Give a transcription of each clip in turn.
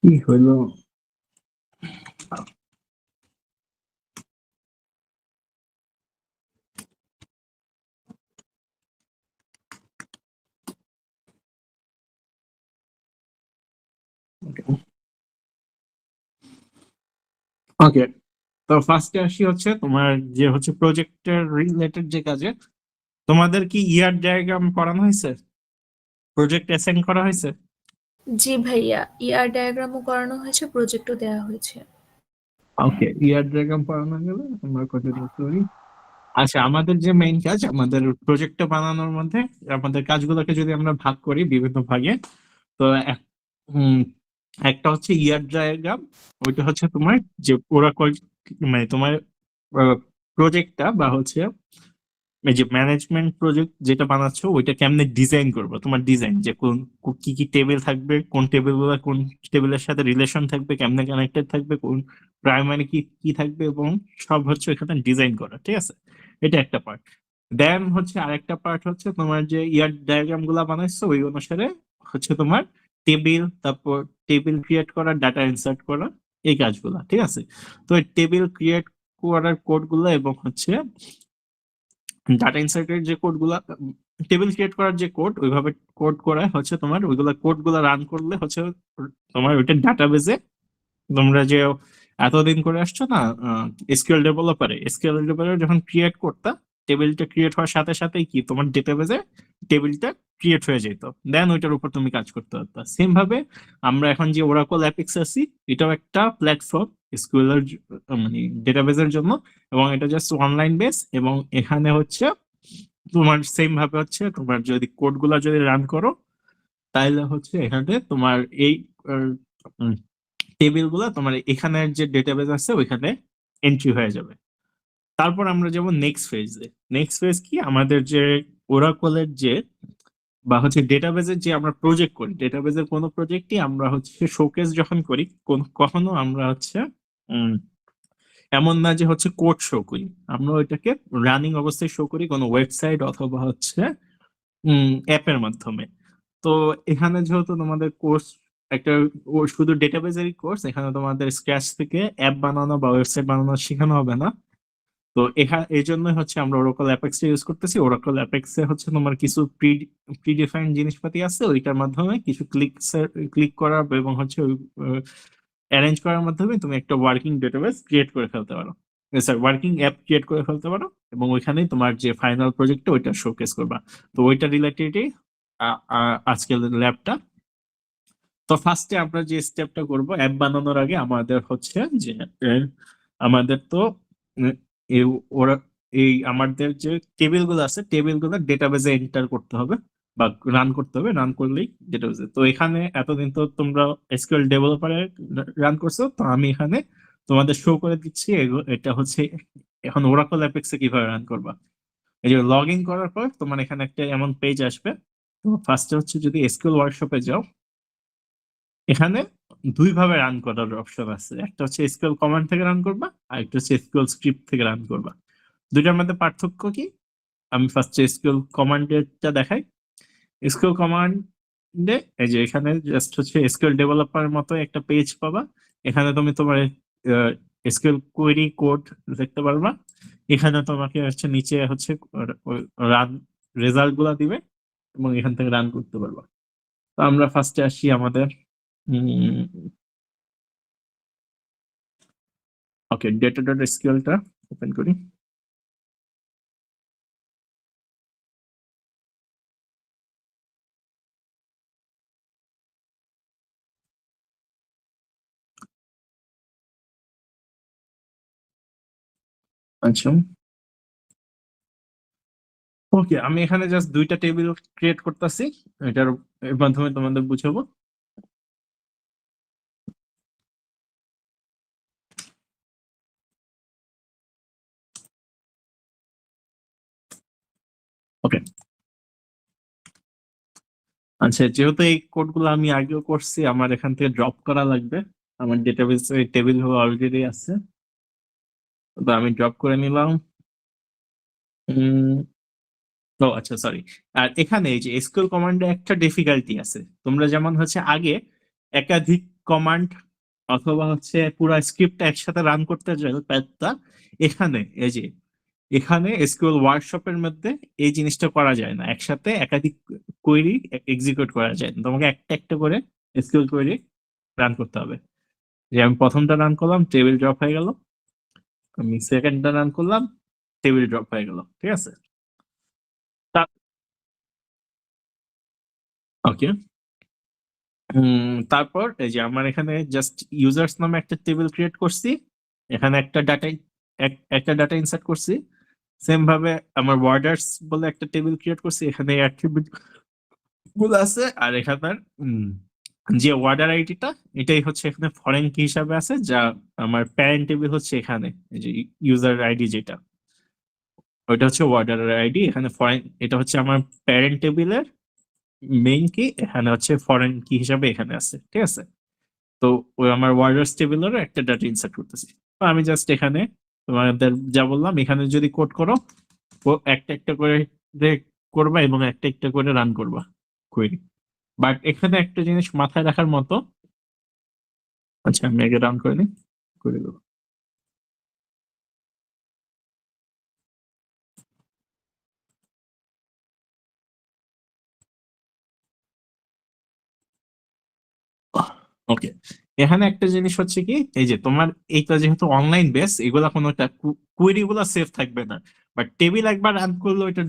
কি হইলো? ওকে, তো ফার্স্টে আসি হচ্ছে তোমার যে হচ্ছে প্রজেক্টের রিলেটেড যে কাজে তোমাদের কি ইয়ার ডায়াগ্রাম করানো হয়েছে, প্রজেক্ট অ্যাসাইন করা হয়েছে? জি ভাইয়া, ইয়ার ডায়াগ্রামও করানো হয়েছে, প্রজেক্টও দেওয়া হয়েছে। ওকে, ইয়ার ডায়াগ্রাম করানো গেলে আমরা কন্টিনিউ করি। আচ্ছা, আমাদের যে মেইন কাজ, আমাদের প্রজেক্টটা বানানোর মধ্যে আমাদের কাজগুলোকে যদি আমরা ভাগ করি বিভিন্ন ভাগে, তো উম, একটা হচ্ছে ইয়ার ডায়াগ্রাম। ওইটা হচ্ছে তোমার যে ওরাকল, মানে তোমার প্রজেক্টটা বা হচ্ছে এই যে ম্যানেজমেন্ট প্রজেক্ট যেটা বানাচ্ছো ওইটা কেমনে ডিজাইন করবো, তোমার ডিজাইন যে কোন কি কি টেবিল থাকবে, কোন টেবিল গুলো কোন টেবিলের সাথে রিলেশন থাকবে, কেমনে কানেক্টেড থাকবে, কোন প্রাইমারি কি কি থাকবে, এবং সব হচ্ছে এখানে ডিজাইন করা, ঠিক আছে? এটা একটা পার্ট। দেন হচ্ছে আরেকটা পার্ট হচ্ছে তোমার যে ইয়ার ডায়াগ্রাম গুলা বানাইছো ওই অনুসারে হচ্ছে তোমার টেবিল, তারপর টেবিল ক্রিয়েট করা, ডাটা ইনসার্ট করা, এই কাজগুলা, ঠিক আছে? তো টেবিল ক্রিয়েট করার কোড গুলা এবং হচ্ছে ডাটা ইনসার্টের যে কোড গুলা, টেবিল ক্রিয়েট করার যে কোড ওইভাবে কোড করা হচ্ছে তোমার, ওইগুলা কোড গুলা রান করলে হচ্ছে তোমার ওইটা ডাটাবেজে, তোমরা যে এতদিন করে আসছো না এসকিউএল ডেভেলপারে যখন ক্রিয়েট করতা, টেবিলটা ক্রিয়েট হওয়ার সাথে সাথেই কি তোমার ডেটাবেজে টেবিলটা ক্রিয়েট হয়ে যেত, দেন ওইটার উপর তুমি কাজ করতে পারতা। সেম ভাবে আমরা এখন যে ওরাকল অ্যাপেক্স আছি, এটাও একটা প্ল্যাটফর্ম এসকিউএল এর মানে ডেটাবেজের জন্য, এবং এটা জাস্ট অনলাইন বেস, এবং এখানে হচ্ছে তোমার সেম ভাবে হচ্ছে তোমার যদি কোড গুলা যদি রান করো, তাহলে হচ্ছে এখানে তোমার এই টেবিল গুলা তোমার এখানের যে ডেটাবেস আছে ওইখানে এন্ট্রি হয়ে যাবে। তারপর আমরা যাব নেক্সট ফেজে। নেক্সট ফেজ কি, আমাদের যে ওরাকলের যে বা হচ্ছে ডেটাবেজের যে আমরা প্রজেক্ট করি, ডেটাবেজের কোনো প্রজেক্টই আমরা হচ্ছে শোকেস যখন করি, কখনো আমরা হচ্ছে উম, এমন না যে হচ্ছে কোড শো করি, আমরা ওইটাকে রানিং অবস্থায় শো করি কোনো ওয়েবসাইট অথবা হচ্ছে অ্যাপের মাধ্যমে। তো এখানে যেহেতু তোমাদের কোর্স একটা শুধু ডেটাবেজেরই কোর্স, এখানে তোমাদের স্ক্র্যাচ থেকে অ্যাপ বানানো বা ওয়েবসাইট বানানো শেখানো হবে না। তো এখানে এই জন্যই হচ্ছে আমরা ওরাকল অ্যাপেক্স ইউজ করতেছি। ওরাকল অ্যাপেক্স এ হচ্ছে তোমার কিছু প্রিডিফাইন্ড জিনিসপাতি আছে, ওইটার মাধ্যমে কিছু ক্লিক করা এবং হচ্ছে অ্যারেঞ্জ করার মাধ্যমে তুমি একটা ওয়ার্কিং ডেটাবেস ক্রিয়েট করে ফেলতে পারো, স্যার ওয়ার্কিং অ্যাপ ক্রিয়েট করে ফেলতে পারো, এবং ওইখানেই তোমার যে ফাইনাল প্রজেক্টটা ওইটা শোকেস করবা। তো ওইটা রিলেটেডই আজকের ল্যাবটা। তো ফার্স্টে আমরা যে স্টেপটা করব অ্যাপ বানানোর আগে, আমাদের হচ্ছে যে আমাদের তো উম, এই ওরা এই আমাদের যে টেবিল গুলো আছে, টেবিল গুলো ডেটাবেজে এন্টার করতে হবে বা রান করতে হবে, রান করলেই ডেটাবেজে। তো এখানে এতদিন তো তোমরা এসকিউএল ডেভেলপারে রান করছো, তো আমি এখানে তোমাদের শো করে দিচ্ছি এটা হচ্ছে এখন ওরাকল অ্যাপেক্সে কিভাবে রান করবা। এই যে লগ ইন করার পর তোমার এখানে একটা এমন পেজ আসবে। তো ফার্স্টে হচ্ছে যদি এসকিউএল ওয়ার্কশপে যাও, এখানে দুই ভাবে রান করার অপশন আছে, একটা হচ্ছে এসকিউএল কমান্ড থেকে রান করবা, আর একটা হচ্ছে এসকিউএল স্ক্রিপ্ট থেকে রান করবা। দুইটার মধ্যে পার্থক্য কি, আমি ফার্স্ট এসকিউএল কমান্ডেরটা দেখাই। এসকিউএল কমান্ডে এই যে এখানে জাস্ট হচ্ছে এসকিউএল ডেভেলপারের মতো একটা পেজ পাবা। এখানে তুমি তোমার এসকিউএল কোয়েরি কোড দেখতে পারবা। এখানে তোমাকে হচ্ছে নিচে হচ্ছে রান রেজাল্ট গুলা দিবে, এবং এখান থেকে রান করতে পারবা। তো আমরা ফার্স্টে আসি আমাদের ওকে ডেটা ডট এসকিউএলটা ওপেন করি। আচ্ছা, ওকে, আমি এখানে জাস্ট দুইটা টেবিল ক্রিয়েট করতেছি, এটার এর মাধ্যমে তোমাদের বুঝাবো। ওকে, আচ্ছা, যেহেতু এই কোডগুলো আমি আগেও করছি, আমার এখান থেকে ড্রপ করা লাগবে। আমার ডেটাবেস টেবিল অলরেডি আছে, তো আমি ড্রপ করে নিলাম। ও আচ্ছা, সরি। আর এখানে এই যে এসকিউএল কমান্ডে একটা ডিফিকাল্টি আছে। তোমরা যেমন হচ্ছে আগে একাধিক কমান্ড অথবা হচ্ছে পুরো স্ক্রিপ্ট একসাথে রান করতে পারতা, এখানে এই যে এখানে এসকিউএল ওয়ার্কশপের মধ্যে এই জিনিসটা করা যায় না, একসাথে একাধিক কোয়েরি এক্সিকিউট করা যায় না, তোমাকে একটা একটা করে এসকিউএল কোয়েরি রান করতে হবে। যে আমি প্রথমটা রান করলাম, টেবিল ড্রপ হয়ে গেল। আমি সেকেন্ডটা রান করলাম, টেবিল ড্রপ হয়ে গেল। ঠিক আছে। ওকে। তারপর এই যে আমার এখানে জাস্ট ইউজার্স নামে একটা টেবিল ক্রিয়েট করছি, এখানে একটা ডাটা ইনসার্ট করছি। সেম ভাবে আমার ওয়ার্ডার্স বলে একটা টেবিল ক্রিয়েট করছি, এখানে অ্যাট্রিবিউট গুলো আছে। আর এখানে যে ওয়ার্ডার আইডিটা, এটাই হচ্ছে এখানে ফরেন কি হিসাবে আছে, যা আমার প্যারেন্ট টেবিল হচ্ছে এখানে এই যে ইউজার আইডি যেটা, ওইটা হচ্ছে ওয়ার্ডার আইডি। এখানে ফরেন, এটা হচ্ছে আমার প্যারেন্ট টেবিলের মেইন কি, এখানে হচ্ছে ফরেন কি হিসাবে এখানে আছে। ঠিক আছে। তো ওই আমার ওয়ার্ডার্স টেবিলেরও একটা ডাটা ইনসার্ট করতেছি। তো আমি জাস্ট এখানে তোমাদের যা বললাম, এখানে যদি কোড করো, ও একটা একটা করে করবা এবং একটা একটা করে রান করবা কোয়েরি। বাট এখানে একটা জিনিস মাথায় রাখার মতো, আচ্ছা আমি আগে রান করে নিই, করে দেবো। ওকে। এখানে একটা জিনিস হচ্ছে কি, এই যে তোমার এইটা যেহেতু অনলাইন বেস, এগুলা কোনো কুয়েরি গুলা সেফ থাকবে না। বাট টেবিল একবার রান করলে ওইটা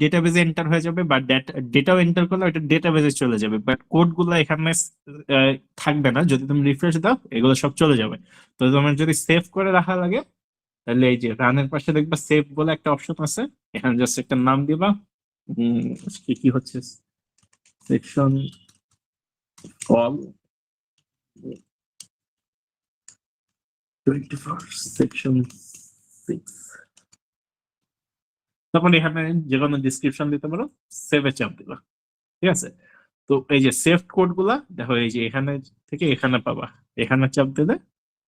ডেটাবেজে এন্টার হয়ে যাবে, বা ডেটাও এন্টার করলে ওইটা ডেটাবেজে চলে যাবে, বাট কোড গুলো এখানে থাকবে না। যদি তুমি রিফ্রেশ দাও, এগুলো সব চলে যাবে। তো তোমার যদি সেভ করে রাখা লাগে, তাহলে এই যে রানের পাশে দেখবা সেভ বলে একটা অপশন আছে, এখানে জাস্ট একটা নাম দিবা। কি কি হচ্ছে, সেকশন অল 24 সেকশন 6। তখন এখানে যে কোনো ডিসক্রিপশন দিতে পারো, সেভে চাপ দিবা। ঠিক আছে। তো এই যে সেভ কোড গুলা দেখো, এই যে এখানে থেকে এখানে পাবা, এখানে চাপ দিলে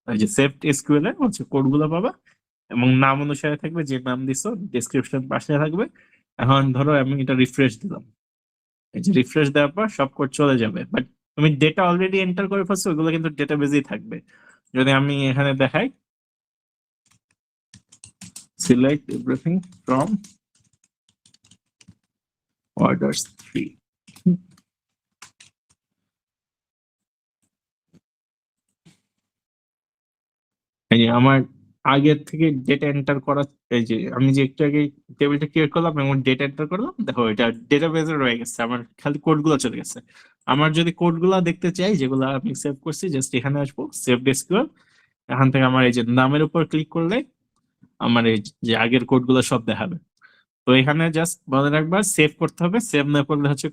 এই যে সেভ এসকিউএল এর হচ্ছে কোড গুলা পাবা, এবং নাম অনুসারে থাকবে, যে নাম দিছো ডিসক্রিপশন পাশে থাকবে। এখন ধরো আমি এটা রিফ্রেশ দিলাম, এই যে রিফ্রেশ দেওয়ার পর সব কোড চলে যাবে, বাট তুমি ডেটা অলরেডি এন্টার করে ফেলছো, ওগুলো কিন্তু ডেটাবেজেই থাকবে। যদি আমি এখানে দেখাই, সিলেক্ট এভরিথিং ফ্রম অর্ডার্স 3, এই যে আমার আগের থেকে ডেটা এন্টার করা, এই যে আমি যে একটু আগে টেবিলটা ক্রিয়েট করলাম এবং ডেটা এন্টার করলাম, দেখো এটা ডেটাবেজে রয়ে গেছে, আমার খালি কোড গুলো চলে গেছে। আমার যদি কোড গুলা দেখতে চাই, যেগুলো আমি সেভ করছি, জাস্ট এখানে আসবো, সেভ এসকিউএল। এখান থেকে আমার এই যে নামের উপর ক্লিক করলে আমার এই যে আগের কোড গুলো সব দেখাবে। তো এখানে জাস্ট মনে রাখবা, সেভ করতে হবে, সেভ না করলে হচ্ছে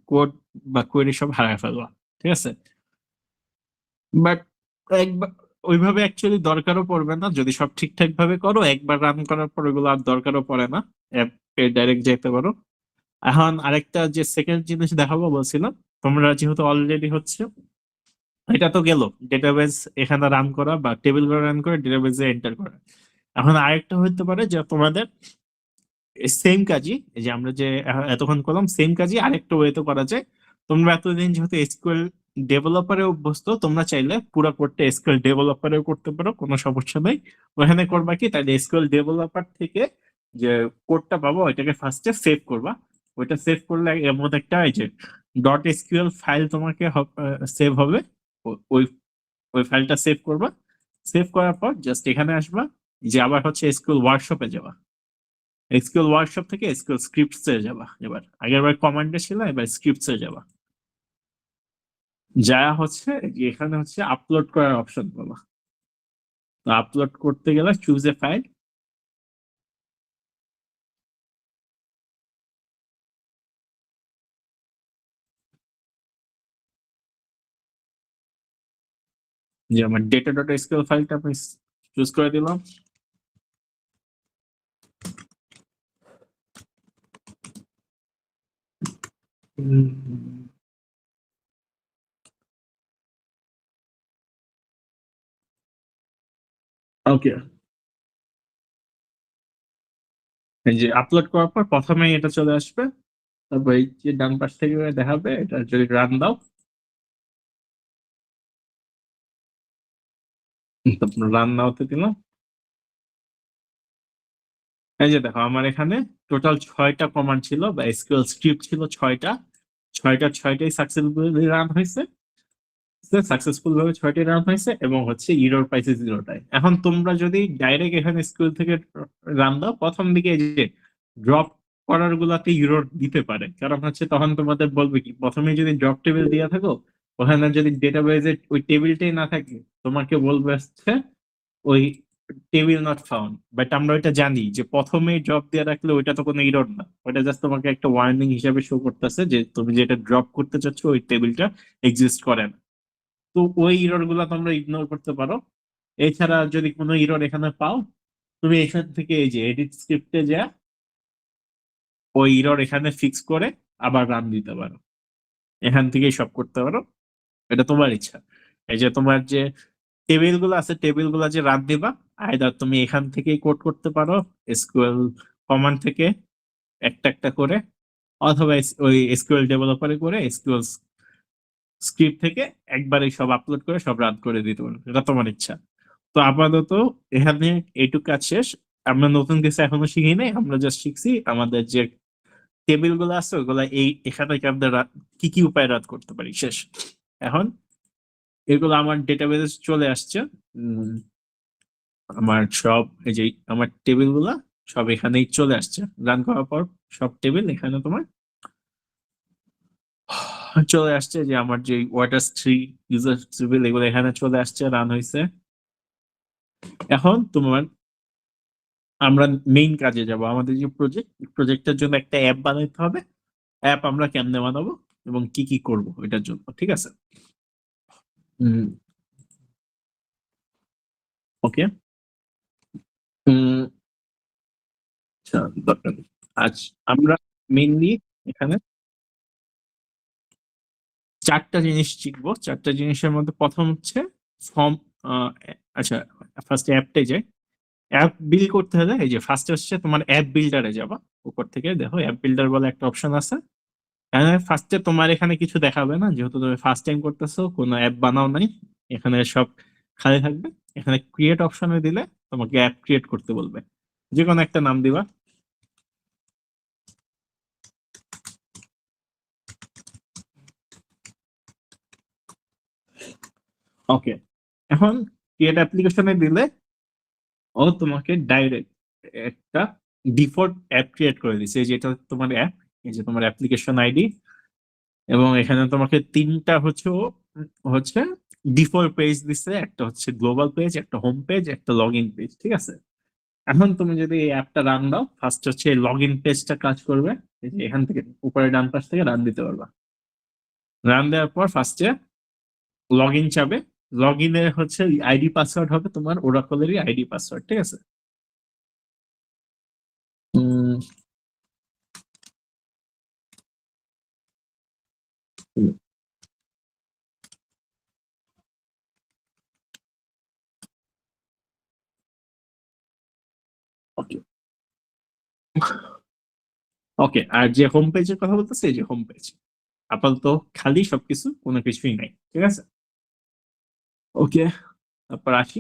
কোড বা কোয়েরি সব হারায় ফেলবা। ঠিক আছে। বাট একবার ওইভাবে অ্যাকচুয়ালি দরকারও পড়বে না, যদি সব ঠিকঠাক ভাবে করো, একবার রান করার পর ওগুলো আর দরকারও পড়ে না, অ্যাপে ডাইরেক্ট যেতে পারো। এখন আরেকটা যে সেকেন্ড জিনিস দেখাবো বলছিলাম, তোমরা যেহেতু অলরেডি হচ্ছে, এটা তো গেল ডেটাবেজ এখানে রান করা বা টেবিল রান করে ডেটাবেজে এন্টার করা। এখন আরেকটা হতে পারে যে তোমাদের সেম কাজই, এই যে আমরা যে এতক্ষণ করলাম, সেম কাজই আরেকটা ওয়েতে করা যায়। তোমরা এতদিন যেহেতু এসকিউএল ডেভেলপারে অভ্যস্ত, তোমরা চাইলে পুরো কোডটা এসকিউএল ডেভেলপারেও করতে পারো, কোনো সমস্যা নেই। ওখানে করবা কি, তাহলে এসকিউএল ডেভেলপার থেকে যে কোডটা পাবো, ওইটাকে ফার্স্টে সেভ করবা। ওইটা সেভ করলে এমন একটা এই যে ডট এসকিউএল ফাইল তোমাকে সেভ হবে। ওই ওই ফাইলটা সেভ করবা। সেভ করার পর জাস্ট এখানে আসবা, যে আবার হচ্ছে এসকিউএল ওয়ার্কশপে যাবা। এসকিউএল ওয়ার্কশপ থেকে এসকিউএল স্ক্রিপ্টস এ যাবা, এবার আগের বার কমান্ডে ছিল, এবার স্ক্রিপ্টস এ যাবা। যা হচ্ছে এখানে হচ্ছে আপলোড করার অপশন পাবা। তো আপলোড করতে গেলে চুজ এ ফাইল, যে আমার ডেটা ডট এসকিউএল ফাইলটা আমি চুজ করে দিলাম। ওকে, এই যে আপলোড করার পর প্রথমেই এটা চলে আসবে, তারপর এই যে ডান পাশ থেকে দেখাবে, এটা যদি রান দাও, তারপর রান নাওতে দিলাম। এই যে দেখো আমার এখানে টোটাল 6টা কমান্ড ছিল বা এসকিউএল স্ক্রিপ্ট ছিল 6টা, ছয়টাই সাকসেসফুলি রান হয়েছে, সাকসেসফুল ভাবে 6টি রান হয়েছে এবং হচ্ছে ইরর পাইছে 0টায়। এখন তোমরা যদি ডাইরেক্ট এখানে স্কুল থেকে রান দাও, প্রথম দিকে এই যে ড্রপ করার গুলাতে ইরর দিতে পারে, কারণ হচ্ছে তখন তোমাদের বলবে কি, প্রথমে যদি ড্রপ টেবিল দিয়ে থাকো, ওখানে যদি ডেটাবেজে ওই টেবিলটাই না থাকে, তোমাকে বলবে হচ্ছে ওই টেবিল নট ফাউন্ড। বাট আমরা ওইটা জানি যে প্রথমে ড্রপ দিয়ে রাখলে ওইটা তো কোনো ইরর না, ওইটা জাস্ট তোমাকে একটা ওয়ার্নিং হিসাবে শো করতেছে যে তুমি যেটা ড্রপ করতে চাচ্ছ ওই টেবিলটা এক্সিস্ট করে না। তো ওই ইরর গুলা তোমরা ইগনোর করতে পারো। এছাড়া যদি কোনো ইরর এখানে পাও, তুমি এখান থেকে এই যে এডিট স্ক্রিপ্টে যা ওই ইরর এখানে ফিক্স করে আবার রান দিতে পারো, এখান থেকেই সব করতে পারো, এটা তোমার ইচ্ছা। এই যে তোমার যে টেবিল গুলো আছে, টেবিল গুলা যে রান দিবা, আইদার তুমি এখান থেকেই কোড করতে পারো এসকিউএল কমান্ড থেকে একটা একটা করে, অথবা ওই এসকিউএল ডেভেলপারে করে এসকিউএল স্ক্রিপ্ট থেকে একবারে সব আপলোড করে সব রান করে দিতে পারো, এটা তোমার ইচ্ছা। তো আপাতত এখানে এইটুকু কাজ শেষ। আমরা নতুন কিছু এখনো শিখি নাই, আমরা জাস্ট শিখছি আমাদের যে টেবিল গুলো আছে ওগুলা এই এখানে থেকে আমরা কি কি উপায় রান করতে পারি, শেষ। এখন এগুলো আমার ডেটাবেসে চলে আসছে। উম, আমার সব এই যে আমার টেবিল গুলা সব এখানেই চলে আসছে রান করার পর, সব টেবিল এখানে তোমার চলে আসছে। যে আমার যে ওয়াটার 3 ইউজার টেবিল এগুলো এখানে চলে আসছে, রান হয়েছে। এখন তোমার আমরা মেইন কাজে যাব, আমাদের যে প্রজেক্টের জন্য একটা অ্যাপ বানাইতে হবে। অ্যাপ আমরা কেমনে বানাবো এবং কি কি করব এটার জন্য, ঠিক আছে? ওকে, আচ্ছা, দরকার নেই। আজ আমরা মেইনলি এখানে 4টা জিনিস শিখবো। 4টা জিনিসের মধ্যে প্রথম হচ্ছে ফর্ম। আচ্ছা, ফার্স্ট অ্যাপটাই যাই। অ্যাপ বিল্ড করতে হলে এই যে ফার্স্ট হচ্ছে তোমার অ্যাপ বিল্ডারে যাবা, উপর থেকে দেখো অ্যাপ বিল্ডার বলে একটা অপশন আছে। ফার্স্টে তোমার এখানে কিছু দেখাবে না, যেহেতু তুমি ফার্স্ট টাইম করতেছো, কোনো অ্যাপ বানাও নাই, এখানে সব খালি থাকবে। এখানে ক্রিয়েট অপশনে দিলে তোমাকে অ্যাপ ক্রিয়েট করতে বলবে, যে কোনো একটা নাম দিবা। ওকে, এখন ক্রিয়েট অ্যাপ্লিকেশনে দিলে ও তোমাকে ডাইরেক্ট একটা ডিফল্ট অ্যাপ ক্রিয়েট করে দিচ্ছে, যেটা তোমার অ্যাপ, এই যে তোমার অ্যাপ্লিকেশন আইডি, এবং এখানে তোমাকে 3টা হচ্ছে ডিফল্ট পেজ দিচ্ছে, একটা হচ্ছে গ্লোবাল পেজ, একটা হোম পেজ, একটা লগ ইন পেজ, ঠিক আছে? এখন তুমি যদি এই অ্যাপটা রান দাও, ফার্স্ট হচ্ছে লগ ইন পেজটা কাজ করবে। এই যে এখান থেকে উপরে ডান পাশ থেকে রান দিতে পারবা। রান দেওয়ার পর ফার্স্টে লগ ইন চাবে। লগ ইনের হচ্ছে আইডি পাসওয়ার্ড হবে তোমার ওরাকলেরই আইডি পাসওয়ার্ড, ঠিক আছে? ওকে, ওকে, আর যে হোম পেজের কথা বলতেছে, এই যে হোম পেজ আপাতত খালি, সবকিছু, কোনো কিছুই নাই, ঠিক আছে? ওকে, তারপর আসি।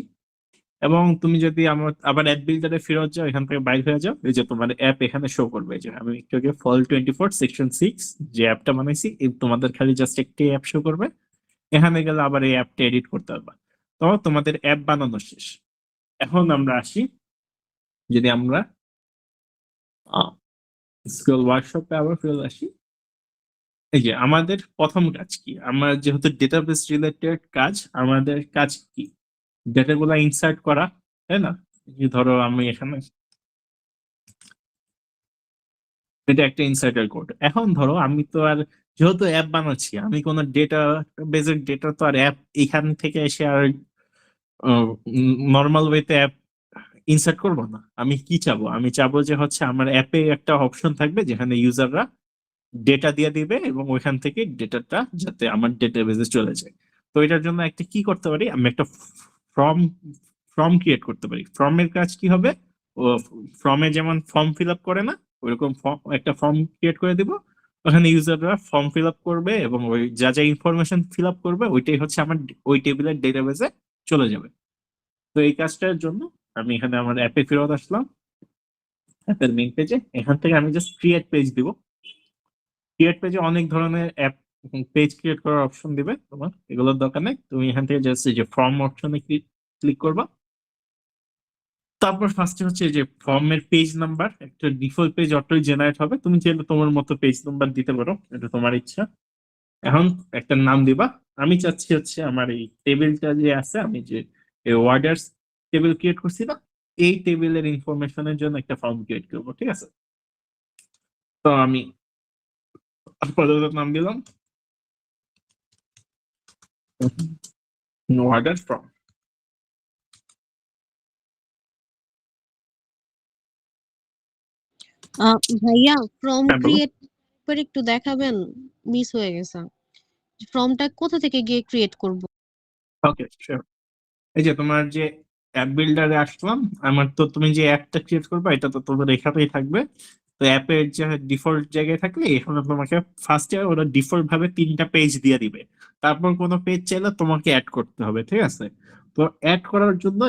এবং তুমি যদি আমার আবার অ্যাপ বিল্ডারে ফেরত যাও, এখান থেকে বাইর হয়ে যাও, এই যে তোমার অ্যাপ এখানে শো করবে। এই যে আমি একটু আগে ফল 24 সেকশন 6 যে অ্যাপটা বানাইছি, এই তোমাদের খালি জাস্ট একটি অ্যাপ শো করবে। এখানে গেলে আবার এই অ্যাপটা এডিট করতে পারবা। তো তোমাদের অ্যাপ বানানো শেষ। এখন আমরা আসি, যদি আমরা স্কুল ওয়ার্কশপে আবার ফেরত আসি। এই যে আমাদের প্রথম কাজ কি, আমরা যেহেতু ডেটাবেস রিলেটেড কাজ, আমাদের কাজ কি, ডেটাগুলো ইনসার্ট করা, তাই না? এই যে ধরো আমি এখানে, এটা একটা ইনসার্টার কোড। এখন ধরো আমি তো আর, যেহেতু অ্যাপ বানাচ্ছি, আমি কোনো ডেটা বেসের ডেটা তো আর অ্যাপ এখান থেকে এসে আর নর্মাল ওয়েতে অ্যাপ ইনসার্ট করবো না। আমি কি চাবো, আমি চাবো যে হচ্ছে আমার অ্যাপে একটা অপশন থাকবে যেখানে ইউজাররা ডেটা দিয়ে দিবে এবং ওইখান থেকে ডেটাটা যাতে আমার ডেটাবেসে চলে যায়। তো এটার জন্য একটা কি করতে পারি, আমি একটা ফর্ম ফর্ম ক্রিয়েট করতে পারি। ফর্মের কাজ কি হবে, ও ফর্মে যেমন ফর্ম ফিল আপ করে না, ওইরকম একটা ফর্ম ক্রিয়েট করে দিব। ওখানে ইউজাররা ফর্ম ফিল আপ করবে এবং ওই যা যা ইনফরমেশন ফিল আপ করবে ওইটাই হচ্ছে আমার ওই টেবিলের ডেটাবেসে চলে যাবে। তো এই কাজটার জন্য আমি এখানে আমার অ্যাপে ফেরত আসলাম, অ্যাপের মেইন পেজে। এখান থেকে আমি জাস্ট ক্রিয়েট পেজ দিব। ক্রিয়েট পেজে অনেক ধরনের অ্যাপ পেজ ক্রিয়েট করার অপশন দিবে, তোমার এগুলোর দরকার নেই। তুমি এখান থেকে জাস্ট এই যে ফর্ম অপশনে ক্লিক করবা। তারপর ফার্স্টে হচ্ছে এই যে ফর্মের পেজ নাম্বার, একটা ডিফল্ট পেজ অটোই জেনারেট হবে। তুমি চাইলে তোমার মতো পেজ নাম্বার দিতে পারো, এটা তোমার ইচ্ছা। এখন একটা নাম দিবা। আমি চাচ্ছি হচ্ছে আমার এই টেবিলটা যে আছে, আমি যে ওয়ার্ডার্স টেবিল ক্রিয়েট করছি না, এই টেবিলের ইনফরমেশনের জন্য একটা ফর্ম ক্রিয়েট করবো, ঠিক আছে? তো আমি আপাতত নাম দিলাম ওয়ার্ডার ফর্ম। ভাইয়া ফর্ম হ্যাঁ বলো। ক্রিয়েট করে একটু দেখাবেন, মিস হয়ে গেছে। ফর্মটা কোথা থেকে গিয়ে ক্রিয়েট করব? Okay sure. এই যে তোমার যে অ্যাপ বিল্ডারে আসলাম, আমার তো তুমি যে অ্যাপটা ক্রিয়েট করবে এটা তো তোমার এখানেই থাকবে। তো অ্যাপের যে ডিফল্ট জায়গায় থাকলে এখানে তোমাকে ফার্স্টে ওরা ডিফল্ট ভাবে 3টা পেজ দিয়ে দিবে। তারপর কোনো পেজ চাইলে তোমাকে অ্যাড করতে হবে, ঠিক আছে? তো অ্যাড করার জন্য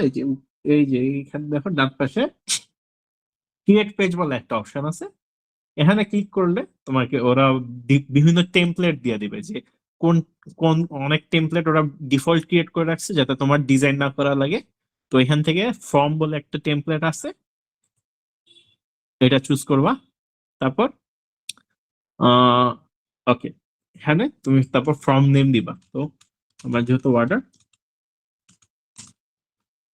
এই যে এখানে দেখো ডান পাশে ক্রিয়েট পেজ বলে একটা অপশন আছে। এখানে ক্লিক করলে তোমাকে ওরা বিভিন্ন টেমপ্লেট দিয়ে দিবে, যে কোন কোন অনেক টেমপ্লেট ওরা ডিফল্ট ক্রিয়েট করে রাখছে যাতে তোমার ডিজাইন না করা লাগে। তো এখান থেকে ফর্ম বলে একটা টেমপ্লেট আছে, এটা চুজ করবা। তারপর ওকে, এখানে তুমি তারপর ফর্ম নেম দিবা। তো আমার যেহেতু অর্ডার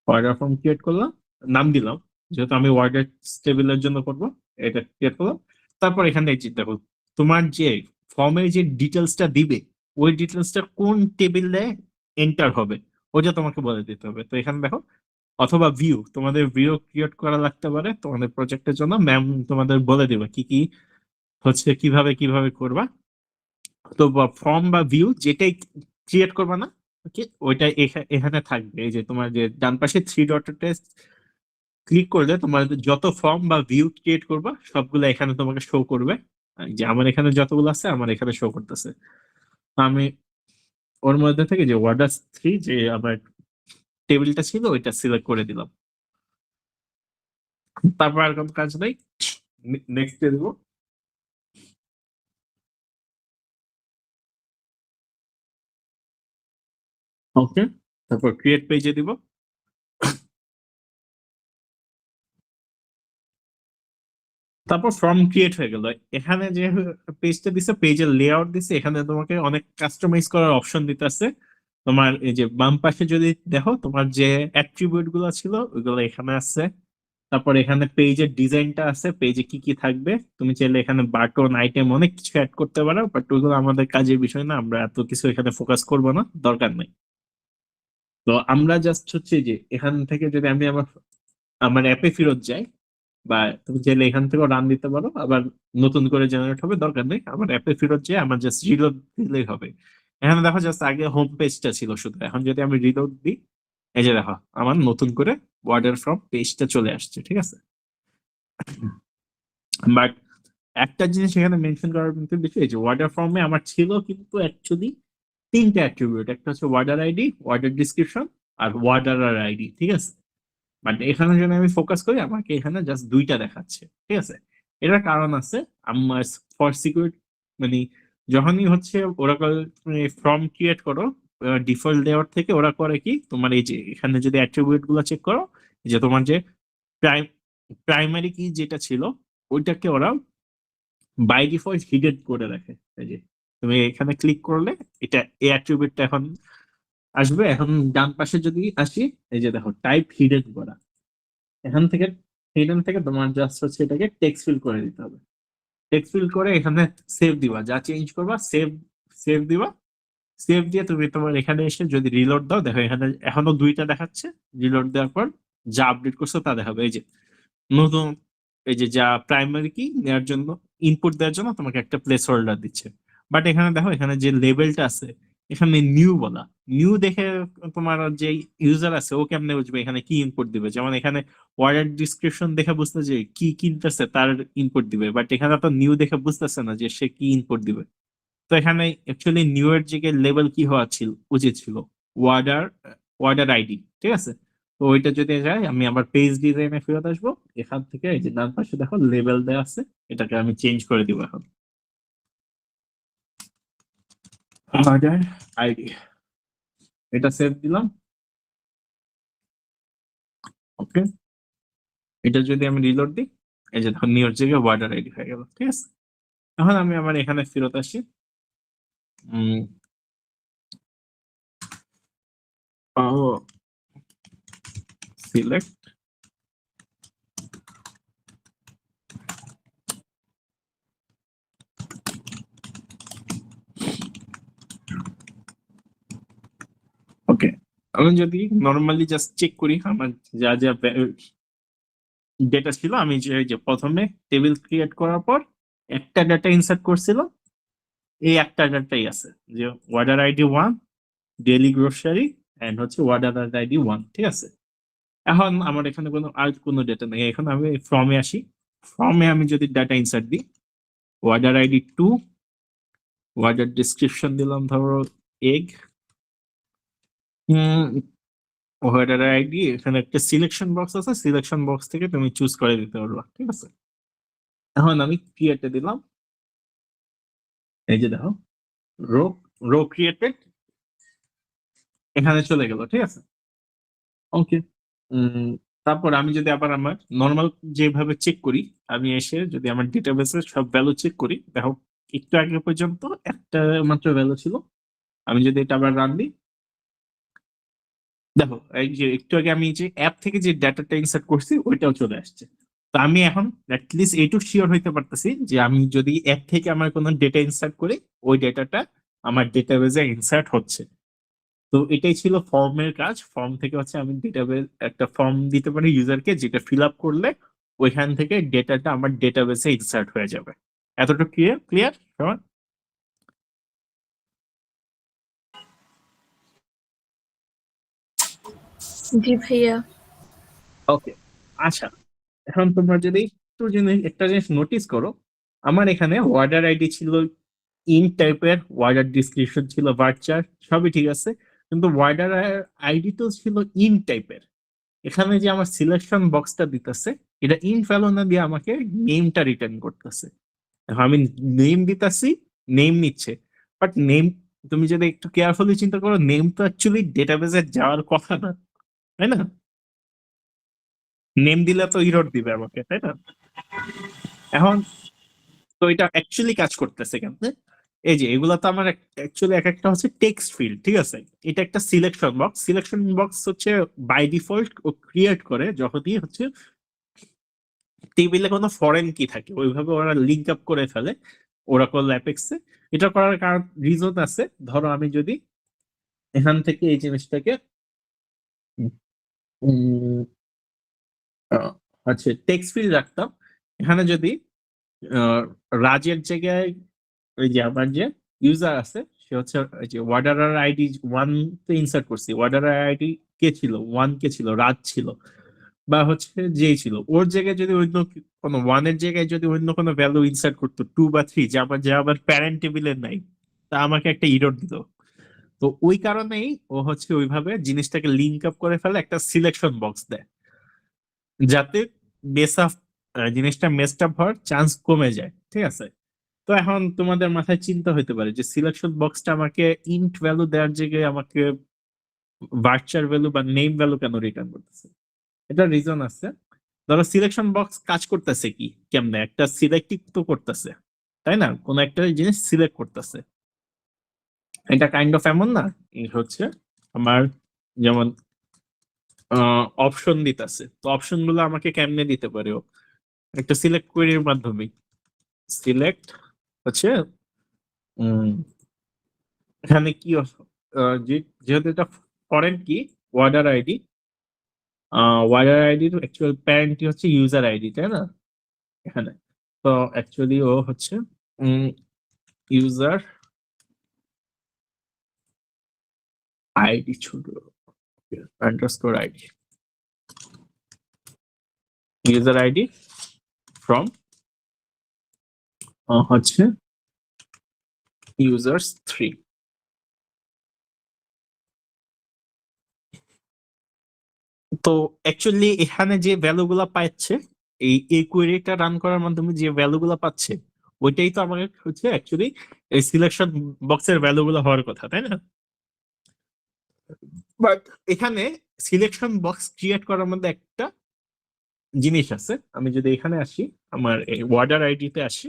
অর্ডার ফর্ম ক্রিয়েট করলাম, নাম দিলাম, যেহেতু আমি ওয়ার্ডার টেবিলের জন্য করবো, এটা ক্রিয়েট করলাম। তারপর এখানে এই যে দেখো, তোমার যে ফর্মের যে ডিটেলসটা দিবে, ওই ডিটেলসটা কোন টেবিলে এন্টার হবে ওটা তোমাকে বলে দিতে হবে। তো এখানে দেখো, অথবা ভিউ, তোমাদের ভিউ ক্রিয়েট করা লাগতে পারে তোমাদের প্রজেক্টের জন্য, ম্যাম তোমাদের বলে দিবে কি কি হচ্ছে, কিভাবে কিভাবে করবা। তো ফর্ম বা ভিউ যেটাই ক্রিয়েট করবা না, ওকে, ওইটা এখানে থাকবে। এই যে তোমার যে ডান পাশে 3 ডটের ক্লিক করলে তোমার যত ফর্ম বা ভিউ ক্রিয়েট করবা সবগুলো এখানে তোমাকে শো করবে। আর যে আমার এখানে যতগুলো আছে আমার এখানে শো করতেছে। আমি ওর মধ্যে থেকে যে ওয়ার্ডার্স 3 যে আমার টেবিলটা ছিল ওইটা সিলেক্ট করে দিলাম। তারপর আর কোনো কাজ নেই, নেক্সট দেবো। ওকে, তারপর ক্রিয়েট পেজে দিব। তারপর ফর্ম ক্রিয়েট হয়ে গেল। এখানে যে পেজটা দিছে, পেজের লেআউট দিছে, এখানে তোমাকে অনেক কাস্টমাইজ করার অপশন দিতেছে। তোমার এই যে বাম পাশে যদি দেখো, তোমার যে অ্যাট্রিবিউট গুলো ছিল ওইগুলো এখানে আছে। তারপর এখানে পেজের ডিজাইনটা আছে, পেজে কি কি থাকবে। তুমি চাইলে এখানে বাটন, আইটেম অনেক কিছু অ্যাড করতে পারো, বাট ওইগুলো আমাদের কাজের বিষয় না, আমরা এত কিছু এখানে ফোকাস করবো না, দরকার নেই। তো আমরা জাস্ট হচ্ছে যে এখান থেকে যদি আমি আমার আমার অ্যাপে ফেরত যাই, বা তুমি চাইলে এখান থেকেও রান দিতে পারো, আবার নতুন করে জেনারেট হবে, দরকার নেই। আমার অ্যাপে ফেরত যেয়ে আমার জাস্ট রিলোড দিলেই হবে। এখানে দেখো জাস্ট আগে হোম পেজটা ছিল শুধু, এখন যদি আমি রিলোড দিই, এই যে দেখো আমার নতুন করে ওয়ার্ডার ফ্রম পেজটা চলে আসছে, ঠিক আছে? বাট একটা জিনিস এখানে মেনশন করার কিন্তু বিষয়, এই যে ওয়ার্ডার ফর্মে আমার ছিল কিন্তু অ্যাকচুয়ালি 3টা অ্যাট্রিবিউট, একটা হচ্ছে ওয়ার্ডার আইডি, ওয়ার্ডার ডিসক্রিপশন, আর ওয়ার্ডার আইডি, ঠিক আছে? বাট এখানে যদি আমি ফোকাস করি, আমাকে এখানে জাস্ট 2টা দেখাচ্ছে, ঠিক আছে? এটার কারণ আছে। আমার ফর সিকিউরিটি, মানে যখনই হচ্ছে ওরাকল ফর্ম ক্রিয়েট করো, ডিফল্ট দেওয়ার থেকে ওরা করে কি, তোমার এই যে এখানে যদি অ্যাট্রিবিউট গুলো চেক করো, এই যে তোমার যে প্রাইমারি কি যেটা ছিল ওইটাকে ওরা বাই ডিফল্ট হিডেন করে রাখে। এই যে তুমি এখানে ক্লিক করলে এটা এই অ্যাট্রিবিউটটা এখন আসবে। এখন ডান পাশে যদি আসি, এই যে দেখো টাইপ হিডেন করা, এখান থেকে হিডেন থেকে তোমার জাস্ট হচ্ছে এটাকে টেক্সট ফিল করে দিতে হবে। টেক্সট ফিল করে এখানে সেভ দিবা, যা চেঞ্জ করবা সেভ, সেভ দিবা। সেভ দিয়ে তুমি তোমার এখানে এসে যদি রিলোড দাও, দেখো এখানে এখনো 2টা দেখাচ্ছে। রিলোড দেওয়ার পর যা আপডেট করছো তা দেখাবে। এই যে নতুন, এই যে যা প্রাইমারি কি নেওয়ার জন্য, ইনপুট দেওয়ার জন্য তোমাকে একটা প্লেস হোল্ডার দিচ্ছে। বাট এখানে দেখো, এখানে যে লেভেলটা আছে, এখানে নিউ বলা, নিউ দেখে তোমার যে ইউজার আছে ও কেমনে বুঝবে এখানে কি ইনপুট দিবে, যেমন এখানে অর্ডার ডিসক্রিপশন দেখে বুঝতে যে কি কিনতেছে তার ইনপুট দিবে, বাট এখানে তো নিউ দেখে বুঝতেছে না যে সে কি ইনপুট দিবে। তো এখানে অ্যাকচুয়ালি নিউ এর জায়গায় লেভেল কি হওয়া উচিত ছিল ওয়ার্ডার, ওয়ার্ডার আইডি, ঠিক আছে। তো ওইটা যদি যায় আমি আবার পেজ ডিজাইনে ফেরত আসবো, এখান থেকে এই যে ডান পাশে দেখো লেভেল দেওয়া আছে, এটাকে আমি চেঞ্জ করে দিব এখন অর্ডার আইডি, এটা সেভ দিলাম। ওকে, এটা যদি আমি রিলোড দিই, এই যে দেখো নিউ এর জায়গায় ওয়ার্ডার আইডি হয়ে গেল, ঠিক আছে। এখন আমি আবার এখানে ফেরত আসি, সিলেক্ট, ওকে। আমি যদি নর্মালি জাস্ট চেক করি আমার যা যা ডেটা ছিল, আমি যে প্রথমে টেবিল ক্রিয়েট করার পর একটা ডাটা ইনসার্ট করছিল, এই একটা ডাটাই আছে, যে order ID 1, daily grocery, and হচ্ছে ওয়ার্ডার আইডি 1, ঠিক আছে। এখন আমার এখানে আর কোনো ডেটা নেই, এখন আমি ফর্মে আসি, ফর্মে আমি যদি ডাটা ইনসার্ট দিই, ওয়ার্ডার আইডি 2, ওয়ার্ডার ডিসক্রিপশন দিলাম ধরো এগ, ওয়ার্ডার আইডি, এখানে একটা সিলেকশন বক্স আছে, সিলেকশন বক্স থেকে তুমি চুজ করে দিতে পারবা, ঠিক আছে। এখন আমি ক্রিয়েটে দিলাম, এই যে দেখো রো, রো ক্রিয়েটেড এখানে চলে গেল, ঠিক আছে। ওকে, তারপর আমি যদি আবার আমার নর্মাল যেভাবে চেক করি, আমি এসে যদি আমার ডেটাবেসে সব ভ্যালু চেক করি, দেখো একটু আগে পর্যন্ত একটা মাত্র ভ্যালু ছিল, আমি যদি এটা আবার রান দিই, দেখো এই যে একটু আগে আমি যে অ্যাপ থেকে যে ডাটাটা ইনসার্ট করছি ওইটাও চলে আসছে। তো আমি এখন অ্যাটলিস্ট এইটুকু শিওর হইতে পারতেছি যে আমি যদি অ্যাপ থেকে আমার কোনো ডেটা ইনসার্ট করি, ওই ডেটাটা আমার ডেটাবেসে ইনসার্ট হচ্ছে। তো এটাই ছিল ফর্মের কাজ, ফর্ম থেকে হচ্ছে আমি ডেটাবেস একটা ফর্ম দিতে পারি ইউজারকে, যেটা ফিল আপ করলে ওইখান থেকে ডেটাটা আমার ডেটাবেসে ইনসার্ট হয়ে যাবে। এতটুকু ক্লিয়ার? ক্লিয়ার সবার? জি ভাইয়া। ওকে, আচ্ছা। এখন তোমরা যদি একটু জিনিস, একটা জিনিস নোটিস করো, আমার এখানে ওয়ার্ডার আইডি ছিল ইন টাইপের, ওয়ার্ডার ডিসক্রিপশন ছিল ভার্চার, সবই ঠিক আছে, কিন্তু ওয়ার্ডার আইডি তো ছিল ইন টাইপের। এখানে যে আমার সিলেকশন বক্সটা দিতেছে, এটা ইন ভ্যালু না দিয়ে আমাকে নেমটা রিটার্ন করতেছে। এখন আমি নেম দিতেছি, নেম নিচ্ছে, বাট নেম, তুমি যদি একটু কেয়ারফুলি চিন্তা করো, নেম তো অ্যাকচুয়ালি ডেটাবেসে যাওয়ার কথা না, তাই না? নেম দিলে তো ইরর দিবে আমাকে, তাই না? এখন তো এটা অ্যাকচুয়ালি কাজ করতেছে কেমনে, এই যে এগুলা তো আমার অ্যাকচুয়ালি এক একটা হচ্ছে টেক্সট ফিল্ড, ঠিক আছে। এটা একটা সিলেকশন বক্স, সিলেকশন বক্স হচ্ছে বাই ডিফল্ট ও ক্রিয়েট করে যখনই হচ্ছে টেবিলে কোনো ফরেন কি থাকে, ওইভাবে ওরা লিঙ্ক আপ করে ফেলে ওরাকল অ্যাপেক্সে। এটা করার কারণ রিজন আছে, ধরো আমি যদি এখান থেকে এই জিনিসটাকে উম, আচ্ছা টেক্সট ফিল্ড রাখতাম, এখানে যদি রাজের জায়গায় ওই যে আমার যে ইউজার আছে সে হচ্ছে ওই যে ওয়ার্ডারার আইডি 1 তে ইনসার্ট করছি, ওয়ার্ডারার আইডি কে ছিল, 1 কে ছিল, রাজ ছিল, বা হচ্ছে যেই ছিল, ওর জায়গায় যদি অন্য কোনো 1 এর জায়গায় যদি অন্য কোনো ভ্যালু ইনসার্ট করতো 2 বা 3, যে আবার প্যারেন্ট টেবিলে নাই, তা আমাকে একটা ইরর দিত। তো ওই কারণেই ও হচ্ছে ওইভাবে জিনিসটাকে লিঙ্ক আপ করে ফেলে, একটা সিলেকশন বক্স দেয়, যাতে মেস আপ, জিনিসটা মেসড আপ হওয়ার চান্স কমে যায়, ঠিক আছে। তো এখন তোমাদের মাথায় চিন্তা হইতে পারে যে সিলেকশন বক্সটা আমাকে ইন্ট ভ্যালু দেওয়ার জায়গায় আমাকে ভার্চার ভ্যালু বা নেম ভ্যালু কেন রিটার্ন করতেছে। এটা রিজন আছে। ধরো সিলেকশন বক্স কাজ করতেছে কি কেমনে, একটা সিলেক্টিভ তো করতেছে, তাই না, কোন একটা জিনিস সিলেক্ট করতেছে। এটা কাইন্ড অফ এমন না, এই হচ্ছে আমার যেমন অপশন দিতেছে, তো অপশন গুলো আমাকে কেমনে দিতে পারে ও, একটা সিলেক্ট কোয়েরির মাধ্যমে। সিলেক্ট হচ্ছে উম, এখানে কি যেহেতু এটা foreign key, order ID, order ID actual প্যারেন্টই হচ্ছে ইউজার আইডি, তাই না এখানে। তো অ্যাকচুয়ালি ও হচ্ছে ইউজার আইডি ছোট underscore ID user ID from হচ্ছে ইউজার্স 3। তো অ্যাকচুয়ালি এখানে যে ভ্যালুগুলো পাচ্ছে এই কোয়েরিটা রান করার মাধ্যমে যে ভ্যালুগুলো পাচ্ছে ওইটাই তো আমাকে হচ্ছে অ্যাকচুয়ালি এই সিলেকশন বক্সের ভ্যালুগুলো হওয়ার কথা, তাই না? বাট এখানে সিলেকশন বক্স ক্রিয়েট করার মধ্যে একটা জিনিস আছে। আমি যদি এখানে আসি, আমার ওয়ার্ডার আইডিতে আসি,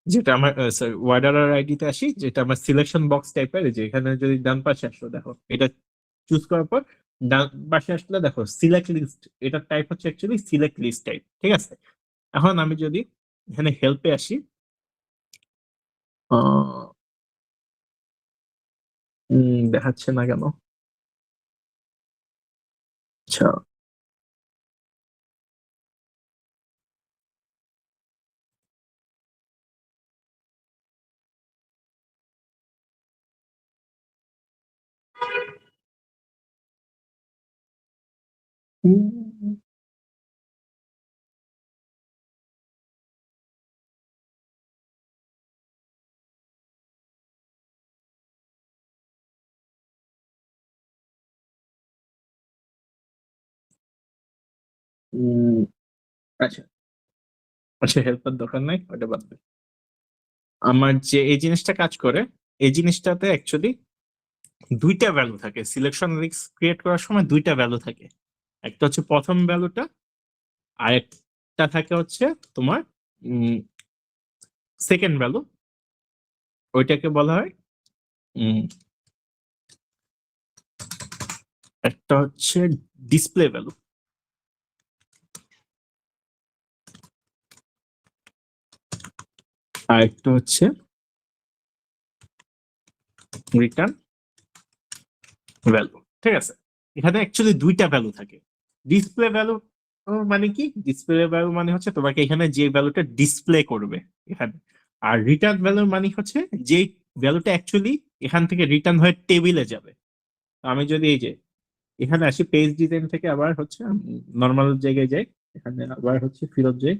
যেটা আমার ওয়ার্ডার আইডিতে আসি, যেটা আমার সিলেকশন বক্স টাইপের, যে এখানে যদি ডান পাশে আসো দেখো, এটা চুজ করার পর ডান পাশে আসলে দেখো সিলেক্ট লিস্ট, এটার টাইপ হচ্ছে অ্যাকচুয়ালি সিলেক্ট লিস্ট টাইপ, ঠিক আছে? এখন আমি যদি এখানে হেল্পে আসি, দেখাচ্ছে না কেন? আচ্ছা, উম, উম, আচ্ছা আচ্ছা, হেল্পার দরকার নাই, ওটা বাদ দে। আমার যে এই জিনিসটা কাজ করে, এই জিনিসটাতে অ্যাকচুয়ালি দুইটা ভ্যালু থাকে। সিলেকশন লিস্ট ক্রিয়েট করার সময় দুইটা ভ্যালু থাকে। একটা হচ্ছে প্রথম ভ্যালুটা, আর একটা থাকে হচ্ছে তোমার সেকেন্ড ভ্যালু। ওইটাকে বলা হয় একটা হচ্ছে ডিসপ্লে ভ্যালু, আর একটা হচ্ছে রিটার্ন ভ্যালু, ঠিক আছে? এখানে অ্যাকচুয়ালি দুইটা ভ্যালু থাকে। ডিসপ্লে ভ্যালু মানে কি? ডিসপ্লে ভ্যালু মানে হচ্ছে তোমাকে এখানে যে ভ্যালুটা ডিসপ্লে করবে এখানে। আর রিটার্ন ভ্যালু মানে হচ্ছে যে ভ্যালুটা অ্যাকচুয়ালি এখান থেকে রিটার্ন হয়ে টেবিলে যাবে। তো আমি যদি এই যে এখানে আসি, পেজ ডিজাইন থেকে আবার হচ্ছে নর্মাল জায়গায় যাই, এখানে আবার হচ্ছে ফেরত যাই,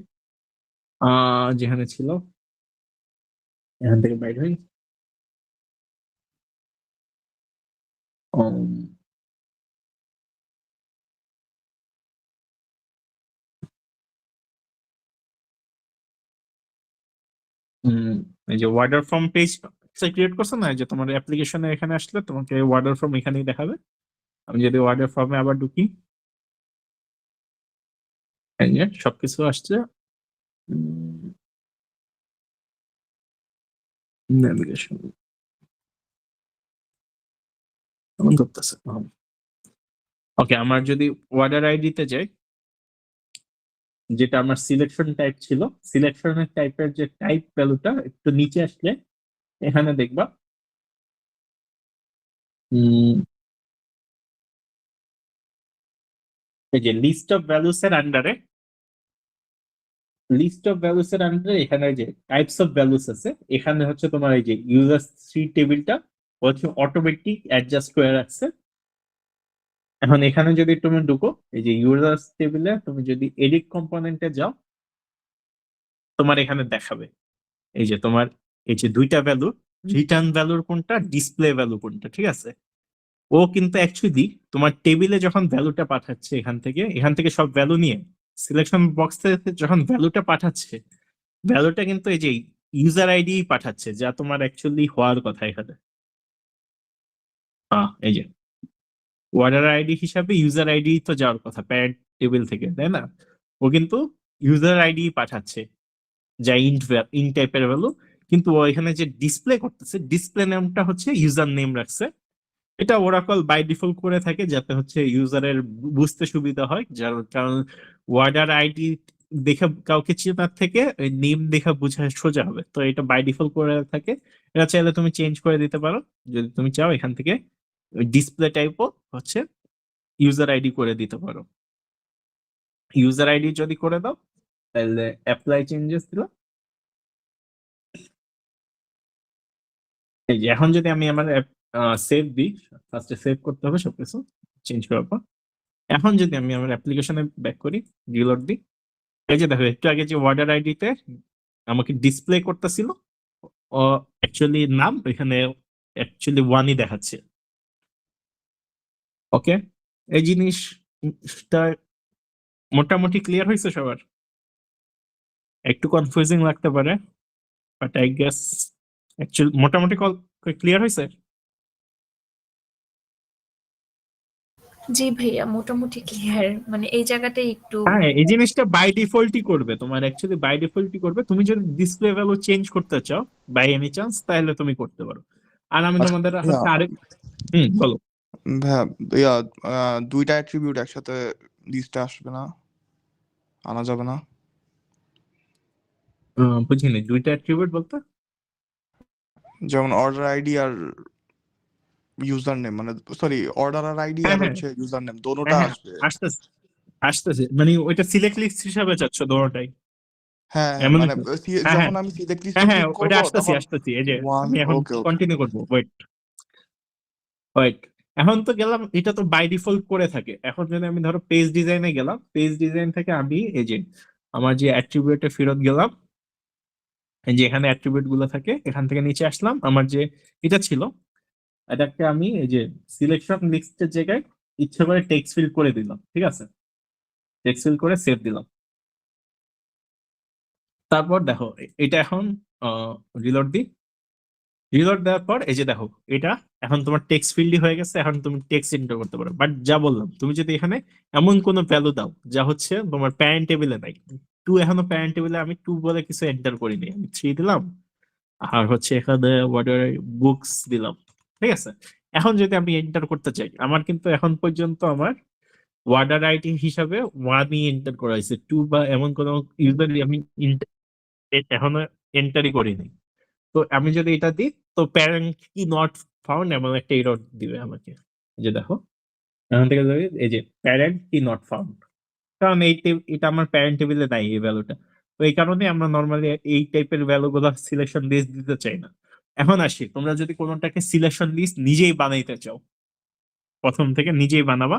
যেখানে ছিল এখান থেকে বাইরে হই। এই যে ওয়ার্ডার ফর্ম পেজ ক্রিয়েট করছো না, এই যে তোমার অ্যাপ্লিকেশনে এখানে আসলে তোমাকে ওয়ার্ডার ফর্ম এখানেই দেখাবে। আমি যদি ওয়ার্ডার ফর্মে আবার ঢুকি, এই যে সবকিছু আসছে। নেভিগেশন কেমন করতেছে? ওকে, আমার যদি ওয়ার্ডার আইডিতে যাই, যেটা আমার সিলেকশন টাইপ ছিল, সিলেকশনের টাইপের যে টাইপ ভ্যালুটা একটু নিচে আসলে এখানে দেখবা এই যে লিস্ট অফ ভ্যালুস এর আন্ডারে, এখানে যে টাইপস অফ ভ্যালুস আছে, এখানে হচ্ছে তোমার এই যে ইউজার থ্রি টেবিলটা হচ্ছে অটোমেটিক অ্যাডজাস্ট করে রাখছে। এখন এখানে যদি তুমি ঢুকো, এই যে ইউজার্স টেবিলে তুমি যদি এডিট কম্পোনেন্টে যাও, তোমার এখানে দেখাবে এই যে তোমার এই যে দুইটা ভ্যালু, রিটার্ন ভ্যালুর কোনটা, ডিসপ্লে ভ্যালু কোনটা, ঠিক আছে? ও কিন্তু অ্যাকচুয়ালি তোমার টেবিলে যখন ভ্যালুটা পাঠাচ্ছে, এখান থেকে সব ভ্যালু নিয়ে সিলেকশন বক্স থেকে যখন ভ্যালুটা পাঠাচ্ছে, ভ্যালুটা কিন্তু এই যে ইউজার আইডি পাঠাচ্ছে, যা তোমার অ্যাকচুয়ালি হওয়ার কথা এখানে। এই যে ওয়ার্ডার আইডি হিসাবে ইউজার আইডি তো যাওয়ার কথা প্যারেন্ট টেবিল থেকে, তাই না? ও কিন্তু ইউজার আইডি পাঠাচ্ছে, যা ইন্ট টাইপের ভ্যালু। কিন্তু ও এখানে যে ডিসপ্লে করতেছে, ডিসপ্লে নেমটা হচ্ছে ইউজার নেম রাখছে। এটা ওরাকল বাই ডিফল্ট করে থাকে যাতে হচ্ছে ইউজারের বুঝতে সুবিধা হয়, যার কারণ ওয়ার্ডার আইডি দেখে কাউকে চেনার থেকে নেম দেখা বোঝা সোজা হবে, তো এটা বাই ডিফল্ট করে থাকে। এটা চাইলে তুমি চেঞ্জ করে দিতে পারো যদি তুমি চাও, এখান থেকে ডিসপ্লে টাইপও হচ্ছে ইউজার আইডি করে দিতে পারো। ইউজার আইডি যদি করে দাও, তাহলে অ্যাপ্লাই চেঞ্জেস দিলাম। এই যে এখন যদি আমি আমার সেভ দিই, ফার্স্টে সেভ করতে হবে সবকিছু চেঞ্জ করার পর। এখন যদি আমি আমার অ্যাপ্লিকেশনে ব্যাক করি, রিলোড দিই, এই যে দেখো একটু আগে যে ওয়ার্ডার আইডিতে আমাকে ডিসপ্লে করতেছিল ও অ্যাকচুয়ালি নাম এখানে অ্যাকচুয়ালি ওয়ানই দেখাচ্ছে। ওকে, এই জিনিসটা মোটামুটি ক্লিয়ার হয়েছে সবার? একটু কনফিউজিং লাগতে পারে, বাট আই গেস অ্যাকচুয়ালি মোটামুটি ক্লিয়ার হয়েছে। জি ভাইয়া, মোটামুটি ক্লিয়ার। মানে এই জায়গাটাই একটু হ্যাঁ, এই জিনিসটা বাই ডিফল্টই করবে, তোমার অ্যাকচুয়ালি বাই ডিফল্টই করবে। তুমি যদি ডিসপ্লে ভ্যালু চেঞ্জ করতে চাও বাই এনি চান্স, তাহলে তুমি করতে পারো। আর আমি আচ্ছা তোমাদের ভাইয়া, হচ্ছে আরেক বলো। ভাইয়া, ইয়া, দুইটা অ্যাট্রিবিউট একসাথে লিস্টে আসবে না, আনা যাবে না? বুঝিনি, দুইটা অ্যাট্রিবিউট বলতে? যেমন অর্ডার আইডি আর ইউজার নেম, মানে সরি, অর্ডার আর আইডি হ্যাঁ আর হ্যাঁ হচ্ছে ইউজার নেম, দোনোটা হ্যাঁ হ্যাঁ, আসবে। আসতেছে আসতেছে, মানে ওইটা সিলেক্ট লিস্ট হিসাবে চাচ্ছ দুটোটাই? হ্যাঁ হ্যাঁ, এমন মানে হ্যাঁ যখন হ্যাঁ আমি সিলেক্ট হ্যাঁ লিস্টে হ্যাঁ, ক্লিক ওইটা করব আসতেছি তখন আসতেছি, এই যে ওয়ান। আমি এখন ওকে ওকে। কন্টিনিউ করবো, ওয়েট ওয়েট। এখন তো গেলাম, এটা তো বাই ডিফল্ট করে থাকে। এখন যদি আমি ধরো পেজ ডিজাইনে গেলাম, পেজ ডিজাইন থেকে আমি এই যে আমার যে অ্যাট্রিবিউটে ফেরত গেলাম, এই যে এখানে অ্যাট্রিবিউট গুলো থাকে, এখান থেকে নিচে আসলাম, আমার যে এটা ছিল এটাকে আমি এই যে সিলেকশন লিস্টের জায়গায় ইচ্ছে করে টেক্সট ফিল করে দিলাম, ঠিক আছে? টেক্সট ফিল করে সেভ দিলাম। তারপর দেখো এটা এখন রিলোড দিই, রিলোড দেওয়ার পর এই যে দেখো এটা এখন তোমার টেক্সট ফিল্ডই হয়ে গেছে। এখন তুমি টেক্সট এন্টার করতে পারো, বাট যা বললাম, তুমি যদি এখানে এমন কোনো ভ্যালু দাও যা হচ্ছে তোমার প্যারেন্ট টেবিলে নাই, টু, এখনো প্যারেন্ট টেবিলে আমি টু বলে কিছু এন্টার করিনি, আমি থ্রি দিলাম, আর হচ্ছে এখানে ওয়াটার বুকস দিলাম, ঠিক আছে? এখন যদি আমি এন্টার করতে চাই, আমার কিন্তু এখন পর্যন্ত আমার ওয়ার্ডার আইডি হিসাবে ওয়ানই এন্টার করা হয়েছে, টু বা এমন কোনো ইউজারই আমি এখনো এন্টারই করিনি। তো আমি যদি এটা দিই, তো প্যারেন্ট কি নট ফাউন্ড এমন একটা এরর দিবে আমাকে। এই যে দেখো এখান থেকে যাবে, এই যে প্যারেন্ট কি নট ফাউন্ড, কারণ এটা আমার প্যারেন্ট টেবিলে নাই এই ভ্যালুটা। তো এই কারণে আমরা নর্মালি এই টাইপের ভ্যালু গুলো সিলেকশন লিস্ট দিতে চাই না। এখন আসি, তোমরা যদি কোনোটাকে সিলেকশন লিস্ট নিজেই বানাইতে চাও, প্রথম থেকে নিজেই বানাবা,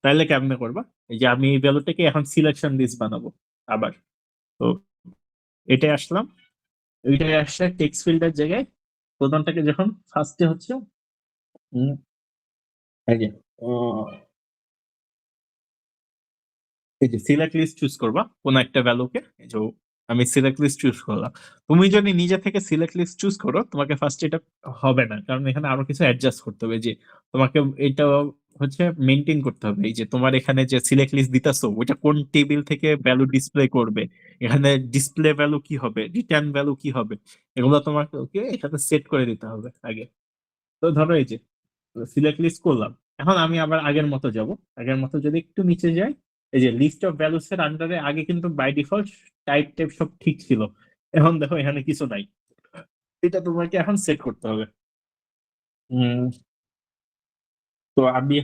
তাহলে কেমনে করবা? এই যে আমি এই ভ্যালুটাকে এখন সিলেকশন লিস্ট বানাবো আবার। তো এটাই আসলাম, ওইটাই আসছে টেক্সট ফিল্ডের জায়গায় প্রধানটাকে যখন ফার্স্টে হচ্ছে উম, এই যে এই যে সিলেক্ট লিস্ট চুজ করবা কোন একটা ভ্যালুকে, এই যে আমি সিলেক্ট লিস্ট চুজ করলাম। তুমি যদি নিজে থেকে সিলেক্ট লিস্ট চুজ করো, তোমাকে ফার্স্ট এটা হবে না, কারণ এখানে আরো কিছু অ্যাডজাস্ট করতে হবে। যে তোমাকে এটা হচ্ছে মেনটেন করতে হবে, এই যে তোমার এখানে যে সিলেক্ট লিস্ট দিতেছো ওইটা কোন টেবিল থেকে ভ্যালু ডিসপ্লে করবে, এখানে ডিসপ্লে ভ্যালু কি হবে, রিটার্ন ভ্যালু কি হবে, এগুলো তোমাকে ওকে এখানে সেট করে দিতে হবে আগে। তো ধরো এই যে সিলেক্ট লিস্ট করলাম, এখন আমি আবার আগের মতো যাব, আগের মতো যদি একটু নিচে যাই, এই যে লিস্ট অফ ভ্যালুস এর আন্ডারে আগে কিন্তু বাই ডিফল্ট টাইপ টাইপ সব ঠিক ছিল, এখন দেখো এখানে কিছু নাই, এটা তোমাকে এখন সেট করতে হবে। উম, তো আমি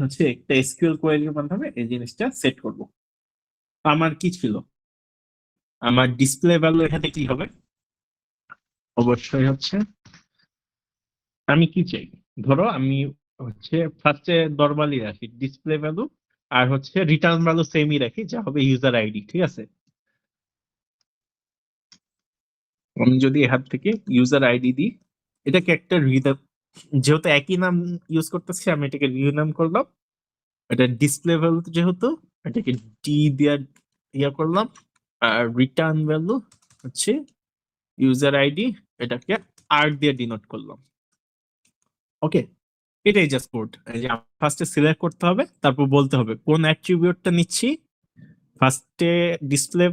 হচ্ছে একটা এসকিউএল কোয়েরির মাধ্যমে এই জিনিসটা সেট করব। আমার কি ছিল, আমার ডিসপ্লে ভ্যালু এখানে কি হবে, অবশ্যই হচ্ছে আমি কি চাই, ধরো আমি হচ্ছে ফার্স্টে নরমালি রাখি ডিসপ্লে ভ্যালু, আর হচ্ছে রিটার্ন ভ্যালু সেমই রাখি, যা হবে ইউজার আইডি, ঠিক আছে? আমি যদি এখান থেকে ইউজার আইডি দিই, এটাকে একটা রিনাম, যেহেতু একই নাম ইউজ করতেছি আমি এটাকে রিনাম করলাম। এটা ডিসপ্লে ভ্যালু যেহেতু, এটাকে ডি দিয়ে ইয়া করলাম, আর রিটার্ন ভ্যালু হচ্ছে ইউজার আইডি, এটাকে আর দিয়ে ডিনোট করলাম। ওকে, এটাই জাস্ট কোড। এই যে ফার্স্টে সিলেক্ট করতে হবে, তারপর বলতে হবে কোন অ্যাট্রিবিউটটা নিচ্ছি। ফার্স্টে ডিসপ্লে,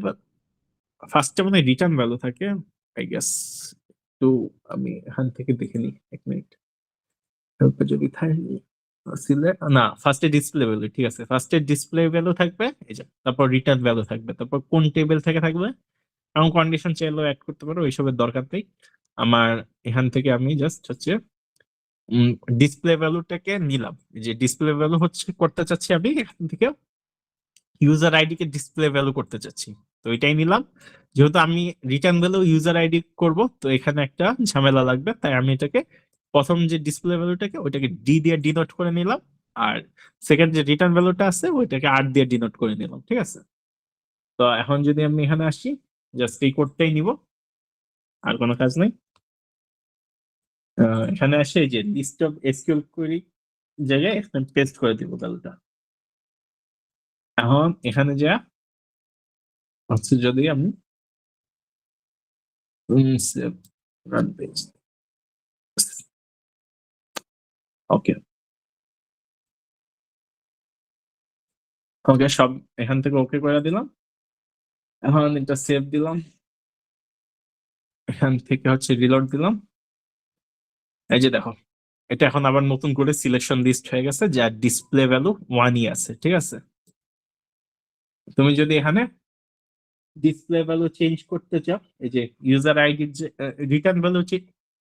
ফার্স্টে মানে রিটার্ন ভ্যালু থাকে আই গেস। তো আমি এখান থেকে দেখে নিই, এক মিনিট। তারপর যদি থাকে সিলেক্ট, না ফার্স্টে ডিসপ্লে ভ্যালু, ঠিক আছে, ফার্স্টে ডিসপ্লে ভ্যালু থাকবে, এই যে তারপর রিটার্ন ভ্যালু থাকবে, তারপর কোন টেবিল থেকে থাকবে, এমন কন্ডিশন চাইলেও অ্যাড করতে পারো, ওইসবের দরকার নেই আমার। এখান থেকে আমি জাস্ট হচ্ছে ডিসপ্লে ভ্যালুটাকে নিলাম, যে ডিসপ্লে ভ্যালু হচ্ছে করতে চাচ্ছি আমি এখান থেকে user ID K display value করতে চাচ্ছি। তো এটাই নিলাম। যেহেতু আমি রিটার্ন ভ্যালু ইউজার আইডি করব, তো এখানে একটা ঝামেলা লাগবে, তাই আমি এটাকে প্রথম যে ডিসপ্লে ভ্যালুটাকে ওইটাকে ডি দিয়ে ডিনোট করে নিলাম, আর সেকেন্ড যে রিটার্ন ভ্যালুটা আছে ওইটাকে আর দিয়ে ডিনোট করে নিলাম। ঠিক আছে, তো এখন যদি আমি এখানে আসি, জাস্ট এই কোডটাই নিব, আর কোনো কাজ নাই। এখানে আসে এই যে লিস্ট অফ এসকিউএল কোয়েরি জায়গায় এখানে পেস্ট করে দিব ভ্যালুটা। এখন এখানে যা হচ্ছে, যদি আমি রান পেজ, ওকে ওকে, সব এখান থেকে ওকে করে দিলাম। এখন এটা সেভ দিলাম, এখান থেকে হচ্ছে রিলোড দিলাম। এই যে দেখো, এটা এখন আবার নতুন করে সিলেকশন লিস্ট হয়ে গেছে, যার ডিসপ্লে ভ্যালু 1ই আছে। ঠিক আছে, তুমি যদি এখানে ডিসপ্লে ভ্যালু চেঞ্জ করতে চাও, এই যে ইউজার আইডি যে রিটার্ন ভ্যালু,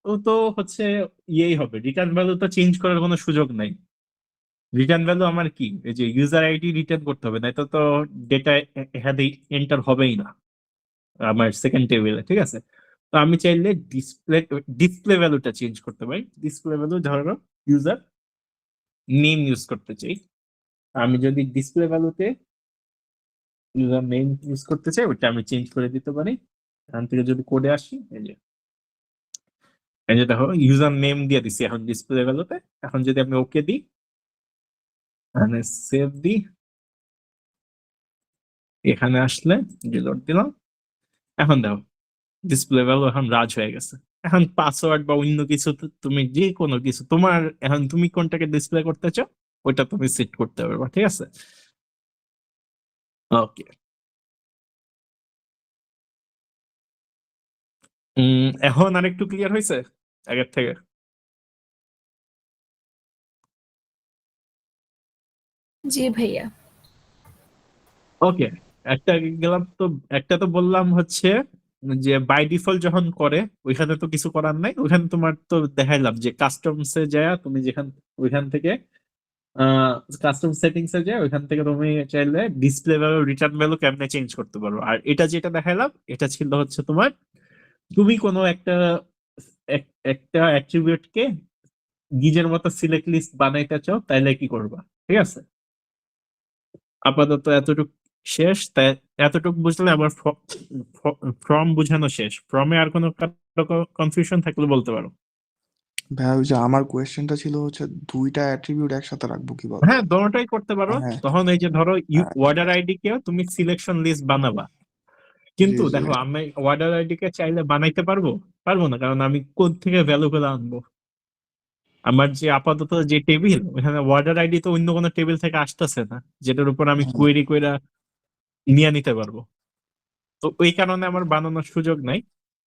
ও তো হচ্ছে ইয়েই হবে, রিটার্ন ভ্যালু তো চেঞ্জ করার কোনো সুযোগ নাই। রিটার্ন ভ্যালু আমার কি, এই যে ইউজার আইডি রিটার্ন করতে হবে, না তো তো ডেটা এখানে এন্টার হবেই না আমার সেকেন্ড টেবিলে। ঠিক আছে, তো আমি চাইলে ডিসপ্লে ভ্যালুটা চেঞ্জ করতে পারি। ডিসপ্লে ভ্যালু ধরো ইউজার নেম ইউজ করতে চাই, আমি যদি ডিসপ্লে ভ্যালুতে ইউজার নেম ইউজ করতে চাই, ওটা আমি চেঞ্জ করে দিতে পারি। এখান থেকে যদি কোডে আসি, এই যে দেখো ইউজার নেম দিয়ে দিছি এখন ডিসপ্লে ভ্যালুতে। এখন যদি আমি ওকে দিই, এখানে সেভ দিই, এখানে আসলে রিলোড দিলাম, এখন দেখো ডিসপ্লে ভ্যালু এখন রাজ হয়ে গেছে। এখন পাসওয়ার্ড বা অন্য কিছু তুমি যে কোনো কিছু তোমার, এখন তুমি কোনটাকে ডিসপ্লে করতে চাও ওইটা তুমি সেট করতে পারবা। ঠিক আছে, ওকে। এখন আরেকটু ক্লিয়ার হয়েছে আগের থেকে? জি ভাইয়া। ওকে, একটা গেলাম তো, একটা তো বললাম হচ্ছে যে বাই ডিফল্ট যখন করে ওইখানে তো কিছু করার নাই, ওইখানে তোমার তো দেখাইলাম যে কাস্টমসে যায় তুমি যেখান, ওইখান থেকে কাস্টম সেটিংস এ যায়, ওইখান থেকে তুমি চাইলে ডিসপ্লে ভ্যালু রিটার্ন ভ্যালু কেমনে চেঞ্জ করতে পারো। আর এটা যেটা দেখাইলাম এটা ছিল হচ্ছে তোমার, তুমি কোনো একটা একটা অ্যাট্রিবিউট কে গিজের মতো সিলেক্ট লিস্ট বানাইতে চাও, তাইলে কি করবা। ঠিক আছে, আপাতত এতটুক শেষ। তাই এতটুক বুঝলে আমার ফর্ম বোঝানো শেষ। ফর্মে আর কোনো কনফিউশন থাকলে বলতে পারো। ভাইয়া ওই যে আমার কোয়েশ্চেনটা ছিল হচ্ছে দুইটা অ্যাট্রিবিউট একসাথে রাখবো কিভাবে? হ্যাঁ, দোনোটাই করতে পারো। হ্যাঁ, তখন এই যে ধরো হ্যাঁ, ওয়ার্ডার আইডি কে তুমি সিলেকশন লিস্ট বানাবা, জি কিন্তু জি দেখো আমি ওয়ার্ডার আইডি কে চাইলে বানাইতে পারবো পারবো না, কারণ আমি কোড থেকে ভ্যালু গুলো আনবো। আমার যে আপাতত যে টেবিল, ওখানে ওয়ার্ডার আইডি তো অন্য কোনো টেবিল থেকে আসতেছে না, যেটার উপর আমি হ্যাঁ। কোয়েরি কইরা নিয়ে নিতে পারবো। তো ওই কারণে আমার বানানোর সুযোগ নাই।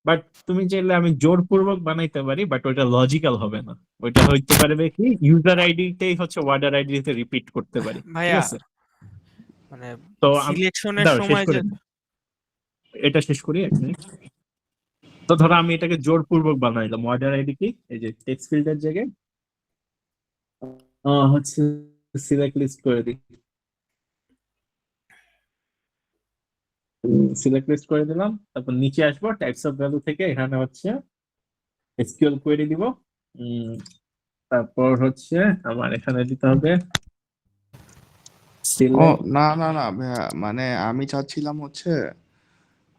বাট তুমি চাইলে আমি জোরপূর্বক বানাইতে পারি, বাট ওইটা লজিক্যাল হবে না। ওইটা হইতে পারবে কি, ইউজার আইডিটাই হচ্ছে ওয়ার্ডার আইডিতে রিপিট করতে পারি। ঠিক ভাইয়া আছে, মানে তো সিলেকশনের দাঁড়াও শেষ সময় করে যে দিই। এটা শেষ করি 1 মিনিট। তো ধরো আমি এটাকে জোরপূর্বক বানাইলাম, ওয়ার্ডার আইডি কি, এই যে টেক্সট ফিল্ডের জায়গায় হচ্ছে সিলেক্ট লিস্ট করে দিই। সিলেক্ট লিস্ট করে দিলাম, তারপর নিচে আসবো টাইপস অফ ভ্যালু থেকে, এখানে হচ্ছে এসকিউএল কোয়েরি দিব। তারপর হচ্ছে আমার এখানে দিতে হবে ও সিলেক্ট। না না না ভাইয়া, মানে আমি চাচ্ছিলাম হচ্ছে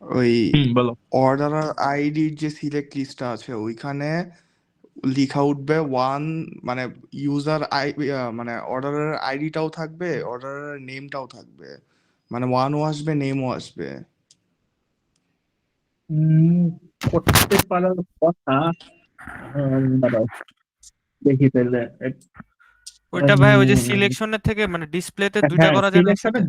ওই বলো। অর্ডারার আইডির যে সিলেক্ট লিস্টটা আছে ওইখানে লিখা উঠবে ওয়ান, মানে ইউজার মানে অর্ডারের আইডিটাও থাকবে, অর্ডারের নেমটাও থাকবে, মানে ওয়ানও আসবে নেমও আসবে। উম, করতে পারার কথা। দাঁড়াও দেখি তাহলে। ওইটা ভাই ওই যে উম, সিলেকশনের থেকে মানে ডিসপ্লেতে দুইটা হ্যাঁ, করা যায় না সিলেকশনে একসাথে?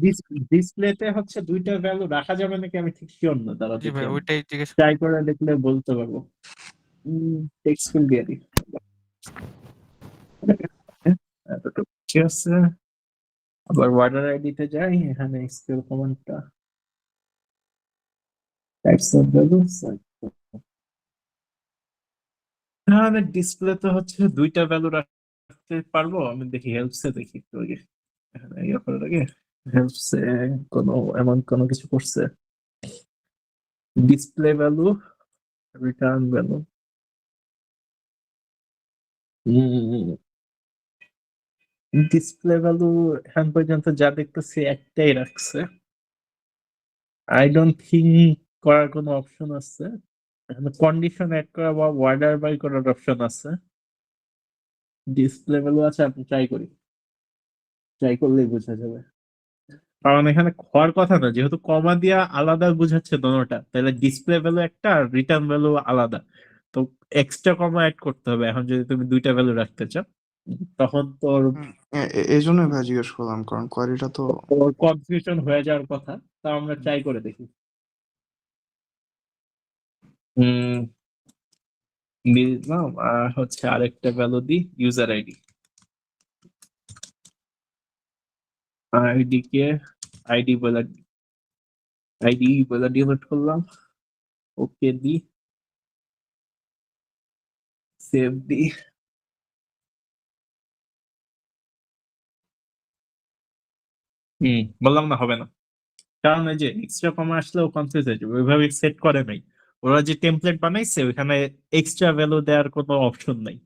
ডিসপ্লেতে হচ্ছে দুইটা ভ্যালু রাখা যাবে নাকি আমি ঠিক শিওর না, দাঁড়াও জি দেখি ভাই আমি ওইটাই জিজ্ঞেস। ট্রাই করে দেখলে বলতে পারবো। টেক্সট ফিল্ড দিয়ে দিই। এতটুকু ঠিক আছে। আবার ওয়ার্ডার আইডিতে যাই, এখানে এসকিউএল কমান্ডটা টাইপস অফ ভ্যালুস। এখানে ডিসপ্লেতে হচ্ছে দুইটা ভ্যালু রাখতে পারবো। আমি দেখি হেল্পসে, দেখি একটু আগে এখানে ইয়ে করার আগে হেল্পসে কোনো এমন কোনো কিছু করছে। Display value, return value. Display value এখন পর্যন্ত যা দেখতেছি একটাই রাখছে। আই ডোন্ট থিঙ্ক করার কোনো অপশন আছে। কন্ডিশন অ্যাড করা বা অর্ডার বাই করার অপশন আছে। ডিসপ্লে ভ্যালু আছে, আপনি ট্রাই করি, ট্রাই করলেই বোঝা যাবে। কারণ এখানে হওয়ার কথা না, যেহেতু কমা দিয়া আলাদা বুঝাচ্ছে দোনোটা, তাহলে ডিসপ্লে ভ্যালু একটা আর রিটার্ন ভ্যালু আলাদা। তো এক্সট্রা কমা অ্যাড করতে হবে এখন যদি তুমি দুইটা ভ্যালু রাখতে চাও। তখন তোর এই জন্যই ভাই জিজ্ঞেস করলাম, কারণ কোয়ারিটা তো তোর কনফিউশন হয়ে যাওয়ার কথা। তা আমরা ট্রাই করে দেখি। দিলাম, আর হচ্ছে আরেকটা ভ্যালু দিই, user ID. ID K ID বলে ডিলিট করলাম। ওকে দি, সেভ দি। বললাম না হবে না, কারণ এই যে এক্সট্রা কমা আসলেও কনফিউজ হয়ে যাবে, ওইভাবে সেট করে নাই। ওরা যে টেমপ্লেট বানাইছে ওইখানে এক্সট্রা ভ্যালু দেওয়ার কোনো অপশন নাই।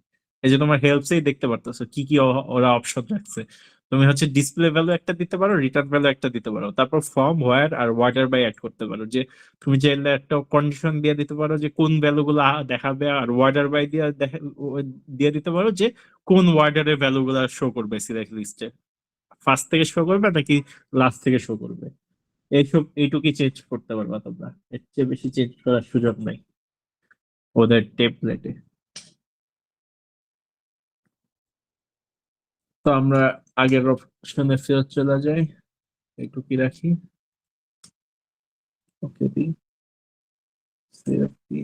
এই যে তোমার হেল্পসেই দেখতে পারতেছো কি কি ওরা অপশন রাখছে। তুমি হচ্ছে ডিসপ্লে ভ্যালু একটা দিতে পারো, রিটার্ন ভ্যালু একটা দিতে পারো, তারপর ফর্ম, ওয়্যার আর ওয়ার্ডার বাই অ্যাড করতে পারো। যে তুমি চাইলে একটা কন্ডিশন দিয়ে দিতে পারো যে কোন ভ্যালু গুলো দেখাবে, আর ওয়ার্ডার বাই দিয়ে দিতে পারো যে কোন ওয়ার্ডারের ভ্যালু গুলো শো করবে সিলেক্ট লিস্টে, ফার্স্ট থেকে শো করবে নাকি লাস্ট থেকে শো করবে। এইটুকুই চেঞ্জ করতে পারবা তোমরা, এর চেয়ে বেশি চেঞ্জ করার সুযোগ নাই ওদের টেমপ্লেটে। তো আমরা আগের অপশনে ফেরত চলে যাই, একটু কি রাখি, ওকে দি, সেভ দি।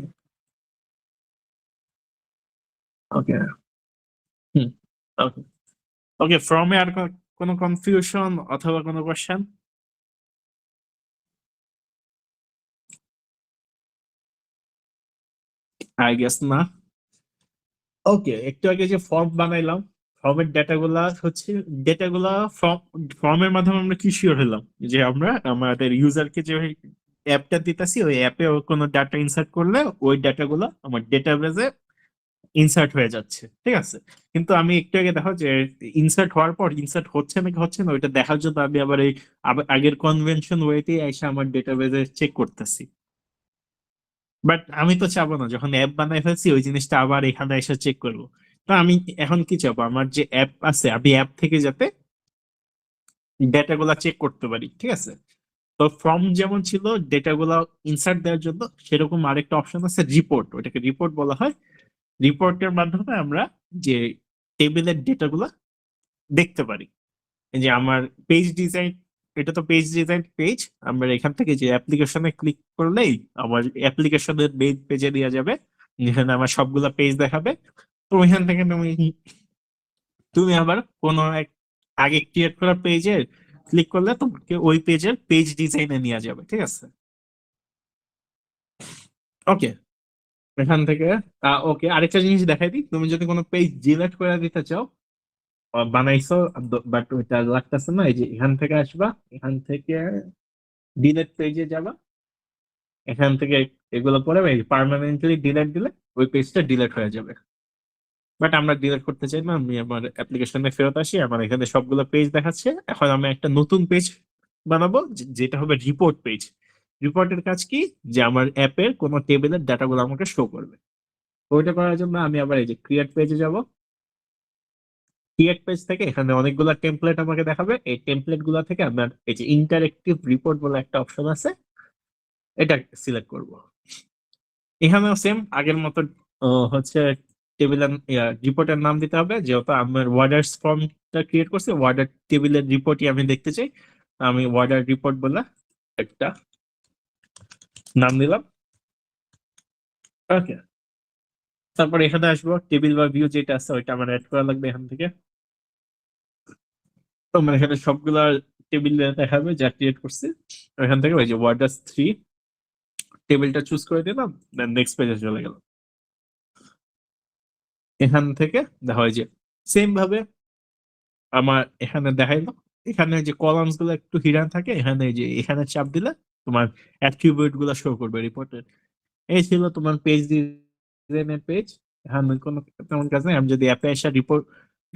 ওকে, ওকে, ওকে। ফ্রমে আর কোনো কনফিউশন অথবা কোনো কোশ্চেন? আই গেস না। ওকে, একটু আগে যে ফর্ম বানাইলাম, ফর্মের ডেটাগুলা হচ্ছে ডেটাগুলা ফর্মের মাধ্যমে আমরা কি শিওর হলাম যে আমরা আমাদের ইউজারকে যে অ্যাপটা দিতেছি ওই অ্যাপে কোনো ডাটা ইনসার্ট করলে ওই ডাটাগুলো আমার ডেটাবেজে ইনসার্ট হয়ে যাচ্ছে, ঠিক আছে। কিন্তু আমি একটু আগে দেখো যে ইনসার্ট হওয়ার পর ইনসার্ট হচ্ছে নাকি হচ্ছে না ওইটা দেখার জন্য আমি আবার এই আগের কনভেনশন ওয়েতে এসে আমার ডেটাবেজে চেক করতেছি। বাট আমি তো চাবো না যখন অ্যাপ বানাই ফেলছি ওই জিনিসটা আবার এখানে এসে চেক করবো। তো আমি এখন কি চাবো, আমার যে অ্যাপ আছে আমি অ্যাপ থেকে যাতে ডেটাগুলা চেক করতে পারি, ঠিক আছে। তো ফর্ম যেমন ছিল ডেটাগুলা ইনসার্ট দেওয়ার জন্য, সেরকম আরেকটা অপশন আছে রিপোর্ট, ওটাকে রিপোর্ট বলা হয়। রিপোর্টের মাধ্যমে আমরা যে টেবিলের ডেটাগুলা দেখতে পারি। এই যে আমার পেজ ডিজাইন, এটা তো পেজ ডিজাইন পেজ, আমরা এখান থেকে যে অ্যাপ্লিকেশনে ক্লিক করলেই আমার অ্যাপ্লিকেশনের মেইন পেজে নিয়ে যাবে, যেখানে আমার সবগুলা পেজ দেখাবে। তো ওইখান থেকে তুমি আবার কোনো এক আগে ক্রিয়েট করা পেজে ক্লিক করলে তোমাকে ওই পেজের পেজ ডিজাইনে নিয়ে যাবে, ঠিক আছে। ওকে, এখান থেকে ওকে, আরেকটা জিনিস দেখাই দিই। তুমি যদি কোনো পেজ ডিলিট করে দিতে চাও, বানাইছো বাট ওইটা লাগতেছে না, এই যে এখান থেকে আসবা, এখান থেকে ডিলিট পেজে যাবা, এখান থেকে এগুলো পরে পার্মানেন্টলি ডিলিট দিলে ওই পেজটা ডিলিট হয়ে যাবে। বাট আমরা ডিলিট করতে চাই না, আমি আমার অ্যাপ্লিকেশনে ফেরত আসি, আমার এখানে সবগুলো পেজ দেখাচ্ছে। এখন আমি একটা নতুন পেজ বানাবো যেটা হবে রিপোর্ট পেজ। রিপোর্টের কাজ কি, যে আমার অ্যাপের কোনো টেবিলের ডাটাগুলো আমাকে শো করবে। ওইটা করার জন্য আমি আবার এই যে ক্রিয়েট পেজে যাব। ক্রিয়েট পেজ থেকে এখানে অনেকগুলো টেমপ্লেট আমাকে দেখাবে, এই টেমপ্লেট গুলো থেকে আমার এই যে ইন্টারেক্টিভ রিপোর্ট বলে একটা অপশন আছে, এটা সিলেক্ট করব। এখানেও সেম আগের মতো হচ্ছে টেবিলের রিপোর্টের নাম দিতে হবে, যেহেতু আমার ওয়ার্ডার্স ফর্মটা ক্রিয়েট করছি, ওয়ার্ডার টেবিলের রিপোর্টই আমি দেখতে চাই। আমি ওয়ার্ডার রিপোর্ট বলে একটা নাম দিলাম। ওকে, তারপর এখানে আসবো, টেবিল বা ভিউ যেটা আছে ওইটা আমার অ্যাড করা লাগবে এখান থেকে। তো আমার এখানে সবগুলা টেবিল দেখাবে যা ক্রিয়েট করছি। এখান থেকে ওই যে ওয়ার্ডার্স 3 টেবিলটা চুজ করে দিলাম, দেন নেক্সট পেজে চলে গেলাম। এখান থেকে দেখা হয় যে সেম ভাবে আমার এখানে দেখাইলো, এখানে যে কলামস গুলো একটু হিডেন থাকে, এখানে যে এখানে চাপ দিলে তোমার অ্যাট্রিবিউট গুলো শো করবে রিপোর্টের। এই ছিল তোমার পেজ ডিজাইনের পেজ। হ্যাঁ, কোনো তেমন কাজ নেই। আমি যদি অ্যাপে এসে রিপোর্ট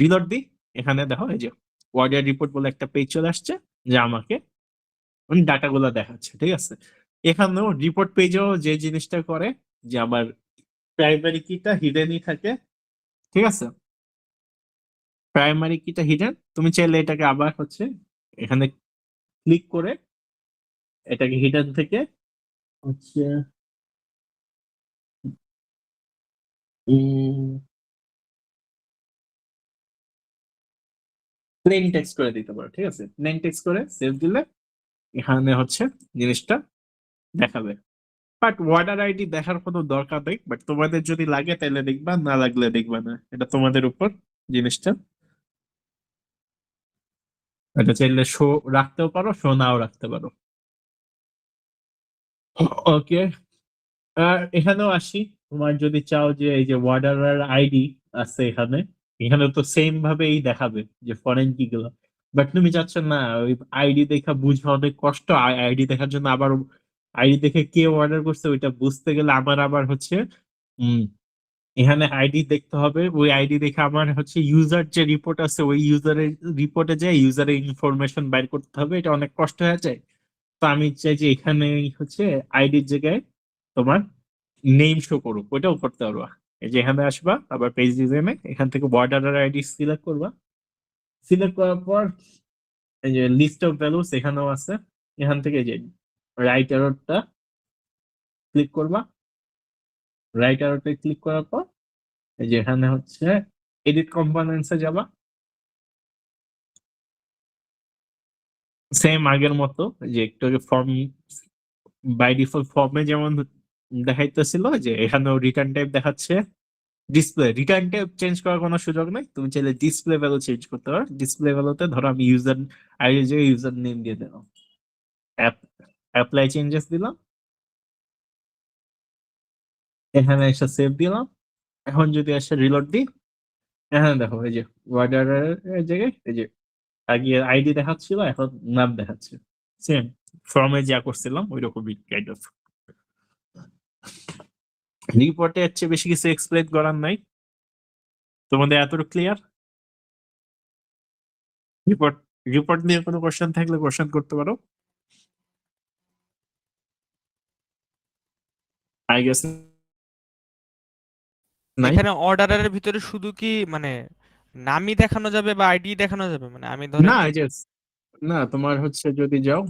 রিলোড দিই, এখানে দেখো এই যে ওয়ার্ডের রিপোর্ট বলে একটা পেজ চলে আসছে, যে আমাকে ডাটা গুলো দেখাচ্ছে। ঠিক আছে, এখানেও রিপোর্ট পেজেও যে জিনিসটা করে, যে আমার প্রাইমারি কিটা হিডেনই থাকে। ঠিক আছে, প্রাইমারি কিটা হিডেন। তুমি চাইলে এটাকে আবার হচ্ছে এখানে ক্লিক করে এটাকে হিডেন থেকে হচ্ছে প্লেন টেক্সট করে দিতে পারো। ঠিক আছে, প্লেন টেক্সট করে সেভ দিলে এখানে হচ্ছে জিনিসটা দেখাবে। বাট ওয়ার্ডার আইডি দেখার কোনো দরকার নেই, বাট তোমাদের যদি লাগে তাহলে দেখবা, না লাগলে দেখবা না, এটা তোমাদের উপর জিনিসটা। এটা চাইলে শো রাখতেও পারো, শো নাও রাখতে পারো। ওকে, আর এখানেও আসি। তোমার যদি চাও যে এই যে ওয়ার্ডার আইডি আছে এখানে, এখানে তো সেম ভাবেই দেখাবে যে ফরেন কি গুলো। বাট তুমি চাচ্ছ না ওই আইডি দেখা বুঝে, অনেক কষ্ট আইডি দেখার জন্য। আবার আইডি দেখে কে অর্ডার করছে ওইটা বুঝতে গেলে আমার আবার হচ্ছে উম এখানে আইডি দেখতে হবে। ওই আইডি দেখে আমার হচ্ছে ইউজার যে রিপোর্ট আছে, ওই ইউজারের রিপোর্টে যায় ইউজারের ইনফরমেশন বাইর করতে হবে। এটা অনেক কষ্ট হয়ে যায়। তো আমি চাই যে এখানে হচ্ছে আইডির জায়গায় তোমার নেম শো করুক, ওইটাও করতে পারবা। এই যে এখানে আসবা, আবার পেজ ডিজাইনে এখান থেকে বর্ডার আইডি সিলেক্ট করবা। সিলেক্ট করার পর এই যে লিস্ট অফ ভ্যালুস এখানেও আছে, এখান থেকে এই যে রাইট অ্যারোটা ক্লিক করবা। রাইট অ্যারোতে ক্লিক করার পর এই যে এখানে হচ্ছে এডিট কম্পোনেন্টস এ যাবা। সেম আগের মতো যে একটু আগে ফর্ম বাই ডিফল্ট ফর্মে যেমন দেখাইতেছিল, যে এখানেও রিটার্ন টাইপ দেখাচ্ছে। ডিসপ্লে রিটার্ন টাইপ চেঞ্জ করার কোনো সুযোগ নেই, তুমি চাইলে ডিসপ্লে ভ্যালু চেঞ্জ করতে পারো। ডিসপ্লে ভ্যালুতে ধরো আমি ইউজার আইডি যে ইউজার নেম দিয়ে দিলাম, অ্যাপ্লাই চেঞ্জেস দিলাম, এখানে এসে সেভ দিলাম। এখন যদি এসে রিলোড দিই, এখানে দেখো এই যে ওয়ার্ডারের জায়গায় এই যে আগে আইডি দেখাচ্ছিল, এখন নাম দেখাচ্ছে। সেম ফর্মে যা করছিলাম ওই রকমই কাইন্ড অফ। রিপোর্টে এর চেয়ে বেশি কিছু এক্সপ্লেন করার নাই। তোমাদের এতটুকু ক্লিয়ার? রিপোর্ট রিপোর্ট নিয়ে কোনো কোশ্চেন থাকলে কোশ্চেন করতে পারো। আই গেস নাই। এখানে অর্ডারের ভিতরে শুধু কি মানে নামই দেখানো যাবে বা আইডি দেখানো যাবে? মানে আমি ধরেন না, এই যে না, তোমার হচ্ছে যদি যাও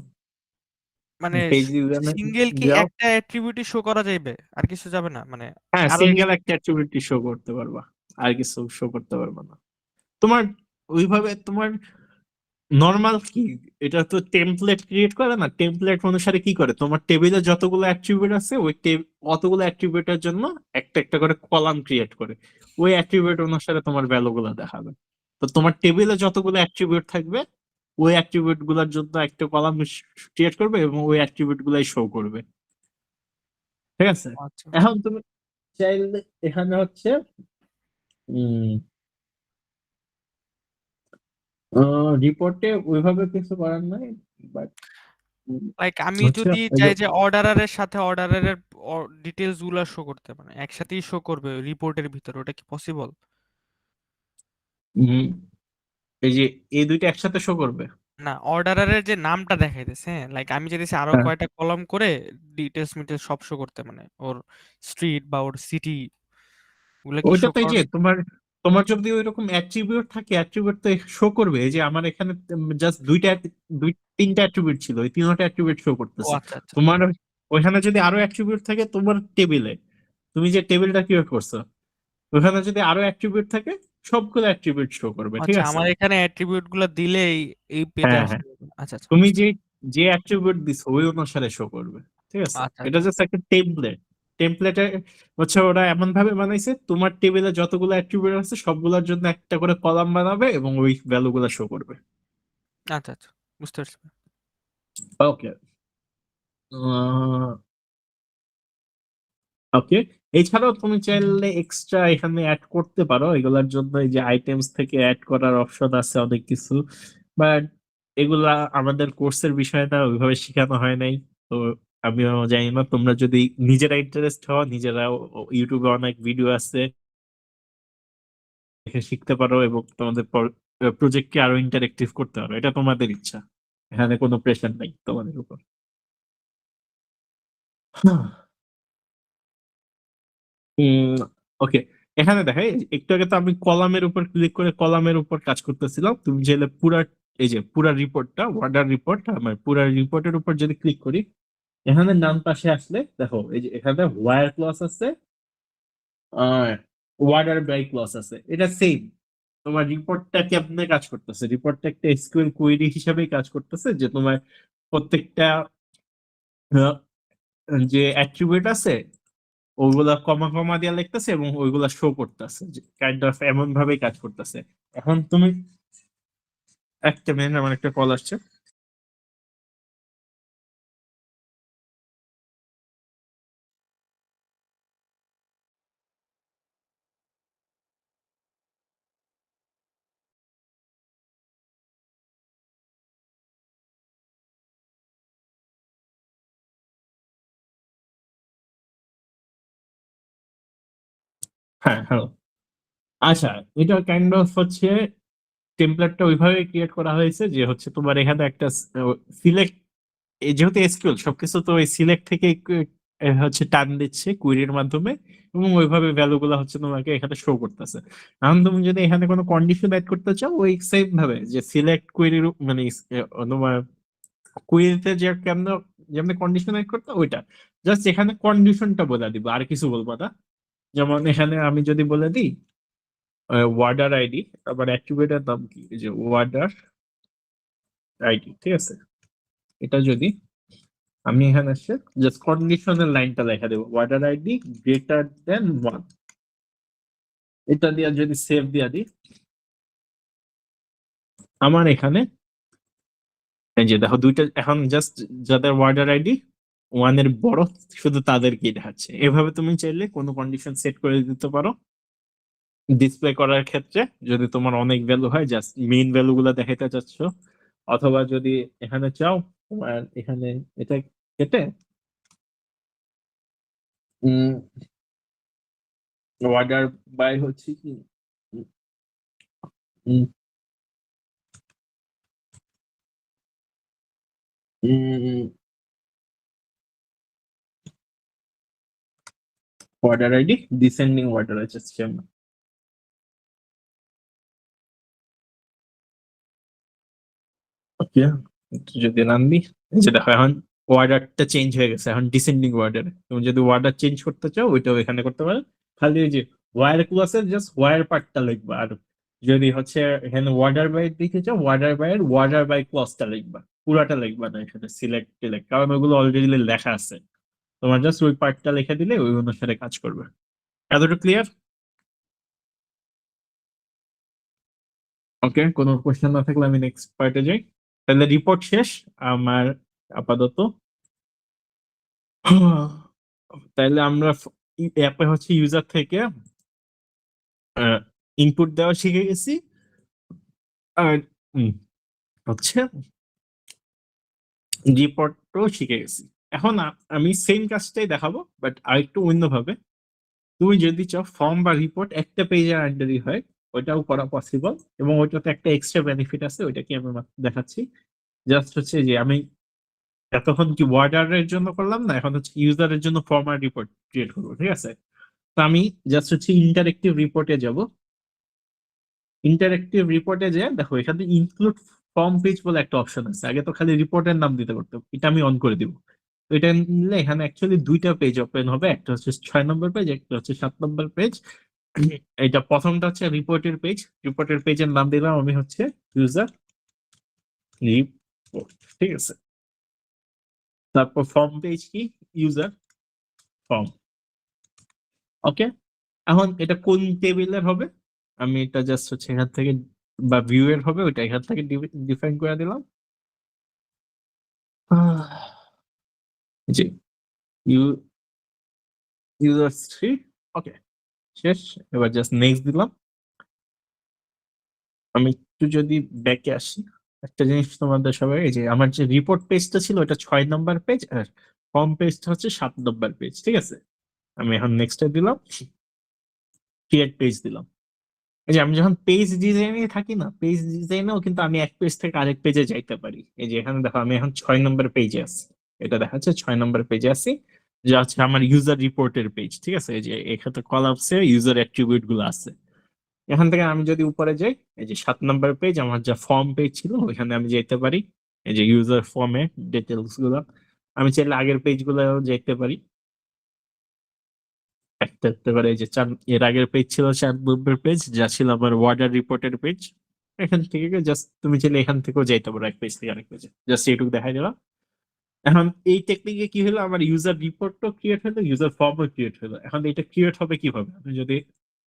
মানে পেজ ডিজাইনে সিঙ্গেল কি যাও, একটা অ্যাট্রিবিউটই শো করা যাবে, আর কিছু যাবে না? মানে হ্যাঁ আরো সিঙ্গেল একটা অ্যাক্টিভিটি শো করতে পারবা, আর কিছু শো করতে পারবা না। তোমার ওইভাবে তোমার নর্মাল কি, এটা তো টেমপ্লেট ক্রিয়েট করে না, টেমপ্লেট অনুসারে কি করে, তোমার টেবিলে যতগুলো অ্যাট্রিবিউট আছে ওই অতগুলো অ্যাট্রিবিউটের জন্য একটা একটা করে কলাম ক্রিয়েট করে, ওই অ্যাট্রিবিউট অনুসারে তোমার ভ্যালু গুলো দেখাবে। তো তোমার টেবিলে যতগুলো অ্যাট্রিবিউট থাকবে ওই অ্যাট্রিবিউট গুলোর জন্য একটা কলাম ক্রিয়েট করবে এবং ওই অ্যাট্রিবিউট গুলাই শো করবে। ঠিক আছে, আচ্ছা এখন তুমি চাইলে এখানে হচ্ছে উম রিপোর্টে ওইভাবে কিছু করার নাই, বাট লাইক আমি হচ্ছে যদি এই যে চাই যে অর্ডারের সাথে অর্ডারের ডিটেলস গুলা শো করতে, মানে একসাথেই শো করবে রিপোর্টের ভিতরে, ওটা কি পসিবল? উম, এই যে এই দুইটা একসাথে শো করবে। না, অর্ডারের যে নামটা দেখাইতেছে, হ্যাঁ, লাইক আমি চাইতেছি আরো হ্যাঁ, কয়টা কলাম করে ডিটেলস মিটেলস সব শো করতে, মানে ওর স্ট্রিট বা ওর সিটি গুলো কি ওইটা শো তো এই যে করানো? তোমার তোমার যদি ওইরকম অ্যাট্রিবিউট থাকে, অ্যাট্রিবিউট তো শো করবে। এই যে আমার এখানে জাস্ট তিনটা অ্যাট্রিবিউট ছিল, ওই তিনটা অ্যাট্রিবিউট শো ও করতেছে। আচ্ছা আচ্ছা তোমার ওইখানে যদি আরো অ্যাট্রিবিউট থাকে তোমার টেবিলে, তুমি যে টেবিলটা ক্রিয়েট করছো ওখানে যদি আরো অ্যাট্রিবিউট থাকে, সবগুলো অ্যাট্রিবিউট শো করবে। ঠিক আচ্ছা, আছে, আমার এখানে অ্যাট্রিবিউট গুলো দিলেই এই পেজে হ্যাঁ আসতে হ্যাঁ, হবে। আচ্ছা আচ্ছা, তুমি বুঝতে যে যে অ্যাট্রিবিউট দিছো ওই অনুসারে শো করবে। ঠিক আছে, আচ্ছা এটা আচ্ছা জাস্ট একটা টেমপ্লেট। টেমপ্লেটে হচ্ছে ওরা এমন ভাবে বানাইছে, তোমার টেবিলে যতগুলো অ্যাট্রিবিউট আছে সবগুলোর জন্য একটা করে কলাম বানাবে এবং ওই ভ্যালু গুলো শো করবে। আচ্ছা আচ্ছা, বুঝতে পারছি। ওকে, ওকে, এছাড়াও তুমি চাইলে এক্সট্রা এখানে অ্যাড করতে পারো। এগুলার জন্য এই যে আইটেমস থেকে অ্যাড করার অপশন আছে অনেক কিছু, বাট এগুলা আমাদের কোর্সের বিষয় না, ওইভাবে শেখানো হয় নাই। তো আমিও জানি না, তোমরা যদি নিজেরা ইন্টারেস্ট হও, নিজেরা ইউটিউবে অনেক ভিডিও আছে, দেখে শিখতে পারো এবং তোমাদের প্রজেক্টকে আরো ইন্টারেক্টিভ করতে পারো, এটা তোমাদের ইচ্ছা। এখানে কোনো প্রেশার নাই তোমাদের উপর। ওকে, এখানে দেখাই একটু আগে তো আমি কলামের উপর ক্লিক করে কলামের উপর কাজ করতেছিলাম। তুমি চাইলে পুরা, এই যে পুরা রিপোর্টটা, ওয়ার্ডার রিপোর্ট, আমার পুরা রিপোর্টের উপর যদি ক্লিক করি, এখানে ডান পাশে আসলে দেখো এই যে এখানে ওয়্যার ক্লজ আছে, ওয়ার্ডার বাই ক্লজ আছে, এটা সেম। তোমার রিপোর্টটা কেমনে কাজ করতেছে, রিপোর্টটা একটা এসকিউএল কোয়েরি হিসাবেই কাজ করতেছে, যে তোমার প্রত্যেকটা আহ, যে অ্যাট্রিবিউট আছে ওইগুলা কমা কমা দিয়ে লিখতেছে এবং ওইগুলা শো করতেছে, কাইন্ড অফ এমন ভাবেই কাজ করতেছে। এখন তুমি একটা মিনিট, আমার একটা কল আসছে। হ্যাঁ, হ্যালো। আচ্ছা, এটা কাইন্ড অফ হচ্ছে টেমপ্লেটটা ওইভাবে ক্রিয়েট করা হয়েছে যে হচ্ছে তোমার এখানে একটা সিলেক্ট, যেহেতু এসকিউএল সবকিছু তো ওই সিলেক্ট থেকে হচ্ছে টান দিচ্ছে কুইরির মাধ্যমে, এবং ওইভাবে ভ্যালু গুলো হচ্ছে তোমাকে এখানে শো করতেছে। এখন তুমি যদি এখানে কোনো কন্ডিশন অ্যাড করতে চাও, ওই সেম ভাবে যে সিলেক্ট কুইরির মানে তোমার কুইরিতে যে কেমন যেমন কন্ডিশন অ্যাড করতে, ওইটা জাস্ট এখানে কন্ডিশনটা বলে দিব, আর কিছু বলবো না। যেমন এখানে আমি যদি বলে দিই ওয়ার্ডার আইডি, আবার অ্যাট্রিবিউটের নাম কি, এই যে ওয়ার্ডার আইডি, ঠিক আছে। এটা যদি আমি এখানে এসে জাস্ট কন্ডিশনের লাইনটা লেখা দেবো, ওয়ার্ডার আইডি গ্রেটার দেন 1, এটা দিয়ে যদি সেভ দিয়া দিই, আমার এখানে এই যে দেখো দুইটা এখন জাস্ট যাদের ওয়ার্ডার আইডি 1 এর বড় শুধু তাদেরকেই দেখাচ্ছে। এভাবে তুমি চাইলে কোনো কন্ডিশন সেট করে দিতে পারো ডিসপ্লে করার ক্ষেত্রে, যদি তোমার অনেক ভ্যালু হয়, জাস্ট মেইন ভ্যালু গুলা দেখাইতে চাচ্ছ। অথবা যদি এখানে চাও তোমার এখানে এটা কেটে ওয়ার্ডার বাই হচ্ছে কি ওয়ার্ডার আইডি ডিসেন্ডিং ওয়ার্ডার আছে সেম। ওকে, যদি রান দিই, এই যে দেখো এখন ওয়ার্ডারটা চেঞ্জ হয়ে গেছে, এখন ডিসেন্ডিং ওয়ার্ডারে। তুমি যদি ওয়ার্ডার চেঞ্জ করতে চাও ওইটাও এখানে করতে পারো, খালি ওই যে ওয়ার ক্লাসের জাস্ট ওয়ার পার্টটা লিখবা। আর যদি হচ্ছে এখানে ওয়ার্ডার বাই দিতে চাও, ওয়ার্ডার বাই এর ওয়ার্ডার বাই ক্লসটা লিখবা, পুরাটা লিখবা না এখানে সিলেক্ট টিলেক্ট, কারণ ওগুলো অলরেডি লেখা আছে। তোমার জাস্ট ওই পার্টটা লিখে দিলে ওই অনুসারে কাজ করবে। এতটুকু ক্লিয়ার? ওকে, কোনো কোশ্চেন না থাকলে আমি নেক্সট পার্টে যাই। তাহলে রিপোর্ট শেষ আমার আপাতত। তাহলে আমরা অ্যাপে হচ্ছে ইউজার থেকে ইনপুট দেওয়া শিখে গেছি, আর হচ্ছে রিপোর্টও শিখে গেছি। এখন আমি সেম কাজটাই দেখাবো, বাট আরেকটু অন্যভাবে। তুমি যদি চাও ফর্ম বা রিপোর্ট একটা পেজের আন্ডারই হয়, ওইটাও করা পসিবল, এবং ওইটাতে একটা এক্সট্রা বেনিফিট আছে, ওইটা কি আমি দেখাচ্ছি। জাস্ট হচ্ছে যে আমি এতক্ষণ কি ওয়ার্ডারের জন্য করলাম না, এখন হচ্ছে ইউজারের জন্য ফর্ম আর রিপোর্ট ক্রিয়েট করবো, ঠিক আছে। তো আমি জাস্ট হচ্ছে ইন্টারেক্টিভ রিপোর্টে যাব। ইন্টারেক্টিভ রিপোর্টে যে দেখো এখানে ইনক্লুড ফর্ম পেজ বলে একটা অপশন আছে, আগে তো খালি রিপোর্টের নাম দিতে পারতো, এটা আমি অন করে দিব। তো এটা নিলে এখানে অ্যাকচুয়ালি দুইটা পেজ ওপেন হবে, একটা হচ্ছে 6 নম্বর পেজ, একটা হচ্ছে 7 নম্বর পেজ। এটা প্রথমটা হচ্ছে রিপোর্টের পেজ, রিপোর্টের পেজের নাম দিলাম আমি হচ্ছে ইউজার রিপোর্ট, ঠিক আছে। তারপর ফর্ম পেজ কি, ইউজার ফর্ম। ওকে, এখন এটা কোন টেবিলের হবে, আমি এটা জাস্ট হচ্ছে এখান থেকে, বা ভিউ এর হবে ওইটা এখান থেকে ডিফাইন করে দিলাম। জি, ইউজার 3। ওকে, শেষ। এবার জাস্ট নেক্সট দিলাম। আমি একটু যদি ব্যাকে আসি, একটা জিনিস তোমাদের সবাই, এই যে আমার যে রিপোর্ট পেজটা ছিল ওটা 6 নম্বর পেজ, আর ফর্ম পেজটা হচ্ছে 7 নম্বর পেজ, ঠিক আছে? আমি এখন নেক্সট দিলাম, ক্রিয়েট পেজ দিলাম। এই যে আমি যখন পেজ ডিজাইনে থাকি না, পেজ ডিজাইনেও কিন্তু আমি এক পেজ থেকে আরেক পেজে যাইতে পারি। এই যে এখানে দেখো আমি এখন 6 নম্বর পেজে আছি, এটা দেখাচ্ছে 6 নম্বর পেজে আছি, যে হচ্ছে আমার ইউজার রিপোর্টের পেজ, ঠিক আছে? এই যে এখানে কলামসে ইউজার অ্যাট্রিবিউট গুলো আছে। এখান থেকে আমি যদি উপরে যাই, এই যে 7 নম্বর পেজ আমার যা ফর্ম পেজ ছিল ওইখানে আমি যেতে পারি। এই যে ইউজার ফর্মে ডিটেলস গুলো আমি চাইলে আগের পেজ গুলো যেতে পারি, দেখতে পারে যে এর আগের পেজ ছিল 4 নম্বর পেজ, যা ছিল আমার ওয়ার্ডার রিপোর্টের পেজ। এখান থেকে জাস্ট তুমি চাইলে এখান থেকেও যাইতে পারো এক পেজ থেকে আরেক পেজে, জাস্ট এইটুকু দেখাই দিলাম। এখন এই টেকনিকে কি হলো, আমার ইউজার রিপোর্টও ক্রিয়েট হলো, ইউজার ফর্মও ক্রিয়েট হলো। এখন এটা ক্রিয়েট হবে কিভাবে, আমি যদি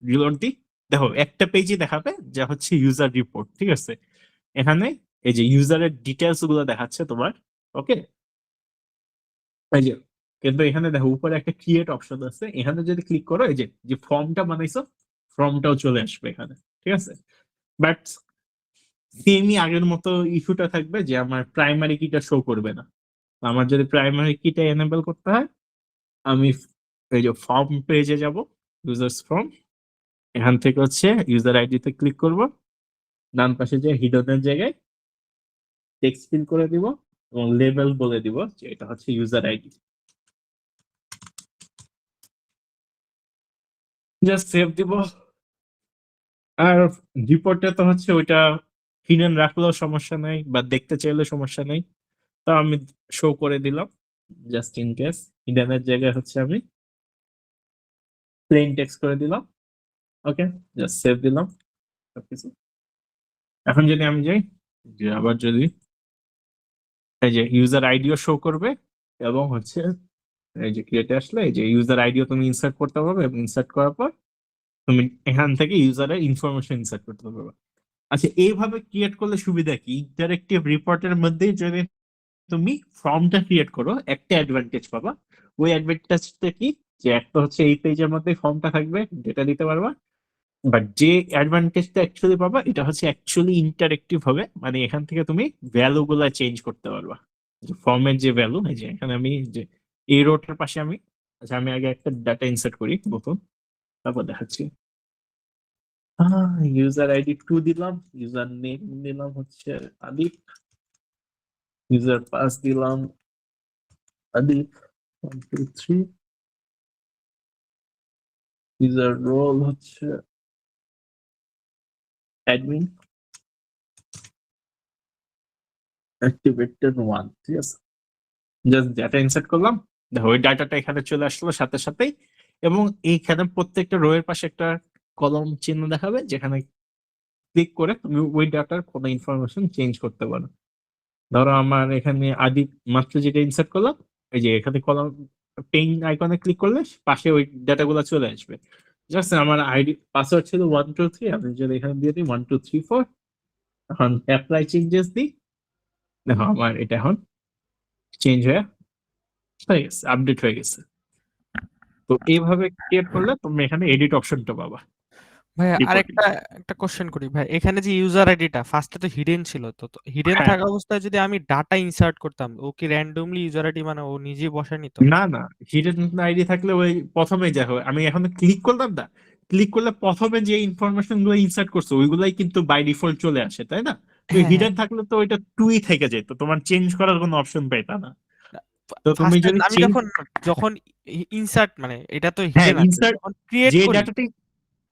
রিলোড দিই, দেখো একটা পেজই দেখাবে যা হচ্ছে ইউজার রিপোর্ট, ঠিক আছে? এখানে এই যে ইউজারের ডিটেলস গুলো দেখাচ্ছে তোমার, ওকে? এই যে, কিন্তু এখানে দেখো উপরে একটা ক্রিয়েট অপশন আছে, এখানে যদি ক্লিক করো এই যে যে ফর্মটা বানাইছো ফর্মটাও চলে আসবে এখানে, ঠিক আছে? বাট সেমই আগের মতো ইস্যুটা থাকবে যে আমার প্রাইমারি কিটা শো করবে না। আমার যদি প্রাইমারি কিটা এনেবল করতে হয়, আমি এই যে ফর্ম পেজে যাব, ইউজার্স ফর্ম, এখান থেকে হচ্ছে ইউজার আইডি তে ক্লিক করব, ডান পাশে যে হিডনের জায়গায় টেক্সট ফিল করে দিব এবং লেবেল বলে দিব যে এটা হচ্ছে ইউজার আইডি। জাস্ট সেভ দিব। আর রিপোর্টে তো হচ্ছে ওইটা হিডেন রাখলেও সমস্যা নাই, বা দেখতে চাইলে সমস্যা নাই, তো আমি শো করে দিলাম জাস্ট ইন কেস। হিডেনের জায়গায় হচ্ছে আমি প্লেন টেক্সট করে দিলাম, ওকে, জাস্ট সেভ দিলাম সবকিছু। এখন যদি আমি যাই, যে আবার যদি এই যে ইউজার আইডিও শো করবে, এবং হচ্ছে এই যে ক্রিয়েটে আসলে এই যে ইউজার আইডিও তুমি ইনসার্ট করতে পারবে, এবং ইনসার্ট করার পর তুমি এখান থেকে ইউজারের ইনফরমেশন ইনসার্ট করতে পারবে। আচ্ছা, এইভাবে ক্রিয়েট করলে সুবিধা কি, ইন্টারেক্টিভ রিপোর্টের মধ্যেই যদি তুমি ফর্মটা ক্রিয়েট করো একটা অ্যাডভান্টেজ পাবা। ওই অ্যাডভান্টেজটা কি, যে একটা হচ্ছে এই পেজের মধ্যে ফর্মটা থাকবে, ডেটা দিতে পারবা। বাট যে অ্যাডভান্টেজটা অ্যাকচুয়ালি পাবা এটা হচ্ছে অ্যাকচুয়ালি ইন্টারেক্টিভ হবে, মানে এখান থেকে তুমি ভ্যালু গুলা চেঞ্জ করতে পারবা। যে ফর্মের যে ভ্যালু, এই যে এখানে আমি যে এই রোটার পাশে আমি, আচ্ছা আমি আগে একটা ডাটা ইনসার্ট করি নতুন, তারপর দেখাচ্ছি। ইউজার আইডি 2 দিলাম, ইউজার নেম দিলাম হচ্ছে আদিপ, ইউজার পাস দিলাম আদিপ 1 2 3, ইউজার রোল হচ্ছে অ্যাডমিন, অ্যাক্টিভেটেড 1, ঠিক আছে? জাস্ট ডাটা ইনসার্ট করলাম, দেখো ওই ডাটাটা এখানে চলে আসলো সাথে সাথেই। এবং এইখানে প্রত্যেকটা রো এর পাশে একটা কলম চিহ্ন দেখাবে, যেখানে ক্লিক করে তুমি ওই ডাটার কোনো ইনফরমেশন চেঞ্জ করতে পারো। ধরো আমার এখানে আদি মাত্র যেটা ইনসার্ট করলাম, এই যে এখানে কলম পেইন আইকনে ক্লিক করলে পাশে ওই ডাটাগুলো চলে আসবে। জাস্ট আমার আইডি পাসওয়ার্ড ছিল 1 2 3, আমি যদি এখানে দিয়ে দিই 1 2 3 4, এখন অ্যাপ্লাই চেঞ্জেস দিই, দেখো আমার এটা এখন চেঞ্জ হয়ে গেছে, আপডেট হয়ে গেছে। তো এইভাবে ক্রিয়েট করলে তুমি এখানে এডিট অপশনটা পাবা ভাই রিপোর্টিং। আরেকটা একটা কোশ্চেন করি ভাই, এখানে যে ইউজার আইডিটা ফার্স্টে তো হিডেন ছিল, তো হিডেন হ্যাঁ, থাকা অবস্থায় যদি আমি ডাটা ইনসার্ট করতাম, ও কি র্যান্ডমলি ইউজার আইডি মানে ও নিজেই বসায় নিত? না না, হিডেন আইডি থাকলে ওই প্রথমে যা হয়, আমি এখন ক্লিক করলাম না, ক্লিক করলে প্রথমে যে ইনফরমেশন গুলো ইনসার্ট করছো ওইগুলাই কিন্তু বাই ডিফল্ট চলে আসে, তাই না? তো হ্যাঁ, হ্যাঁ। হিডেন থাকলে তো ওইটা টুই থেকে যেত, তোমার চেঞ্জ করার কোনো অপশন পাইতা না। তো তুমি ফার্স্টে যদি আমি চেঞ্জ, যখন যখন ইনসার্ট মানে এটা তো হ্যাঁ হিডেন আছে, ইনসার্ট, যখন ক্রিয়েট যে করি, ডাটাটাই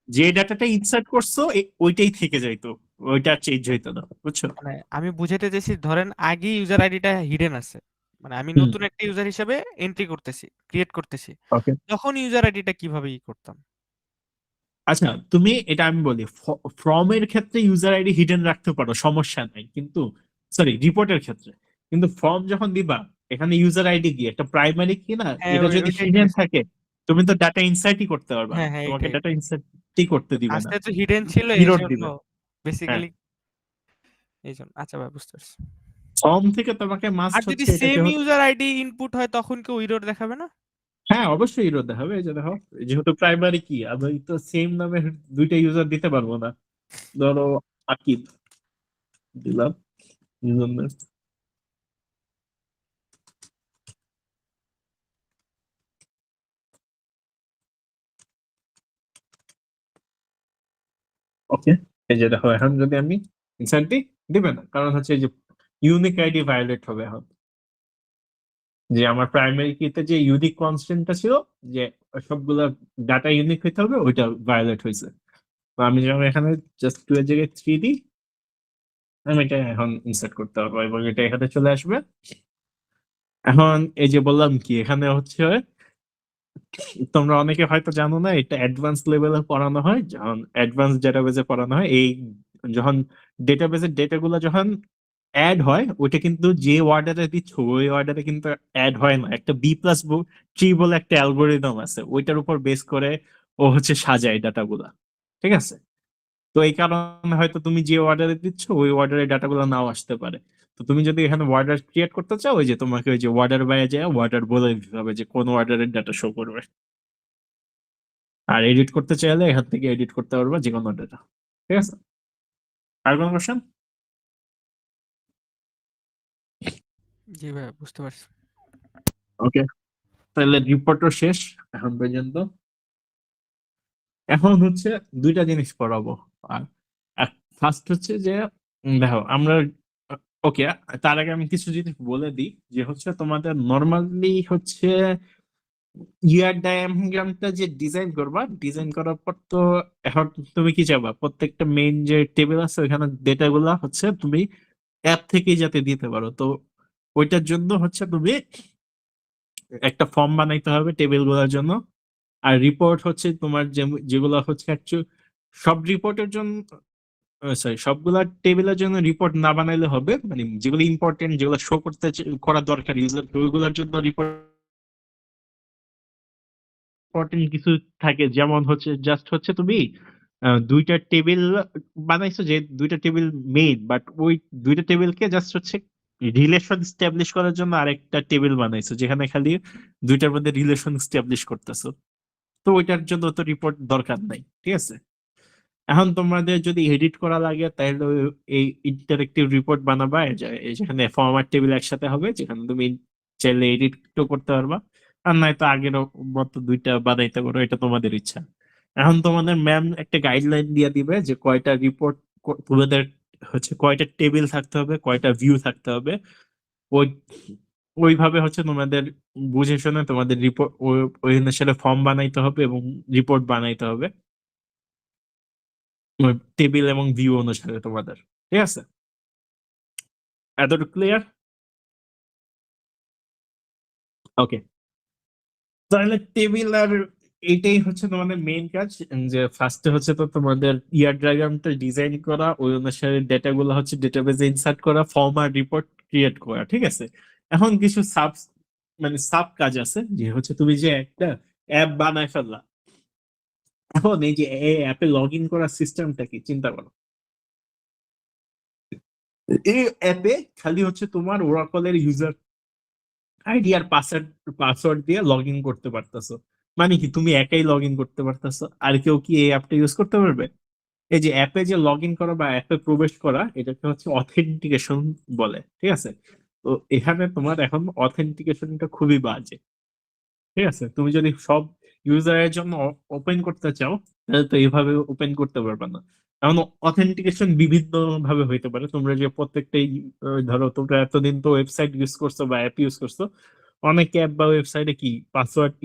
যে ডাটাটা ইনসার্ট করছো ওইটাই থেকে যাইতো, ওইটা চেঞ্জ হইতো না, বুঝছো? মানে আমি বুঝাতে চাইছি, ধরেন আগে ইউজার আইডিটা হিডেন আছে, মানে আমি হুম, নতুন একটা ইউজার হিসেবে এন্ট্রি করতেছি, ক্রিয়েট করতেছি, ওকে। তখন ইউজার আইডিটা কিভাবে করতাম? আচ্ছা, তুমি এটা আমি বলি, ফর্মের ক্ষেত্রে ইউজার আইডি হিডেন রাখতে পারো, সমস্যা নাই, কিন্তু সরি রিপোর্টের ক্ষেত্রে। কিন্তু ফর্ম যখন দিবা, এখানে ইউজার আইডি কি একটা প্রাইমারি কি না, হ্যাঁ, এটা যদি ওইটাই হিডেন জিজ্ঞেস। থাকে তুমি তো ডাটা ইনসার্টই করতে পারবা না, হ্যাঁ, হ্যাঁ, তোমাকে এইটাই। ডাটা ইনসার্টই করতে দিবে না, ফার্স্টে তো হিডেন ছিল, এই ইরর জন্য দিবে। হ্যাঁ, বেসিক্যালি এই জন্য। আচ্ছা ভাই, বুঝতে পারছি। ফর্ম থেকে তোমাকে মাস্ট আর যদি হচ্ছে এটাকে সেম ইউজার আইডি ইনপুট হয় তখন কি ইরর দেখাবে না? হ্যাঁ অবশ্যই ইরর দেখাবে। এই যে দেখো, যেহেতু প্রাইমারি কি, আমি তো সেম নামে দুইটা ইউজার দিতে পারবো না। ধরো আকিব দিলাম, ওকে, এই যে দেখো এখন যদি আমি ইনসার্ট দিই, দিবে না, কারণ হচ্ছে এই যে ইউনিক আইডি ভায়োলেট হবে এখন। যে আমার প্রাইমারি কিতে যে ইউনিক কনস্ট্যান্টটা ছিল, যে সবগুলা ডাটা ইউনিক হইতে হবে, ওইটা ভায়োলেট হয়েছে। তো আমি যখন এখানে জাস্ট 2 এর জায়গায় 3 দিই, আমি এটা এখন ইনসার্ট করতে হবে এবং এটা এখানে চলে আসবে। এখন এই যে বললাম কি, এখানে হচ্ছে তোমরা অনেকে হয়তো জানো না, এটা অ্যাডভান্স লেভেলে পড়ানো হয়। যখন অ্যাডভান্স ডেটাবেজে পড়ানো হয়, এই যখন ডেটাবেজের ডেটাগুলো যখন অ্যাড হয়, ওইটা কিন্তু যে অর্ডারে দিচ্ছ ওই অর্ডারে কিন্তু অ্যাড হয় না। একটা B+3 বলে একটা অ্যালগোরিদম আছে, ওইটার উপর বেস করে ও হচ্ছে সাজায় ডাটাগুলা, ঠিক আছে? তো এই কারণে হয়তো তুমি যে অর্ডারে দিচ্ছ ওই অর্ডারে ডাটাগুলো নাও আসতে পারে। তো তুমি যদি এখানে অর্ডার ক্রিয়েট করতে চাও, ওই যে তোমাকে ওই যে অর্ডার বাইরে যায় অর্ডার বলে দিতে হবে যে কোন অর্ডারের ডাটা শো করবে। আর এডিট করতে চাইলে এখান থেকে এডিট করতে পারবা যে কোনো ডাটা, ঠিক আছে? আর কোনো কোশ্চেন? জি ভাই, বুঝতে পারছি। ওকে, তাহলে রিপোর্টও শেষ এখন পর্যন্ত। এখন হচ্ছে দুইটা জিনিস পড়াবো। আর ফার্স্ট হচ্ছে যে দেখো আমরা, ওকে, তার আগে আমি কিছু জিনিস বলে দিই যে হচ্ছে তোমাদের নর্মালি হচ্ছে ইয়ার ডায়াগ্রামটা যে ডিজাইন করবা, ডিজাইন করার পর তো এখন তুমি কি চাবা, প্রত্যেকটা মেইন যে টেবিল আছে ওইখানে ডেটা গুলা হচ্ছে তুমি অ্যাপ থেকেই যাতে দিতে পারো। তো ওইটার জন্য হচ্ছে তুমি একটা ফর্ম বানাইতে হবে টেবিল গুলোর জন্য। আর রিপোর্ট হচ্ছে তোমার যেগুলো হচ্ছে সব রিপোর্টের জন্য, সরি, সবগুলা টেবিলের জন্য রিপোর্ট না বানাইলে হবে, মানে যেগুলো ইম্পর্টেন্ট, যেগুলো শো করা দরকার ইউজার, ওইগুলোর জন্য রিপোর্ট ইম্পর্টেন্ট কিছু থাকে। যেমন হচ্ছে জাস্ট হচ্ছে তুমি দুইটা টেবিল বানাইছো, যে দুইটা টেবিল মেইন, বাট ওই দুইটা টেবিলকে জাস্ট হচ্ছে রিলেশন স্টাবলিশ করার জন্য আরেকটা টেবিল বানাইছো, যেখানে খালি দুইটার মধ্যে রিলেশন স্টাবলিশ করতেছো। তো ওইটার জন্য তো রিপোর্ট দরকার নাই, ঠিক আছে? এখন তোমাদের যদি এডিট করা লাগে তাহলে এই ইন্টারেক্টিভ রিপোর্ট বানাবা, যেখানে ফরম্যাট টেবিল একসাথে হবে, যেখানে তুমি চাইলে এডিটও করতে পারবা। আর নয়তো আগের মতো দুইটা বানাইতে পারো, এটা তোমাদের ইচ্ছা। এখন তোমাদের ম্যাম একটা গাইডলাইন দিয়ে দিবে যে কয়টা রিপোর্ট, তোমাদের হচ্ছে কয়টা টেবিল থাকতে হবে, কয়টা ভিউ থাকতে হবে। ওই ওইভাবে হচ্ছে তোমাদের বুঝে শুনে তোমাদের রিপোর্ট ওই অনুসারে ফর্ম বানাইতে হবে এবং রিপোর্ট বানাইতে হবে টেবিল এবং ভিউ অনুসারে তোমাদের, ঠিক আছে? এতটুকু ক্লিয়ার? ওকে, তাহলে টেবিল আর এইটাই হচ্ছে তোমাদের মেইন কাজ। যে ফার্স্টে হচ্ছে তো তোমাদের ইয়ার ডায়াগ্রামটা ডিজাইন করা, ওই অনুসারে ডেটা গুলো হচ্ছে ডেটাবেজে ইনসার্ট করা, ফর্ম আর রিপোর্ট ক্রিয়েট করা, ঠিক আছে? এখন কিছু সাব কাজ আছে, যে হচ্ছে তুমি যে একটা অ্যাপ বানায় ফেললা, এখন এই যে অ্যাপে লগ ইন করার সিস্টেমটা কি চিন্তা করো। এই অ্যাপে খালি হচ্ছে তোমার ওরাকলের ইউজার আইডি আর পাসওয়ার্ড দিয়ে লগ ইন করতে পারতেছো। মানে কি, তুমি একাই লগ ইন করতে পারতেছো, আর কেউ কি এই অ্যাপটা ইউজ করতে পারবে? এই যে অ্যাপে যে লগ ইন করা বা অ্যাপে প্রবেশ করা, এটাকে হচ্ছে অথেন্টিকেশন বলে, ঠিক আছে? তো এখানে তোমার এখন অথেন্টিকেশনটা খুবই বাজে, ঠিক আছে? তুমি যদি সব ইউজারের জন্য ওপেন করতে চাও, তাহলে তো এইভাবে ওপেন করতে পারবে না। এখন অথেন্টিকেশন বিভিন্ন ভাবে হইতে পারে। তোমরা যে প্রত্যেকটাই ধরো তোমরা এতদিন তো ওয়েবসাইট ইউজ করছো বা অ্যাপ ইউজ করছো, অনেক অ্যাপ বা ওয়েবসাইটে কি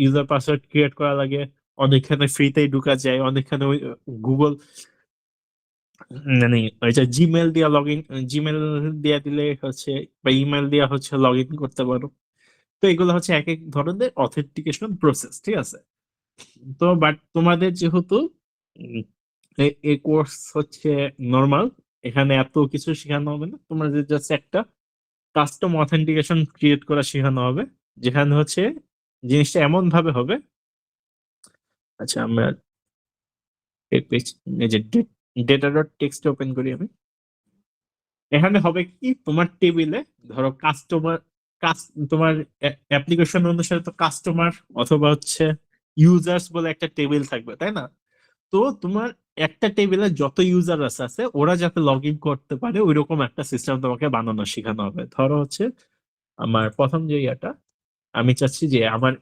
ইউজার পাসওয়ার্ড ক্রিয়েট করা লাগে, অনেকখানে ফ্রিতেই ঢুকা যায়, অনেকখানে ওই গুগল, মানে ওই যে জিমেল দিয়া লগ ইন, জিমেল দিয়া দিলে হচ্ছে বা ইমেল দিয়া হচ্ছে লগ ইন করতে পারো। তো এগুলো হচ্ছে এক এক ধরনের অথেন্টিকেশন প্রসেস, ঠিক আছে? তো বাট তোমাদের যেহেতু উম, এই কোর্স হচ্ছে নর্মাল, এখানে এত কিছু শেখানো হবে না, তোমাদের জাস্ট একটা কাস্টম অথেন্টিকেশন ক্রিয়েট করা শেখানো হবে, যেখানে হচ্ছে জিনিসটা এমন ভাবে হবে। আচ্ছা, আমরা এই যে ডেটা ডট টেক্সট ওপেন করি আমি। এখানে হবে কি, তোমার টেবিলে ধরো কাস্টমার, তোমার অ্যাপ্লিকেশন অনুসারে তো কাস্টমার অথবা হচ্ছে ইউজার্স বলে একটা টেবিল থাকবে, তাই না? তো তোমার একটা টেবিলে যত ইউজার আছে ওরা যাতে লগ ইন করতে পারে ওইরকম একটা সিস্টেম তোমাকে বানানো শেখানো হবে। ধরো হচ্ছে আমার প্রথম যে ইয়াটা, আমি চাচ্ছি যে আমার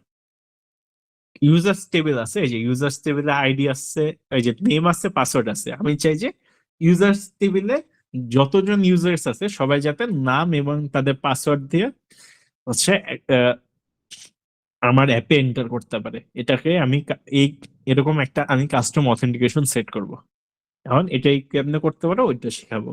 ইউজার্স টেবিল আছে, এই যে ইউজার্স টেবিলে আইডি আছে, এই যে নেম আছে, পাসওয়ার্ড আছে। আমি চাই যে ইউজার্স টেবিলে যতজন ইউজার্স আছে সবাই যাতে নাম এবং তাদের পাসওয়ার্ড দিয়ে হচ্ছে আমার অ্যাপে এন্টার করতে পারে। এটাকে আমি এরকম একটা আমি কাস্টম অথেন্টিকেশন সেট করব। এখন এটাই কেমনে করতে পারো ওইটা শেখাবো।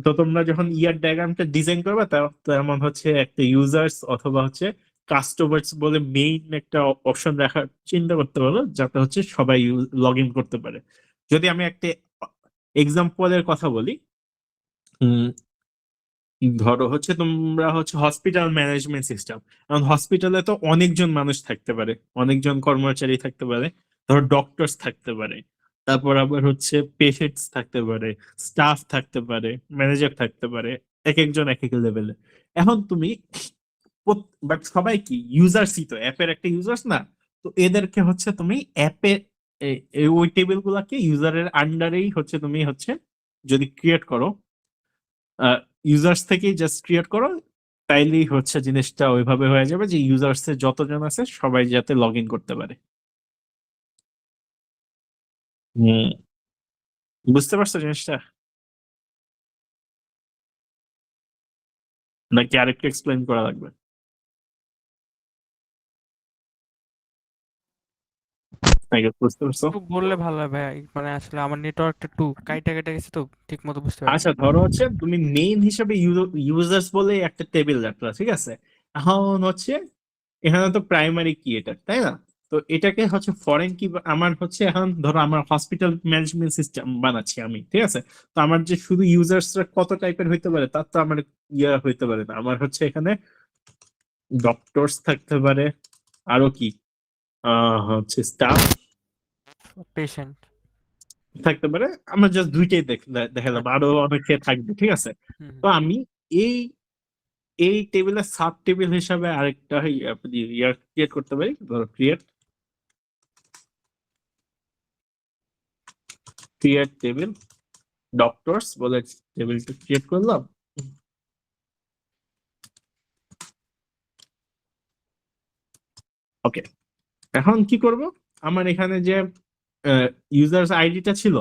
তো তোমরা যখন ইয়ার ডায়াগ্রামটা ডিজাইন করবে তেমন হচ্ছে একটা ইউজার্স অথবা হচ্ছে কাস্টমার্স বলে মেইন একটা অপশন রাখার চিন্তা করতে পারো, যাতে হচ্ছে সবাই লগ ইন করতে পারে। যদি আমি একটা এক্সাম্পলের কথা বলি, ধরো হচ্ছে তোমরা হচ্ছে হসপিটাল ম্যানেজমেন্ট সিস্টেম। এখন হসপিটালে তো অনেকজন মানুষ থাকতে পারে, অনেকজন কর্মচারী থাকতে পারে, ধরো ডক্টরস থাকতে পারে, তারপর আবার হচ্ছে পেশেন্টস থাকতে পারে, স্টাফ থাকতে পারে, ম্যানেজার থাকতে পারে, এক একজন এক এক লেভেলে। এখন তুমি বাট সবাই কি ইউজার্সই, তো অ্যাপের একটা ইউজার্স না? তো এদেরকে হচ্ছে তুমি অ্যাপে ওই টেবিল গুলাকে ইউজারের আন্ডারেই হচ্ছে তুমি হচ্ছে যদি ক্রিয়েট করো, ইউজার্স থেকেই জাস্ট ক্রিয়েট করো, তাইলেই হচ্ছে জিনিসটা ওইভাবে হয়ে যাবে যে ইউজার্স এর যতজন আছে সবাই যাতে লগ ইন করতে পারে। বুঝতে পারছো জিনিসটা নাকি আরেকটু এক্সপ্লেন করা লাগবে? বুঝতে পারছো? একটু বললে ভালো হয় ভাই, মানে আসলে আমার নেটওয়ার্কটা একটু কাইটা কেটে গেছে তো ঠিক মতো বুঝতে পারি। আচ্ছা ধরো হচ্ছে তুমি মেইন হিসেবে ইউজার্স বলে একটা টেবিল রাখলা, ঠিক আছে? এখন হচ্ছে এখানে তো প্রাইমারি কি এটা, তাই না? তো এটাকে হচ্ছে ফরেন কি আমার হচ্ছে এখন ধরো আমার হসপিটাল ম্যানেজমেন্ট সিস্টেম বানাচ্ছি আমি, ঠিক আছে? তো আমার যে শুধু ইউজার্সরা কত টাইপের হইতে পারে তার তো আমার ইয়া হইতে পারে না। আমার হচ্ছে এখানে ডক্টরস থাকতে পারে, আরো কি হচ্ছে স্টাফ পেশেন্ট। থাকতে পারে। আমরা জাস্ট দুইটাই দেখালাম, আচ্ছা। আরো অনেকে থাকবে, ঠিক আছে? হুম তো আমি এই এই টেবিলের সাব টেবিল হিসাবে আরেকটা ইয়ার ক্রিয়েট করতে পারি। ধরো ক্রিয়েট টেবিল ডক্টরস বলে টেবিলটা ক্রিয়েট করলাম। ওকে, এখন কি করব? আমার এখানে যে ইউজার্স আইডিটা ছিল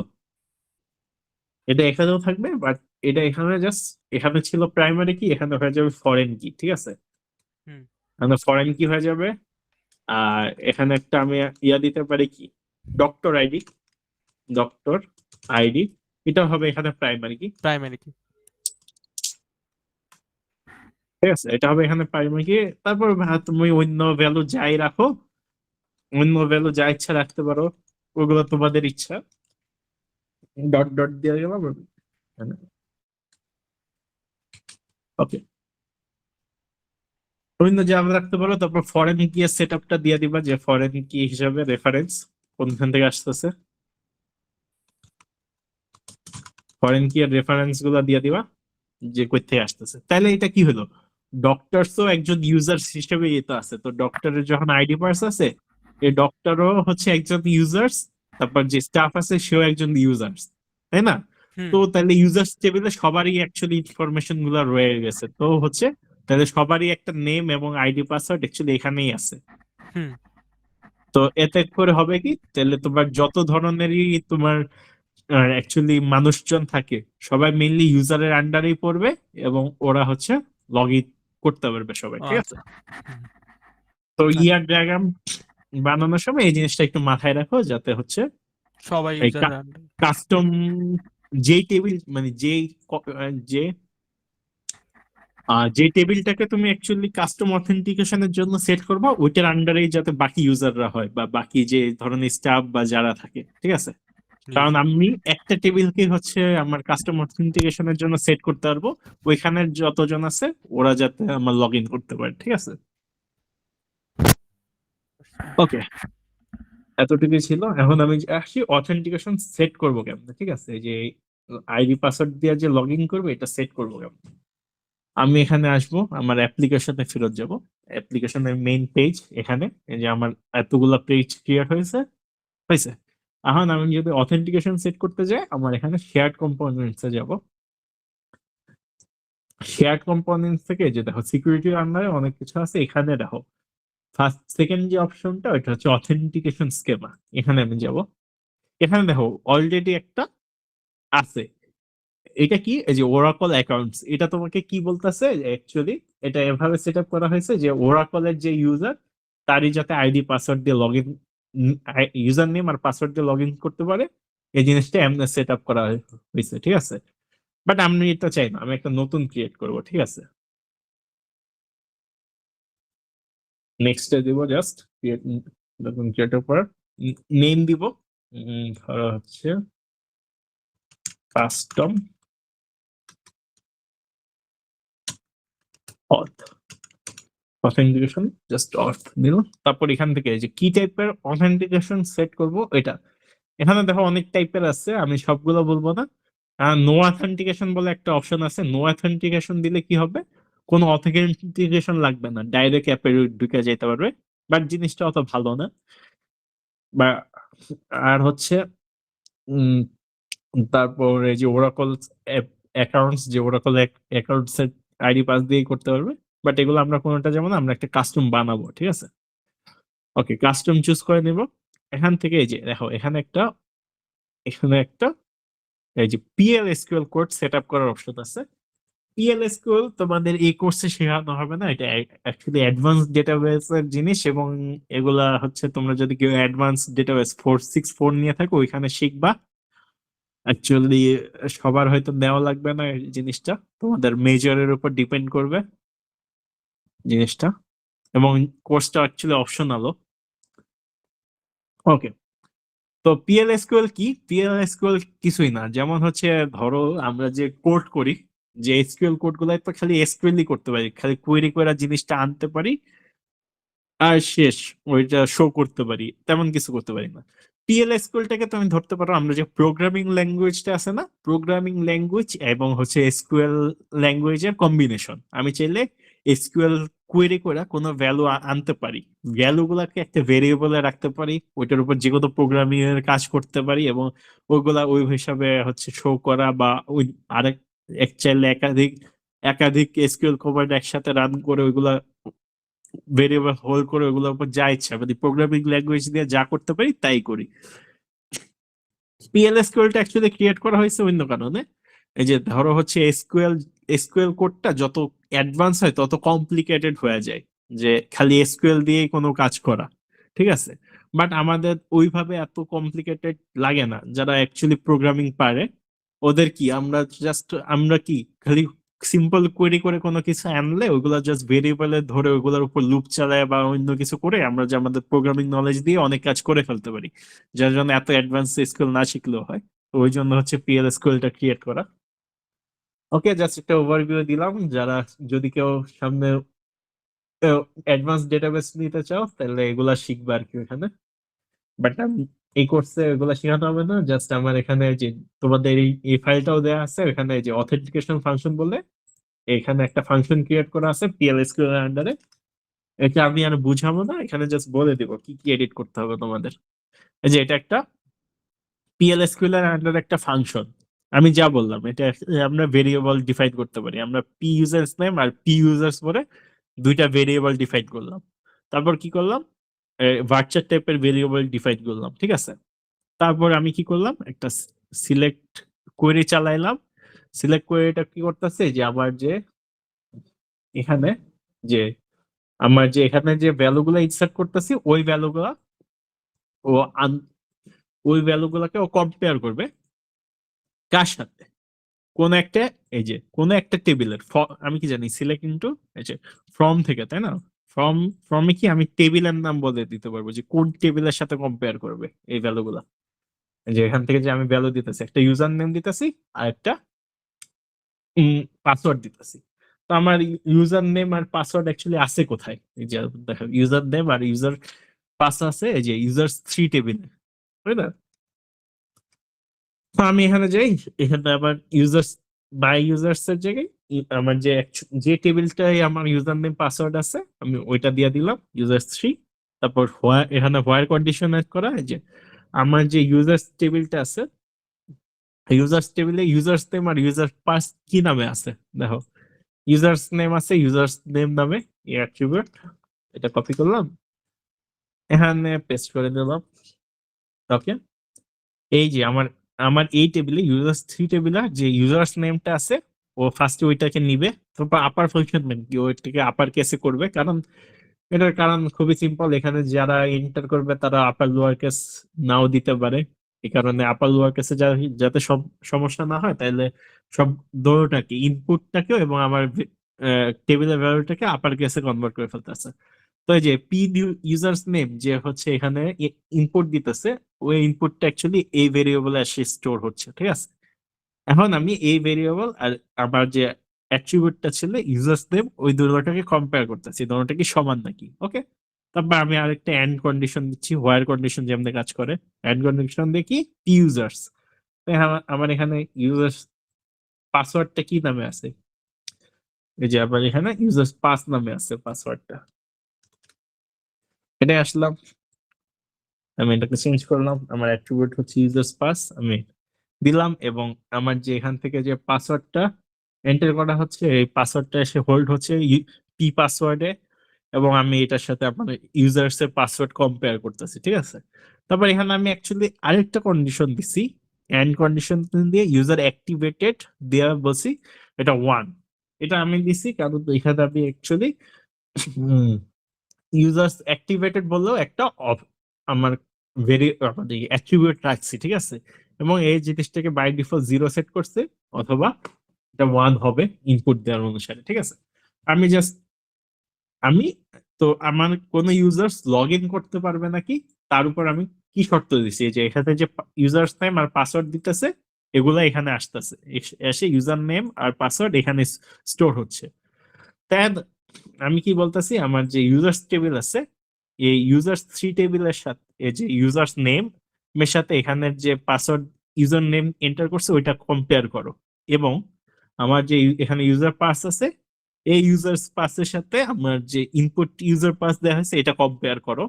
এটা এখানেও থাকবে, বাট এটা এখানে জাস্ট এখানে ছিল প্রাইমারি কি, এখানে হয়ে যাবে ফরেন কি, ঠিক আছে? হুম এখানে ফরেন কি হয়ে যাবে। আর এখানে একটা আমি ইয়া দিতে পারি কি, ডক্টর আইডি, এটা হবে এখানে প্রাইমারি কি, প্রাইমারি কি। ঠিক আছে? এটা হবে এখানে প্রাইমারি কি। তারপর তুমি অন্য ভ্যালু যাই রাখো, অন্য ভ্যালু যা ইচ্ছা রাখতে পারো, ওগুলো তোমাদের ইচ্ছা। ডট ডট দিয়ে গেলাম। ওকে, অন্য যা রাখতে পারো। তারপর ফরেন কি এর সেট আপটা দিয়ে দিবা, যে ফরেন কি হিসাবে রেফারেন্স কোনখান থেকে আসতেছে, ফরেন কি এর রেফারেন্স গুলো দিয়ে দিবা যে কই থেকে আসতেছে। তাহলে এটা কি হলো, ডক্টরসও একজন ইউজার হিসেবে এটা আছে। তো ডক্টরের যখন আইডি পার্স আছে, এই ডক্টরও হচ্ছে একজন ইউজার্স, তারপর যে স্টাফ আছে সেও একজন ইউজার্স, তাই না? হুম তো তাহলে ইউজার্স টেবিলে সবারই অ্যাকচুয়ালি ইনফরমেশন গুলো রয়ে গেছে। তো হচ্ছে তাহলে সবারই একটা নেম এবং আইডি পাসওয়ার্ড অ্যাকচুয়ালি এখানেই আছে। হুম তো এতে করে হবে কি, তাহলে তোমার যত ধরনেরই তোমার অ্যাকচুয়ালি মানুষজন থাকে সবাই মেইনলি ইউজারের আন্ডারেই পড়বে, এবং ওরা হচ্ছে লগ ইন করতে পারবে সবাই, ঠিক আছে? আচ্ছা। হুম, তো আচ্ছা। ইয়ার ডায়াগ্রাম বানানোর সময় এই জিনিসটা একটু মাথায় রাখো, যাতে হচ্ছে সবাই এই ইউজার কাস্টম যেই টেবিল মানে যে যে টেবিলটাকে তুমি অ্যাকচুয়ালি কাস্টম অথেন্টিকেশনের জন্য সেট করবা ওইটার আন্ডারেই যাতে বাকি ইউজাররা হয় বা বাকি যে ধরনের স্টাফ বা যারা থাকে, ঠিক আছে? কারণ আমি একটা টেবিলকে হচ্ছে আমার কাস্টম অথেন্টিকেশনের জন্য সেট করতে পারবো, ওইখানে যতজন আছে ওরা যাতে আমার লগ ইন করতে পারে, ঠিক আছে? ওকে, এতটুকুই ছিল। এখন আমি আসি অথেন্টিকেশন সেট করবো কেমন, ঠিক আছে? এই যে আইডি পাসওয়ার্ড দিয়ে যে লগ ইন করবো এটা সেট করবো কেমন। আমি এখানে আসবো, আমার অ্যাপ্লিকেশনে ফেরত যাব, অ্যাপ্লিকেশনের মেইন পেজ এখানে। এই যে আমার এতগুলা পেজ ক্রিয়েট হয়েছে, এখন আমি যদি অথেন্টিকেশন সেট করতে যাই, আমার এখানে শেয়ার্ড কম্পোনেন্টসে যাব। শেয়ার্ড কম্পোনেন্টস থেকে যে দেখো সিকিউরিটির আন্ডারে অনেক কিছু আছে, এখানে দেখো ফার্স্ট সেকেন্ড যে অপশনটা ওইটা হচ্ছে অথেন্টিকেশন স্কেমা। এখানে আমি যাব, এখানে দেখো অলরেডি একটা আছে। এটা কি, এই যে ওরাকল অ্যাকাউন্টস, এটা তোমাকে কি বলতেছে অ্যাকচুয়ালি, এটা এভাবে সেট আপ করা হয়েছে যে ওরাকলের যে ইউজার তারই যাতে আইডি পাসওয়ার্ড দিয়ে লগ ইন, ইউজার নেম আর পাসওয়ার্ড দিয়ে লগ ইন করতে পারে, এই জিনিসটা এমনি সেট আপ করা হয়েছে, ঠিক আছে। বাট আমি এটা চাই না, আমি একটা নতুন ক্রিয়েট করব, ঠিক আছে। নেক্সট দিব, জাস্ট ক্রিয়েট নতুন ক্রিয়েটের পর নেম দিব, ধরো হচ্ছে কাস্টম অথ, অথেন্টিকেশন জাস্ট অথ দিল। তারপর এখান থেকে যে কি টাইপের অথেন্টিকেশন সেট করব এটা, এখানে দেখো অনেক টাইপের আছে, আমি সবগুলো বলবো না। নো অথেন্টিকেশন বলে একটা অপশন আছে, নো অথেন্টিকেশন দিলে কি হবে, কোনো অথেন্টিকেশন লাগবে না, ডাইরেক্ট অ্যাপে ঢুকে যেতে পারবে, বাট জিনিসটা অত ভালো না। বা আর হচ্ছে উম, তারপর এই যে ওরাকল অ্যাকাউন্টস, যে ওরাকল অ্যাকাউন্টস এর আইডি পাস দিয়ে করতে পারবে, বাট এগুলো আমরা কোনোটা যেমন আমরা একটা কাস্টম বানাবো, ঠিক আছে। ওকে, কাস্টম চুজ করে নেব। এখান থেকে এই যে দেখো এখানে একটা এই যে PL/SQL কোড সেট আপ করার অপশন আছে। PL/SQL তোমাদের এই কোর্সে শেখানো হবে না, এটা অ্যাকচুয়ালি অ্যাডভান্স ডেটাবেস এর জিনিস, এবং এগুলা হচ্ছে তোমরা যদি কেউ অ্যাডভান্স ডেটাবেস 464 নিয়ে থাকো ওইখানে শিখবা। অ্যাকচুয়ালি সবার হয়তো নেওয়া লাগবে না এই জিনিসটা, তোমাদের মেজরের উপর ডিপেন্ড করবে জিনিসটা, এবং কোর্সটা অ্যাকচুয়ালি অপশনালও। ওকে, তো PL/SQL কি, PL/SQL কিছুই না, যেমন হচ্ছে ধরো আমরা যে কোড করি, যে SQL কোড গুলো তো খালি SQL করতে পারি, খালি কোয়েরি করা জিনিসটা আনতে পারি আর শেষ, ওইটা শো করতে পারি, তেমন কিছু করতে পারি না। PL/SQL-টাকে তুমি ধরতে পারো আমরা যে প্রোগ্রামিং ল্যাঙ্গুয়েজটা আছে না, প্রোগ্রামিং ল্যাঙ্গুয়েজ এবং হচ্ছে SQL ল্যাঙ্গুয়েজের কম্বিনেশন। আমি চাইলে SQL কোয়েরি করে কোনো ভ্যালু আনতে পারি, ভ্যালু গুলাকে একটা ভেরিয়েবলে রাখতে পারি, ওইটার উপর যে কোনো প্রোগ্রামিং এর কাজ করতে পারি, এবং ওইগুলা ওই হিসাবে হচ্ছে শো করা, বা ওই আরেক চাইলে একাধিক একাধিক SQL কমান্ড একসাথে রান করে ওইগুলা ভেরিয়েবল হোল্ড করে ওগুলোর উপর যা ইচ্ছা, মানে প্রোগ্রামিং ল্যাঙ্গুয়েজ দিয়ে যা করতে পারি তাই করি। PL/SQL-টা অ্যাকচুয়ালি ক্রিয়েট করা হয়েছে অন্য কারণে। এই যে ধরো হচ্ছে এসকিউএল কোডটা যত অ্যাডভান্স হয় তত কমপ্লিকেটেড হয়ে যায়, যে খালি এসকিউএল দিয়ে কোনো কাজ করা, ঠিক আছে। বাট আমাদের ওইভাবে এত কমপ্লিকেটেড লাগে না, যারা অ্যাকচুয়ালি প্রোগ্রামিং পারে ওদের কি, আমরা কি খালি সিম্পল কোয়েরি করে কোনো কিছু আনলে ওইগুলা জাস্ট ভেরিয়েবলে ধরে ওইগুলোর উপর লুপ চালায় বা অন্য কিছু করে আমরা যে আমাদের প্রোগ্রামিং নলেজ দিয়ে অনেক কাজ করে ফেলতে পারি, যার জন্য এত অ্যাডভান্স স্কিল না শিখলেও হয়। তো ওই জন্য হচ্ছে PL/SQL-টা ক্রিয়েট করা। ওকে, জাস্ট একটা ওভারভিউ দিলাম, যারা যদি কেউ সামনে অ্যাডভান্স ডেটাবেস নিতে চাও তাহলে এগুলা শিখবে আর কি এখানে। বাট এই কোর্সে এগুলা শেখানো হবে না, জাস্ট আমার এখানে যে তোমাদের এই ফাইলটাও দেওয়া আছে, এখানে যে অথেন্টিকেশন ফাংশন বলে এখানে একটা ফাংশন ক্রিয়েট করা আছে PL/SQL এর আন্ডারে। এটা আমি আর বুঝাবো না, এখানে জাস্ট বলে দিব কি কি এডিট করতে হবে তোমাদের। এই যে এটা একটা PL/SQL এর আন্ডারে একটা ফাংশন, আমি যা বললাম এটা আমরা ভেরিয়েবল ডিফাইন করতে পারি, আমরা পি ইউজার্স নেম আর পি ইউজার্স পরে দুইটা ভেরিয়েবল ডিফাইন করলাম। তারপর কি করলাম, ভার্চার টাইপের ভেরিয়েবল ডিফাইন করলাম, ঠিক আছে। তারপর আমি কি করলাম, একটা সিলেক্ট কোয়েরি চালাইলাম। সিলেক্ট কোয়েরিটা কি করতেছে, যে আমার যে এখানে যে এখানে যে ভ্যালু গুলো ইনসার্ট করতেছি ওই ভ্যালুগুলা ও ওই ভ্যালুগুলোকে ও কম্পেয়ার করবে কার সাথে, কোন একটা, এই যে কোন একটা টেবিলের, আমি কি জানি সিলেক্ট ইনটু এই যে ফ্রম থেকে, তাই না। ফ্রমে কি আমি টেবিলের নাম বলে দিতে পারবো যে কোন টেবিলের সাথে কম্পেয়ার করবে এই ভ্যালুগুলা। যে এখান থেকে যে আমি ভ্যালু দিতেছি, একটা ইউজার নেম দিতেছি আর একটা পাসওয়ার্ড দিতেছি। তো আমার ইউজার নেম আর পাসওয়ার্ড অ্যাকচুয়ালি আছে কোথায়, এই যে দেখো ইউজার নেম আর ইউজার পাস আছে এই যে ইউজার 3 টেবিলে, তাই না। তো আমি এখানে যাই, এখানে আমার ইউজার্স বাই ইউজার্স এর জায়গায় আমার যে টেবিলটাই আমার ইউজার নেম পাসওয়ার্ড আছে আমি ওইটা দিয়ে দিলাম ইউজার্স 3। তারপর এখানে হোয়ার কন্ডিশন এড করা, এই যে আমার যে ইউজার্স টেবিলটা আছে, ইউজার্স টেবিলে ইউজার্স নেম আর ইউজার পাস কি নামে আছে দেখো, ইউজার্স নেম আছে ইউজার্স নেম নামে এই অ্যাট্রিবিউট, এটা কপি করলাম এখানে পেস্ট করে দিলাম। ওকে, এই যে আমার আমার এই টেবিলে ইউজার্স 3 টেবিলে যে ইউজার্স নেমটা আছে ও ফার্স্টে ওইটাকে নিবে, তারপর আপার ফাংশন নেম কি ওইটাকে আপার কেসে করবে, কারণ এটার কারণ খুবই সিম্পল, এখানে যারা এন্টার করবে তারা আপার লোয়ার কেস নাও দিতে পারে, এই কারণে আপার লোয়ার কেসে যাতে সব সমস্যা না হয়, তাইলে সব দোনোটাকে ইনপুটটাকেও এবং আমার টেবিলের ভ্যালুটাকে আপার কেসে কনভার্ট করে ফেলতেছে। তো এই যে পি ইউজার্স নেম যে হচ্ছে এখানে ইনপুট দিতেছে, ওই ইনপুটটা অ্যাকচুয়ালি এই ভেরিয়েবলে এসে স্টোর হচ্ছে, ঠিক আছে। এখন আমি এই ভেরিয়েবল আর আমার যে অ্যাট্রিবিউটটা ছিল ইউজার্স নেম ওই দুটোটাকে কম্পেয়ার করতেছি, দুটোটা কি সমান নাকি। ওকে, তারপর আমি আরেকটা এন্ড কন্ডিশন দিচ্ছি, হোয়ার কন্ডিশন যেমন কাজ করে, এন্ড কন্ডিশন দেখি পি ইউজার্স, আমার এখানে ইউজার্স পাসওয়ার্ডটা কি নামে আছে, এই যে আবার এখানে ইউজার্স পাস নামে আছে পাসওয়ার্ডটা, এটাই আসলাম, আমি এটাকে চেঞ্জ করলাম, আমার অ্যাট্রিবিউট হচ্ছে ইউজার্স পাস আমি দিলাম, এবং আমার যে এখান থেকে যে পাসওয়ার্ডটা এন্টার করা হচ্ছে এই পাসওয়ার্ডটা এসে হোল্ড হচ্ছে পি পাসওয়ার্ডে, এবং আমি এটার সাথে আমার ইউজার্স এর পাসওয়ার্ড কম্পেয়ার করতেছি, ঠিক আছে। তারপর এখানে আমি অ্যাকচুয়ালি আরেকটা কন্ডিশন দিছি, এন্ড কন্ডিশন দিয়ে ইউজার অ্যাক্টিভেটেড দেওয়া বলছি, এটা 1, এটা আমি দিছি কারণ এখানে আমি অ্যাকচুয়ালি ইউজার্স অ্যাক্টিভেটেড বললেও একটা আমার অ্যাট্রিবিউট রাখছি, ঠিক আছে, এবং এই জিনিসটাকে বাই ডিফল্ট 0 সেট করছে, অথবা এটা 1 হবে ইনপুট দেওয়ার অনুসারে, ঠিক আছে। আমি তো আমার কোন ইউজার্স লগ ইন করতে পারবে নাকি তার উপর আমি কি শর্ত দিছি, যে এখানে যে ইউজার্স নেম আর পাসওয়ার্ড দিতেছে এগুলা এখানে আসতেছে, এসে ইউজার নেম আর পাসওয়ার্ড এখানে স্টোর হচ্ছে। তাই আমি কি বলতেছি, আমার যে ইউজার্স টেবিল আছে এই ইউজার্স 3 টেবিলের সাথে এই যে ইউজার্স নেম এর সাথে এখানের যে পাসওয়ার্ড ইউজার নেম এন্টার করছে ওইটা কম্পেয়ার করো, এবং আমার যে এখানে ইউজার পাস আছে এই ইউজার পাসের সাথে আমার যে ইনপুট ইউজার পাস দেওয়া হয়েছে এটা কম্পেয়ার করো,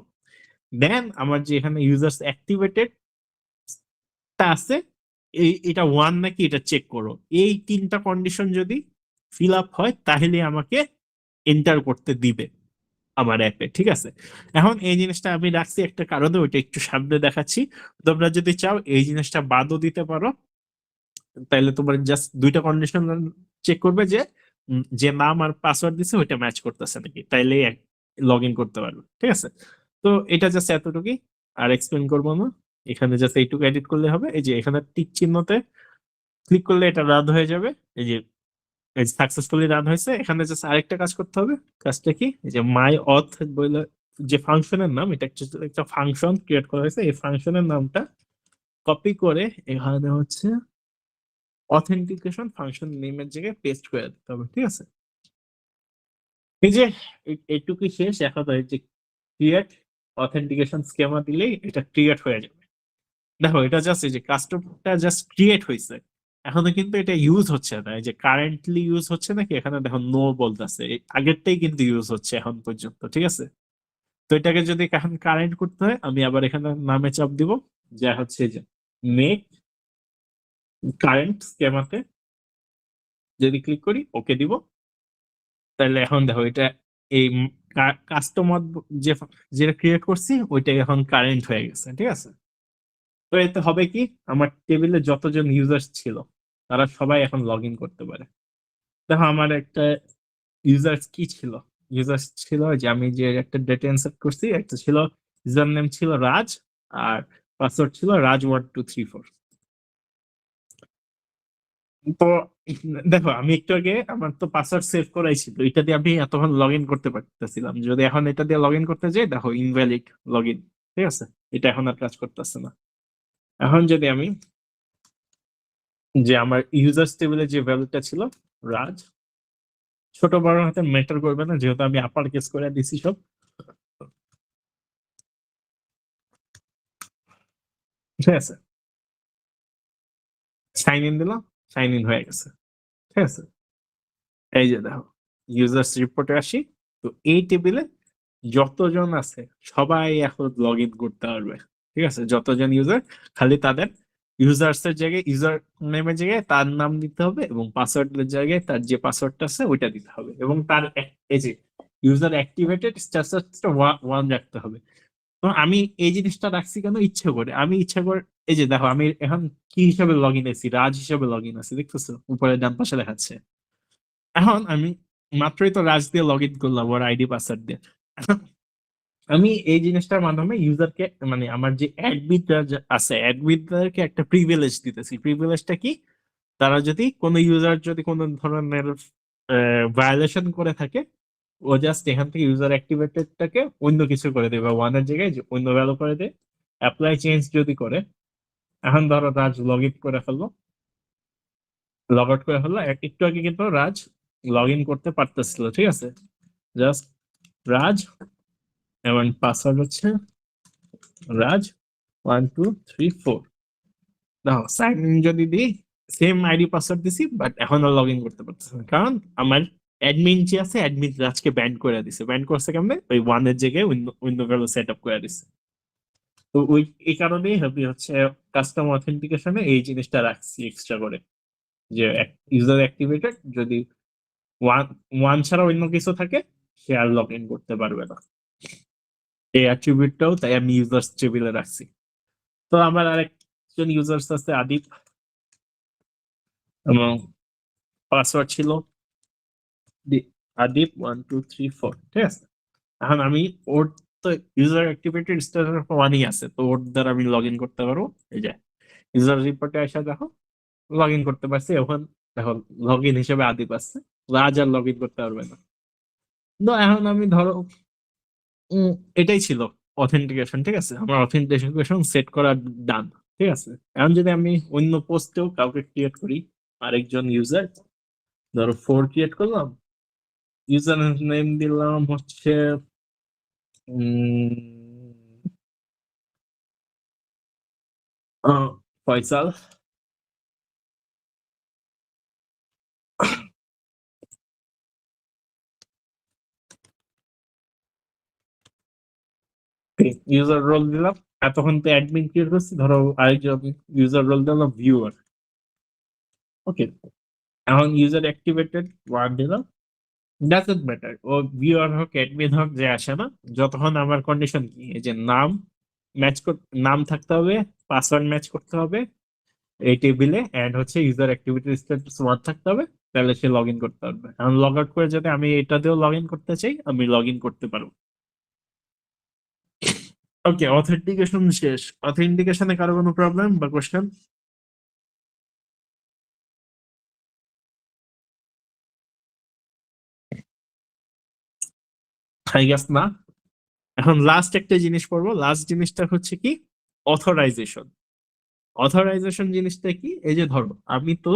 দেন আমার যে এখানে ইউজার্স অ্যাক্টিভেটেড টা আছে এটা 1 নাকি এটা চেক করো। এই 3টা কন্ডিশন যদি ফিল আপ হয় তাহলে আমাকে এন্টার করতে দিবে আমার অ্যাপে, ঠিক আছে। এখন এই জিনিসটা আমি রাখছি একটা কারণে, ওইটা একটু সামনে দেখাচ্ছি, তোমরা যদি চাও এই জিনিসটা বাদও দিতে পারো, তাইলে তোমার জাস্ট 2টা কন্ডিশন চেক করবে যে যে নাম আর পাসওয়ার্ড দিছে ওইটা ম্যাচ করতেছে নাকি, তাইলে লগ ইন করতে পারবে, ঠিক আছে। তো এটা জাস্ট এতটুকুই, আর এক্সপ্লেন করবো না, এখানে জাস্ট এইটুকু এডিট করলে হবে। এই যে এখানে টিক চিহ্নতে ক্লিক করলে এটা রান হয়ে যাবে, এই যে সাকসেসফুলি রান হয়েছে। এখানে জাস্ট আরেকটা কাজ করতে হবে, কাজটা কি, এই যে মাই অথ বলে যে ফাংশনের নাম, এটা একটা ফাংশন ক্রিয়েট করা হয়েছে, এই ফাংশনের নামটা কপি করে এখানে হচ্ছে অথেন্টিকেশন ফাংশন নেমের জায়গায় পেস্ট করে দিতে হবে, ঠিক আছে। এই যে এইটুকুই শেষ, এখন এই যে ক্রিয়েট অথেন্টিকেশন স্কেমা দিলেই এটা ক্রিয়েট হয়ে যাবে। দেখো এটা জাস্ট এই যে কাস্টমটা জাস্ট ক্রিয়েট হয়েছে, এখনো কিন্তু এটা ইউজ হচ্ছে না, এই যে কারেন্টলি ইউজ হচ্ছে নাকি এখানে দেখো নো বলতেছে, আগেরটাই কিন্তু ইউজ হচ্ছে এখন পর্যন্ত, ঠিক আছে। তো এটাকে যদি এখন কারেন্ট করতে হয় আমি আবার এখানে নামে চাপ দিব, যা হচ্ছে যে মেক কারেন্ট স্কেমাতে যদি ক্লিক করি ওকে দিব, তাহলে এখন দেখো এটা এই কাস্টমার যেটা ক্রিয়েট করছি ওইটা এখন কারেন্ট হয়ে গেছে, ঠিক আছে। তো এতে হবে কি, আমার টেবিলে যতজন ইউজার ছিল তারা সবাই এখন লগ ইন করতে পারে। দেখো আমার একটা ইউজার কি ছিল, ইউজার ছিল যে আমি যে একটা ডেটা ইনসার্ট করছি, একটা ছিল ইউজার নেম ছিল রাজ আর পাসওয়ার্ড ছিল রাজ1234। তো দেখো আমি একটু আগে আমার তো পাসওয়ার্ড সেভ করাই ছিল, এটা দিয়ে আমি এতক্ষণ লগ ইন করতে পারতেছিলাম, যদি এখন এটা দিয়ে লগ ইন করতে যাই দেখো ইনভ্যালিড লগ ইন, ঠিক আছে, এটা এখন আর কাজ করতেছে না। এখন যদি আমি যে আমার ইউজার্স টেবিলে যে ভ্যালুটা ছিল রাজ, ছোট বড় হাতে ম্যাটার করবে না যেহেতু আমি আপার কেস করে দিছি সব, ঠিক আছে। সাইন ইন দিলাম, সাইন ইন হয়ে গেছে, ঠিক আছে। এই যে দেখো ইউজার্স রিপোর্টে আসি, তো এই টেবিলে যতজন আছে সবাই এখন লগ ইন করতে পারবে, ঠিক আছে, যতজন ইউজার খালি তাদের ইউজার্স এর জায়গায় ইউজার নেমের জায়গায় তার নাম দিতে হবে এবং পাসওয়ার্ডের জায়গায় তার যে পাসওয়ার্ডটা আছে ওইটা দিতে হবে এবং তার এই যে ইউজার অ্যাক্টিভেটেড স্ট্যাটাসটা 1 রাখতে হবে। তো আমি এই জিনিসটা রাখছি কেন, ইচ্ছা করে আমি ইচ্ছা করে, এই যে দেখো আমি এখন কি হিসাবে লগ ইন আছি, রাজ হিসাবে লগ ইন আছি, দেখতেছো উপরে ডান পাশে দেখাচ্ছে। এখন আমি মাত্রই তো রাজ দিয়ে লগ ইন করলাম ওর আইডি পাসওয়ার্ড দিয়ে। এখন আমি এই জিনিসটার মাধ্যমে ইউজারকে মানে আমার যে অ্যাডমিনরা আছে অ্যাডমিনদেরকে একটা প্রিভিলেজ দিতেছি। প্রিভিলেজটা কি, তারা যদি কোনো ইউজার যদি কোনো ধরনের ভায়োলেশন করে থাকে, ও জাস্ট এখান থেকে ইউজার অ্যাক্টিভেটেডটাকে অন্য কিছু করে দেবে বা 1 এর জায়গায় যে অন্য ভ্যালু করে দেয়। অ্যাপ্লাই চেঞ্জ যদি করে, এখন ধরো রাজ লগ ইন করে ফেললো, লগ আউট করে ফেললো, একটু আগে কিন্তু রাজ লগ ইন করতে পারতেছিল, ঠিক আছে, জাস্ট রাজ এবং পাসওয়ার্ড হচ্ছে রাজ 1 2 3 4। দেখো সাইন ইন যদি দিই, সেম আইডি পাসওয়ার্ড দিছি বাট এখন আর লগ ইন করতে পারতেছে না, কারণ আমার অ্যাডমিন যে আছে অ্যাডমিন রাজকে ব্যান করে দিছে। ব্যান করছে কেমনে, ওই 1 এর জায়গায় অন্য ভ্যালু সেট আপ করে দিছে। তো ওই এই কারণেই আমি হচ্ছে কাস্টম অথেন্টিকেশনে এই জিনিসটা রাখছি এক্সট্রা করে, যে ইউজার অ্যাক্টিভেটেড যদি 1 ছাড়া অন্য কিছু থাকে সে আর লগ ইন করতে পারবে না। এই অ্যাট্রিবিউটটাও তাই আমি ইউজার্স টেবিলে রাখছি। তো আমার আরেকজন ইউজার্স আছে আদিপ, এবং পাসওয়ার্ড ছিল আদিপ 1 2 3 4, ঠিক আছে। এখন আমি ওর তো ইউজার অ্যাক্টিভেটেড স্ট্যাটাস 1ই আছে, তো ওর দ্বারা আমি লগ ইন করতে পারবো। এই যে ইউজার রিপোর্টে এসে দেখো লগ ইন করতে পারছি। এখন দেখো লগ ইন হিসেবে আদিপ আসছে, রাজ আর লগ ইন করতে পারবে না। তো এখন আমি ধরো উম, এটাই ছিল অথেন্টিকেশন, ঠিক আছে, আমার অথেন্টিকেশন সেট করা ডান, ঠিক আছে। এখন যদি আমি অন্য পোস্টেও কাউকে ক্রিয়েট করি, আরেকজন ইউজার ধরো 4 ক্রিয়েট করলাম, ইউজার নেম দিলাম হচ্ছে ফয়সাল, ইউজার রোল দিলাম। এতক্ষণ তো অ্যাডমিন ক্রিয়েট করছি, ধরো আরেকজন ইউজার রোল দিলাম ভিউয়ার, ওকে। এখন ইউজার অ্যাক্টিভেটেড 1 দিলাম, ডাজন্ট ম্যাটার ও ভিউয়ার হোক অ্যাডমিন হোক যে আসে না, যতক্ষণ আমার কন্ডিশন কি, এই যে নাম ম্যাচ নাম থাকতে হবে, পাসওয়ার্ড ম্যাচ করতে হবে এই টেবিলে, এন্ড হচ্ছে ইউজার অ্যাক্টিভিটি স্ট্যাটাস 1 থাকতে হবে, তাহলে সে লগ ইন করতে পারবে। এখন লগ আউট করে যদি আমি এটা দিয়েও লগ ইন করতে চাই, আমি লগ ইন করতে পারবো। ওকে, অথেন্টিকেশন শেষ। অথেন্টিকেশনে কারো কোনো প্রবলেম বা কোশ্চেন? আই গেস না। এখন লাস্ট একটা জিনিস পড়বো, লাস্ট জিনিসটা হচ্ছে কি, অথরাইজেশন। অথরাইজেশন জিনিসটা কি, এই যে ধরো আমি তো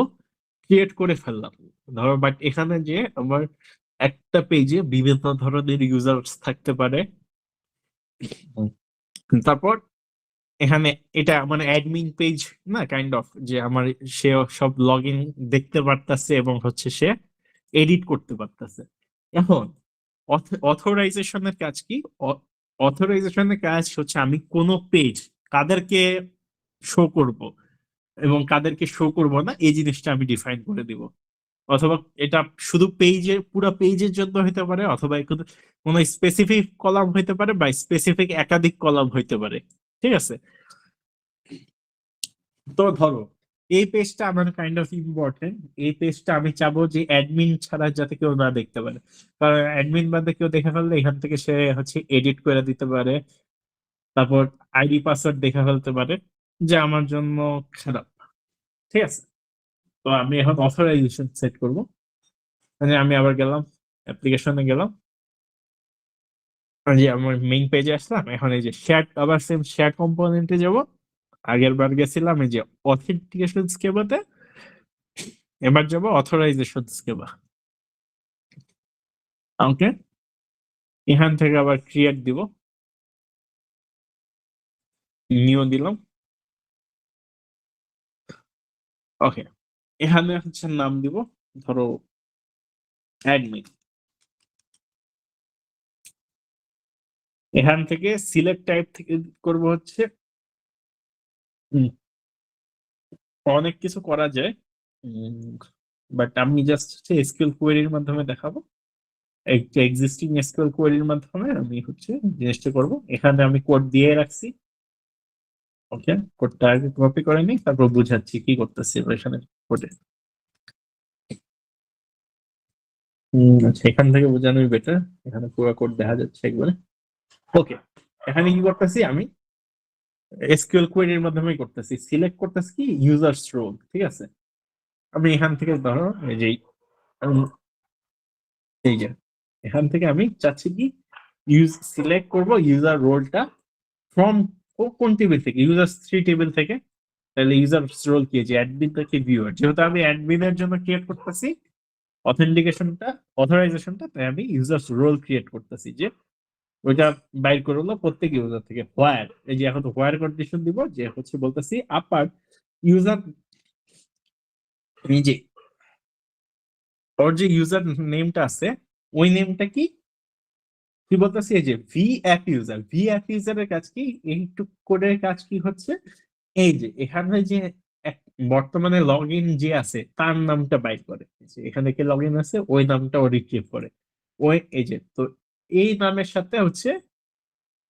ক্রিয়েট করে ফেললাম, ধরো বাট এখানে যে আমার একটা পেজে বিভিন্ন ধরনের ইউজার্স থাকতে পারে। তারপর এখানে এটা মানে অ্যাডমিন পেজ না, কাইন্ড অফ, যে আমার সে সব লগ ইন দেখতে পারতেছে এবং হচ্ছে সে এডিট করতে পারতেছে। এখন অথরাইজেশনের কাজ কি, অথরাইজেশনের কাজ হচ্ছে আমি কোন পেজ কাদেরকে শো করব এবং কাদেরকে শো করব না, এই জিনিসটা আমি ডিফাইন করে দিব। অথবা এটা শুধু পেজের পুরো পেজের জন্য হতে পারে, অথবা কোনো স্পেসিফিক কলাম হতে পারে বা স্পেসিফিক একাধিক কলাম হইতে পারে, ঠিক আছে। তো ধরো এই পেজটা আমার কাইন্ড অফ ইম্পর্টেন্ট, এই পেজটা আমি চাবো যে অ্যাডমিন ছাড়া যাতে কেউ না দেখতে পারে, কারণ অ্যাডমিন বাদে কেউ দেখে ফেললে এখান থেকে সে হচ্ছে এডিট করে দিতে পারে, তারপর আইডি পাসওয়ার্ড দেখে ফেলতে পারে, যা আমার জন্য খারাপ, ঠিক আছে। তো আমি এখন অথরাইজেশন সেট করবো, মানে আমি আবার গেলাম অ্যাপ্লিকেশনে গেলাম, যে আমার মেইন পেজে আসলাম, এখন এই যে শেয়ার, আবার সেম শেয়ার কম্পোনেন্টে যাব। আগের বার গেছিলাম এই যে অথেন্টিকেশন স্কেবাতে, এবার যাব অথরাইজেশন স্কেবা। ওকে, এখান থেকে আবার ক্রিয়েট দিব, নিউ দিলাম, ওকে। এখানে হচ্ছে নাম দিব ধরো অ্যাডমিন। এখান থেকে সিলেক্ট টাইপ থেকে করব হচ্ছে উম, অনেক কিছু করা যায়, বাট আমি জাস্ট হচ্ছে এসকিউএল কোয়েরির মাধ্যমে দেখাবো। একটা এক্সিস্টিং এসকিউএল কোয়েরির মাধ্যমে আমি হচ্ছে জিনিসটা করব। এখানে আমি কোড দিয়ে রাখছি। ওকে, কোডটা আগে কপি করে নিই, তারপর বুঝাচ্ছি কি করতেছি এখানে কোডে। আচ্ছা, এখান থেকে বোঝানোই বেটার, এখানে পুরো কোড দেখা যাচ্ছে একবারে। ওকে, এখানে কি করতেছি আমি এসকিউএল কোয়েরির মাধ্যমে করতেছি, সিলেক্ট করতেছি কি ইউজার্স রোল। ঠিক আছে, আমি এখান থেকে ধরো উম, এই যে এখান থেকে আমি চাচ্ছি কি সিলেক্ট করব ইউজার রোলটা ফ্রম কোন টেবিল থেকে, ইউজার 3 টেবিল থেকে। তাহলে ইউজার রোল কি, যে অ্যাডমিন থেকে ভিউয়ার, যেহেতু আমি অ্যাডমিনের জন্য ক্রিয়েট করতেছি অথরাইজেশনটা, তাই আমি ইউজার্স রোল ক্রিয়েট করতেছি, যে ওইটা বাইর করে হলো প্রত্যেক ইউজার থেকে। হোয়ার, এই যে এখন হোয়ার কন্ডিশন দিব, যে হচ্ছে বলতেছি আপার ইউজার, যে ওর যে ইউজার নেমটা আছে ওই নেমটা কি বলতেছি, এই যে ভি অ্যাপ ইউজারের কাজ কি, এইটুক কোডের কাজ কি হচ্ছে, এই যে এখানে যে বর্তমানে লগ ইন যে আছে তার নামটা বাইর করে, যে এখানে কে লগ ইন আছে ওই নামটা ও রিট্রিভ করে। ওই এই যে তো এই নামের সাথে হচ্ছে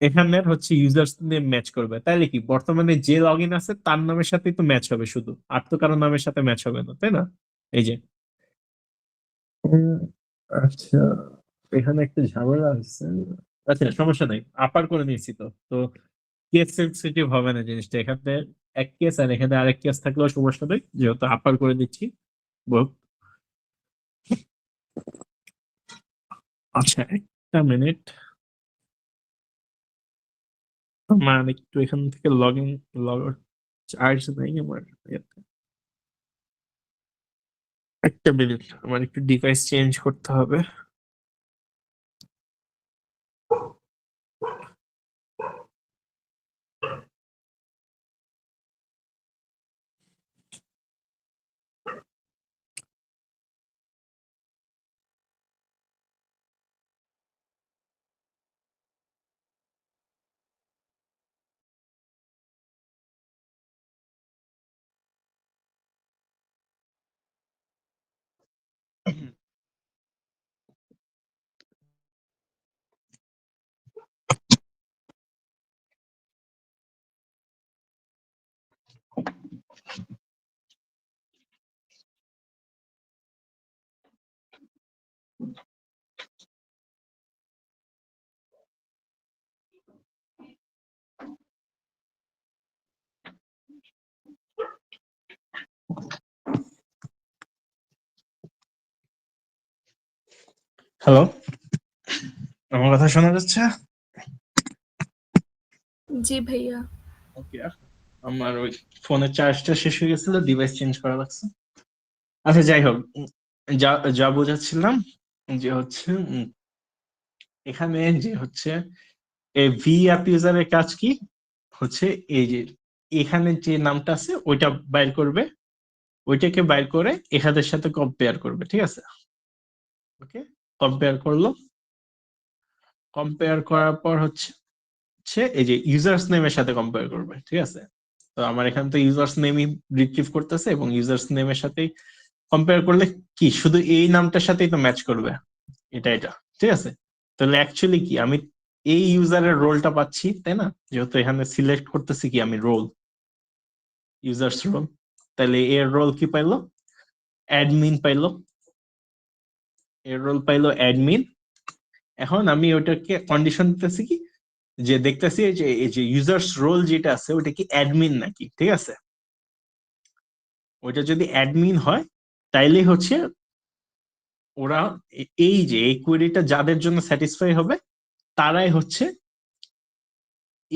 এখানের হচ্ছে ইউজার নেম ম্যাচ করবে, তাইলে কি বর্তমানে যে লগ ইন আছে তার নামের সাথেই তো ম্যাচ হবে শুধু, আর তো কারো নামের সাথে ম্যাচ হবে না, তাই না? এই যে আচ্ছা, এখানে একটা ঝামেলা আছে। আচ্ছা, সমস্যা নাই, আপার করে নিয়েছি তো তো কেস সেনসিটিভ হবে না জিনিসটা। এখানে এক কেস আর এখানে আরেক কেস থাকলেও সমস্যা নেই, যেহেতু আপার করে দিচ্ছি। ব- আচ্ছা, একটা মিনিট, আমার একটু এখান থেকে লগ চার্জ নেই আমার ইয়েতে। একটা মিনিট, আমার একটু ডিভাইস চেঞ্জ করতে হবে। হ্যালো, আমার কথা শোনা যাচ্ছে? জি ভাইয়া। ওকে, আমার ওই ফোনের চার্জটা শেষ হয়ে গেছিল, ডিভাইস চেঞ্জ করা লাগছে। আচ্ছা, যাই হোক, যা যা বোঝাচ্ছিলাম যে হচ্ছে এখানে যে হচ্ছে ভি অ্যাপ ইউজারের কাজ কি হচ্ছে, এই যে এখানে যে নামটা আছে ওইটা বাইর করবে, ওইটাকে বাইর করে এখানের সাথে কম্পেয়ার করবে। ঠিক আছে, ওকে, কম্পেয়ার করলো, কম্পেয়ার করার পর হচ্ছে এই যে ইউজার্স নেমের সাথে কম্পেয়ার করবে। ঠিক আছে, তো আমার এখানে তো ইউজার্স নেমই রিট্রিভ করতেছে, এবং ইউজার্স নেমের সাথেই কম্পেয়ার করলে কি শুধু এই নামটার সাথেই তো ম্যাচ করবে, এটা। ঠিক আছে, তাহলে অ্যাকচুয়ালি কি আমি এই ইউজারের রোলটা পাচ্ছি, তাই না? যেহেতু এখানে সিলেক্ট করতেছি কি আমি রোল, ইউজার্স রোল, তাহলে এর রোল কি পাইলো, অ্যাডমিন পাইলো, এর রোল পাইলো অ্যাডমিন। এখন আমি ওটাকে কন্ডিশন দিতেছি কি, যে দেখতেছি এই যে ইউজার্স রোল যেটা আছে ওটা কি অ্যাডমিন নাকি। ঠিক আছে, ওইটা যদি অ্যাডমিন হয় তাইলে হচ্ছে ওরা এই যে এই কোয়েরিটা যাদের জন্য স্যাটিসফাই হবে তারাই হচ্ছে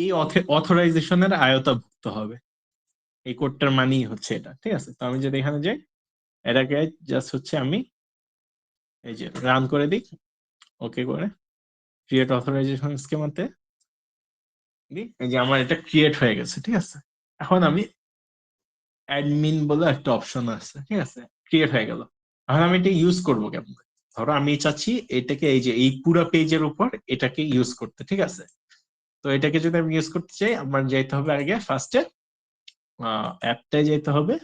এই অথরাইজেশনের আয়তাভুক্ত হবে। এই কোডটার মানেই হচ্ছে এটা। ঠিক আছে, তো আমি যদি এখানে যাই, এটাকে জাস্ট হচ্ছে আমি এই যে রান করে দিই, ওকে করে ক্রিয়েট অথরাইজেশন স্কিমাতে দিই, এই যে আমার এটা ক্রিয়েট হয়ে গেছে। ঠিক আছে, এখন আমি অ্যাডমিন বলে একটা অপশন আছে, ঠিক আছে, ক্রিয়েট হয়ে গেল। এখন আমি এটা ইউজ করবো কেমন? ধরো আমি চাচ্ছি এটাকে এই যে এই পুরো পেজের উপর এটাকে ইউজ করতে। ঠিক আছে, তো এটাকে যদি আমি ইউজ করতে চাই আমার যাইতে হবে আগে ফার্স্টে অ্যাপটায় যেতে হবে,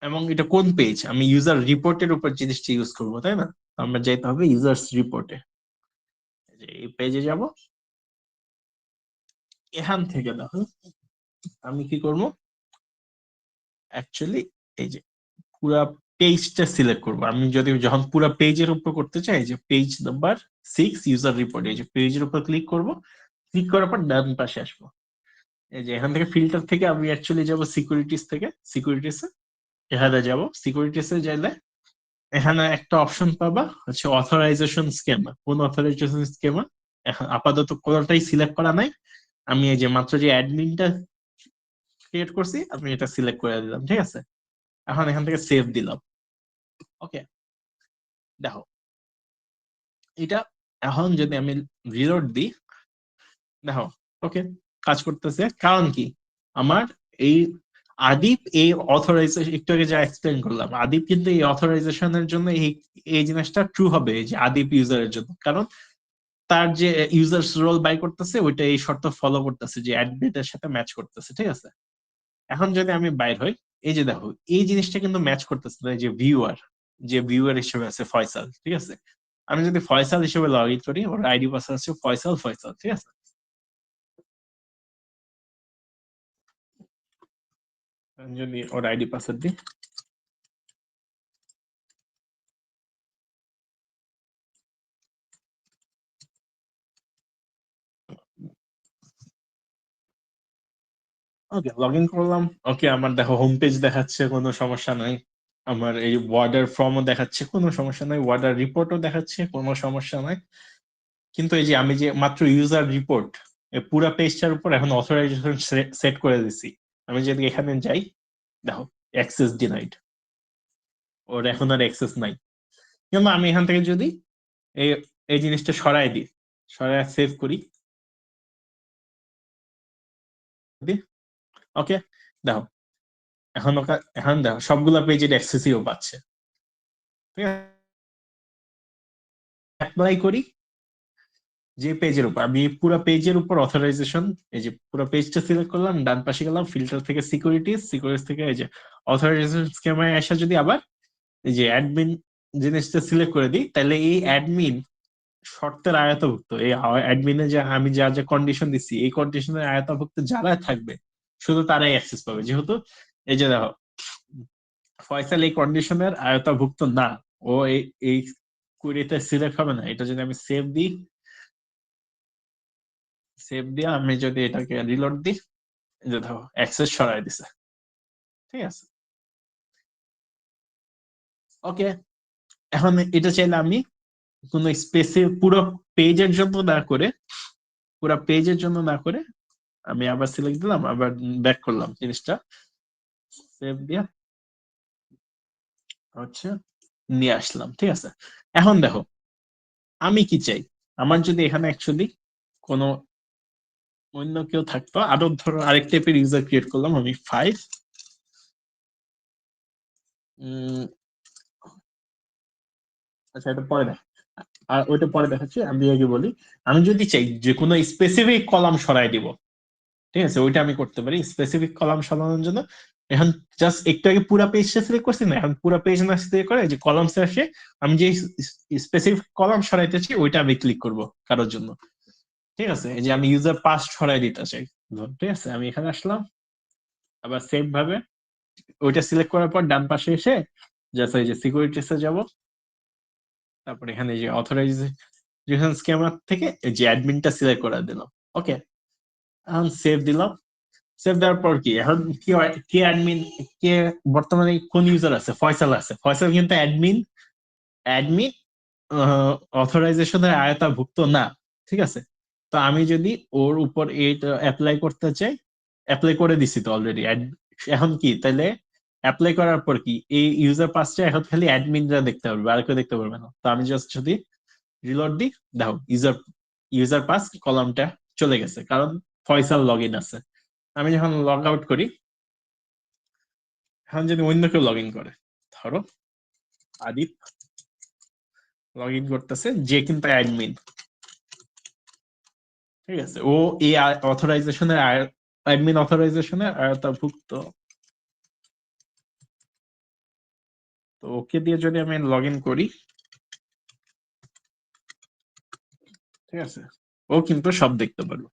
এবং এটা কোন পেজ, আমি ইউজার রিপোর্টের উপর জিনিসটা ইউজ করবো, তাই না? আমরা যেতে হবে ইউজার্স রিপোর্টে, এই পেজে যাব। এখান থেকে দেখো আমি কি করব, অ্যাকচুয়ালি এই যে পুরা পেজটা সিলেক্ট করব। আমি যদি যখন পুরা পেজের উপর করতে চাই, যে পেজ নাম্বার 6 ইউজার রিপোর্ট, এই যে পেজের উপর ক্লিক করব। ক্লিক করার পর ডান পাশে আসবো, এই যে এখান থেকে ফিল্টার থেকে আমি অ্যাকচুয়ালি যাব সিকিউরিটিস, থেকে সিকিউরিটিস এখানে যাব। সিকিউরিটিস এ যাইলে এখানে একটা অপশন পাবা হচ্ছে অথরাইজেশন স্কিমা। কোন অথরাইজেশন স্কিমা? এখন আপাতত কোনোটাই সিলেক্ট করা নাই। আমি এই যে মাত্র যে অ্যাডমিনটা ক্রিয়েট করছি, আমি এটা সিলেক্ট করে দিলাম, ঠিক আছে? এখন এখান থেকে সেভ দিলাম। ওকে, দেখো এটা এখন যদি আমি রিলোড দিই, দেখো ওকে কাজ করতেছে। কারণ কি, আমার এই আদিপ এই অথরাইজেশন, একটু আগে যা এক্সপ্লেন করলাম, আদিপ কিন্তু এই অথরাইজেশনের জন্য এই জিনিসটা ট্রু হবে, এই যে আদিপ ইউজারের জন্য। কারণ তার যে ইউজার্স রোল বাই করতেছে ওইটা এই শর্ত ফলো করতেছে, যে অ্যাডমিনের সাথে ম্যাচ করতেছে, ঠিক আছে? এখন যদি আমি বাইর হই, এই যে দেখো এই জিনিসটা কিন্তু ম্যাচ করতেছে না, যে ভিউয়ার হিসেবে আছে ফয়সাল, ঠিক আছে? আমি যদি ফয়সাল হিসেবে লগ ইন করি, ওর আইডি পাসওয়ার্ড আছে ফয়সাল, ঠিক আছে? আমি যদি ওর আইডি পাসওয়ার্ড দিই, ওকে লগ ইন করলাম। ওকে, আমার দেখো হোম পেজ দেখাচ্ছে, কোনো সমস্যা নাই। আমার এই ওয়ার্ডার ফর্মও দেখাচ্ছে, কোনো সমস্যা নাই। ওয়ার্ডার রিপোর্টও দেখাচ্ছে, কোনো সমস্যা নাই। কিন্তু এই যে আমি যে মাত্র ইউজার রিপোর্ট, পুরো পেজটার উপর এখন অথরাইজেশন সেট করে দিছি। আমি যদি এখানে যাই, দেখো অ্যাক্সেস ডিনাইড, ওর এখন আর অ্যাক্সেস নাই। কিন্তু আমি এখান থেকে যদি এই এই জিনিসটা সরাই দিই, সরাই সেভ করি, ওকে দেখো এখন দেখো সবগুলা পেজের অ্যাক্সেসিও পাচ্ছে, ঠিক আছে? অ্যাপ্লাই করি যে পেজের উপর, আমি পুরো পেজের উপর অথরাইজেশন, এই যে পুরো পেজটা সিলেক্ট করলাম, ডান পাশে গেলাম, ফিল্টার থেকে সিকিউরিটিস থেকে এই যে অথরাইজেশন স্কিমায় আসা, যদি আবার এই যে অ্যাডমিন জিনিসটা সিলেক্ট করে দিই, তাহলে এই অ্যাডমিন শর্তের আয়তভুক্ত, এই অ্যাডমিনে যে আমি যা যা কন্ডিশন দিচ্ছি, এই কন্ডিশনের আয়তভুক্ত যারা থাকবে শুধু তারাই অ্যাক্সেস পাবে। যেহেতু এই যে দেখো ফয়সাল এই কন্ডিশনের আয়তাভুক্ত না, ও এই কুইরিতে সিলেক্ট হবে না। এটা যদি আমি সেভ দিই, আমি যদি এটাকে রিলোড দিই, এই যে দেখো অ্যাক্সেস সরাই দিছে, ঠিক আছে? ওকে, এখন এটা চাইলে আমি কোনো স্পেসিফিক পুরো পেজের জন্য না করে আমি আবার সিলেক্ট দিলাম, আবার ব্যাক করলাম, জিনিসটা সেভ দিয়া হচ্ছে নিয়ে আসলাম, ঠিক আছে? এখন দেখো আমি কি চাই, আমার যদি এখানে অ্যাকচুয়ালি কোনো অন্য কেউ থাকতো, আরো ধরো আরেক টাইপের ইউজার ক্রিয়েট করলাম আমি 5, আচ্ছা এটা পরে দেখ, আর ওইটা পরে দেখাচ্ছি। আমি আগে বলি, আমি যদি চাই যে কোনো স্পেসিফিক কলাম সরাই দিব, ঠিক আছে? ওইটা আমি করতে পারি। স্পেসিফিক কলাম সরানোর জন্য এখন জাস্ট একটু আগে পুরো পেজটা সিলেক্ট করছি না, এখন পুরো পেজ না সিলেক্ট করে যে কলামসে আসে, আমি যে স্পেসিফিক কলাম সরাইতেছি ওইটা আমি ক্লিক করব কারোর জন্য, ঠিক আছে? এই যে আমি ইউজার পাস সরাই দিতে চাই, ঠিক আছে? আমি এখানে আসলাম, আবার সেভ ভাবে ওইটা সিলেক্ট করার পর ডান পাশে এসে জাস্ট এই যে সিকিউরিটিসে যাব, তারপর এখানে যে অথরাইজেশন স্কিমার থেকে এই যে অ্যাডমিনটা সিলেক্ট করে দিলাম। ওকে, এখন সেভ দিলাম। সেভ দেওয়ার পর কি এখন কি হয়, কে অ্যাডমিন, কে বর্তমানে কোন ইউজার আছে? ফয়সাল কিন্তু অ্যাডমিন অথরাইজেশনের আয়তাভুক্ত না, ঠিক আছে? তো আমি যদি ওর উপর এটা অ্যাপ্লাই করতে চাই, অ্যাপ্লাই করে দিছি তো অলরেডি। এখন কি তাহলে অ্যাপ্লাই করার পর কি এই ইউজার পাসটা এখন খালি অ্যাডমিনরা দেখতে পারবে, আর কেউ দেখতে পারবে না। তো আমি জাস্ট যদি রিলোড দিই, দেখো ইউজার পাস কলামটা চলে গেছে, কারণ ফয়সাল লগ ইন আছে। আমি যখন লগ আউট করি, এখন যদি অন্য কেউ লগ ইন করে, ধরো আদিপ লগ ইন করতেছে, যে কিন্তু অ্যাডমিন, ঠিক আছে? ও এই অথরাইজেশনের অ্যাডমিন অথরাইজেশনে আয়তাভুক্ত। তো ওকে দিয়ে যদি আমি লগ ইন করি, ঠিক আছে, ও কিন্তু সব দেখতে পারবে।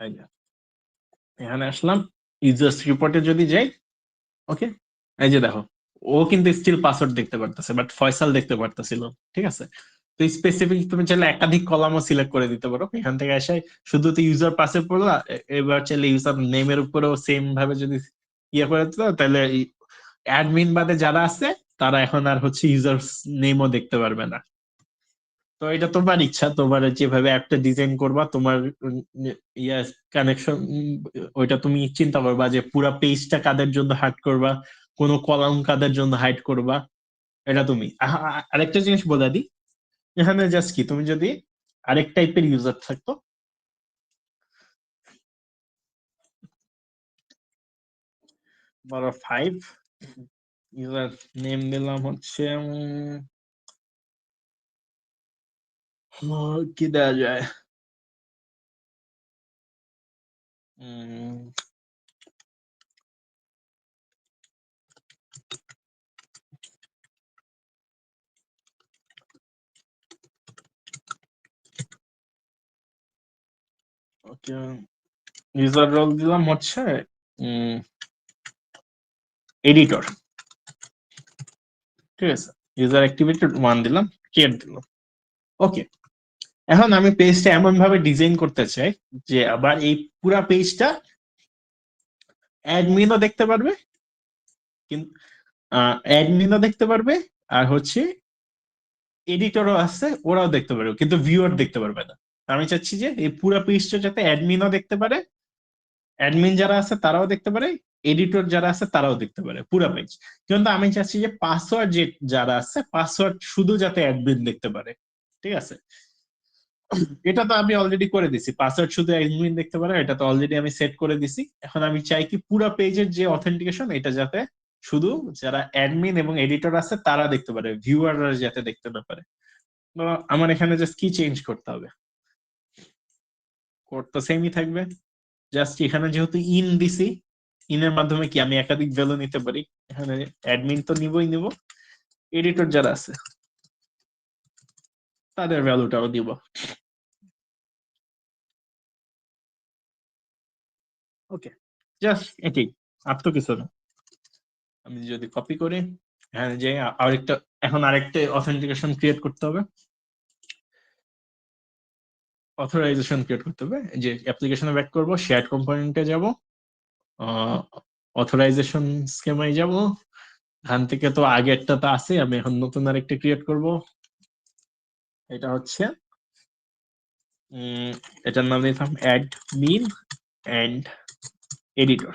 এই যে, এখানে আসলাম, ইউজার্স রিপোর্টে যদি যাই, ওকে, এই যে দেখো, ও কিন্তু স্টিল পাসওয়ার্ড দেখতে পারতেছে, বাট ফয়সাল দেখতে পারতেছিল। ঠিক আছে, তো স্পেসিফিক তুমি চাইলে একাধিক কলামও সিলেক্ট করে দিতে পারো এখান থেকে এসে। শুধু তো ইউজার পাসে পড়লা, এবার চাইলে ইউজার নেমের উপরেও সেম ভাবে যদি ইয়ে করে দিতে, তাহলে অ্যাডমিন বাদে যারা আছে তারা এখন আর হচ্ছে ইউজার নেমও দেখতে পারবে না। তো এটা তোমার ইচ্ছা, তোমার যেভাবে অ্যাপটা ডিজাইন করবা, তোমার ইয়া কানেকশন, ওইটা তুমি চিন্তা করবা যে পুরা পেজটা কাদের জন্য হাইড করবা, কোন কলাম কাদের জন্য হাইড করবা, এটা তুমি। আরেকটা জিনিস বলে দিই, এখানে জাস্ট কি, তুমি যদি আরেক টাইপের ইউজার থাকতো, ধরো 5, ইউজার নেম দিলাম হচ্ছে কি দেওয়া যায়, ওকে, ইউজার রোল দিলাম হচ্ছে এডিটর। ঠিক আছে, ইউজার অ্যাক্টিভিটি 1 দিলাম, ক্রিয়েট দিলাম। ওকে, এখন আমি পেজটা এমন ভাবে ডিজাইন করতে চাই যে আবার এই পুরা পেজটা অ্যাডমিনও দেখতে পারবে, কিন্তু অ্যাডমিনও দেখতে পারবে, আর হচ্ছে এডিটরও আছে, ওরাও দেখতে পারবে, কিন্তু ভিউয়ার দেখতে পারবে না। আমি চাচ্ছি যে এই পুরা পেজটা যাতে অ্যাডমিনও দেখতে পারে, অ্যাডমিন যারা আছে তারাও দেখতে পারে, এডিটর যারা আছে তারাও দেখতে পারে পুরা পেজ। কিন্তু আমি চাচ্ছি যে পাসওয়ার্ড যারা আছে, পাসওয়ার্ড শুধু যাতে অ্যাডমিন দেখতে পারে। ঠিক আছে, এটা তো আমি অলরেডি করে দিছি, পাসওয়ার্ড শুধু অ্যাডমিন দেখতে পারে, এটা তো অলরেডি আমি সেট করে দিছি। এখন আমি চাই কি পুরো পেজের যে অথেন্টিকেশন, এটা যাতে শুধু যারা অ্যাডমিন এবং এডিটর আছে তারা দেখতে পারে, ভিউয়াররা যাতে দেখতে না পারে। তো আমার এখানে জাস্ট কি চেঞ্জ করতে হবে, কোড তো সেমই থাকবে, জাস্ট এখানে যেহেতু ইন দিছি, ইনের মাধ্যমে কি আমি একাধিক ভ্যালু নিতে পারি। এখানে অ্যাডমিন তো নিবই নিব, এডিটর যারা আছে তাদের ভ্যালুটাও দিব। ওকে, জাস্ট এটি, আর তো কিছু না। আমি যদি কপি করি, হ্যাঁ, যে আরেকটা, এখন আরেকটা অথেন্টিকেশন ক্রিয়েট করতে হবে, অথরাইজেশন ক্রিয়েট করতে হবে। যে অ্যাপ্লিকেশনে ব্যাক করব, শেয়ার্ড কম্পোনেন্টে যাব, অথরাইজেশন স্কেমায় যাব, এখান থেকে তো আগেরটা তো আছে, আমি এখন নতুন আরেকটা ক্রিয়েট করব। এটা হচ্ছে এটার নাম দিলাম অ্যাডমিন এন্ড এডিটর।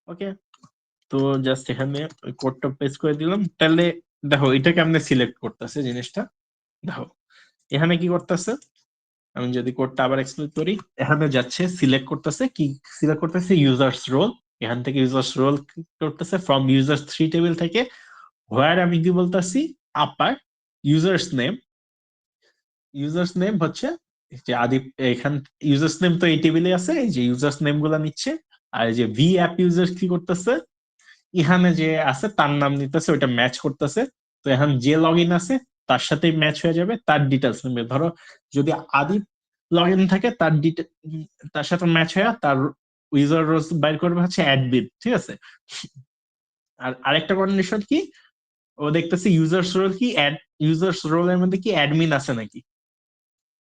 ওকে, তো জাস্ট এখানে কোডটা পেস্ট করে দিলাম। তাহলে দেখো এটা কেমনে সিলেক্ট করতেছে জিনিসটা, দেখো এখানে কি করতেছে, আমি যদি কোডটা আবার এক্সপ্লেন করি, এখানে যাচ্ছে সিলেক্ট করতেছে, কি সিলেক্ট করতেছে, ইউজার্স রোল। এখান থেকে ইউজার্স রোল করতেছে ফ্রম ইউজার্স 3 টেবিল থেকে, হোয়ার আমি কি বলতেছি, upper users name. Users name হচ্ছে যে আদি, এখান ইউজার্স নেম তো এই টেবিলে আছে, এই যে ইউজার্স নেম গুলা নিচ্ছে। আর এই যে ভি অ্যাপ ইউজার কি করতেছে, এখানে যে আছে তার নাম নিতেছে, ওইটা ম্যাচ করতেছে। তো এখন যে লগ ইন আছে তার সাথে ম্যাচ হয়ে যাবে, তার ডিটেলস নেবে। ধরো যদি আদি লগ ইন থাকে, তার সাথে ম্যাচ হয়ে তার ইউজার রোজ বাইর করবে হচ্ছে অ্যাডমিন। ঠিক আছে, আর আরেকটা কন্ডিশন কি, ও দেখতেছে ইউজার্স রোল কি, ইউজার্স রোলের মধ্যে কি অ্যাডমিন আছে নাকি।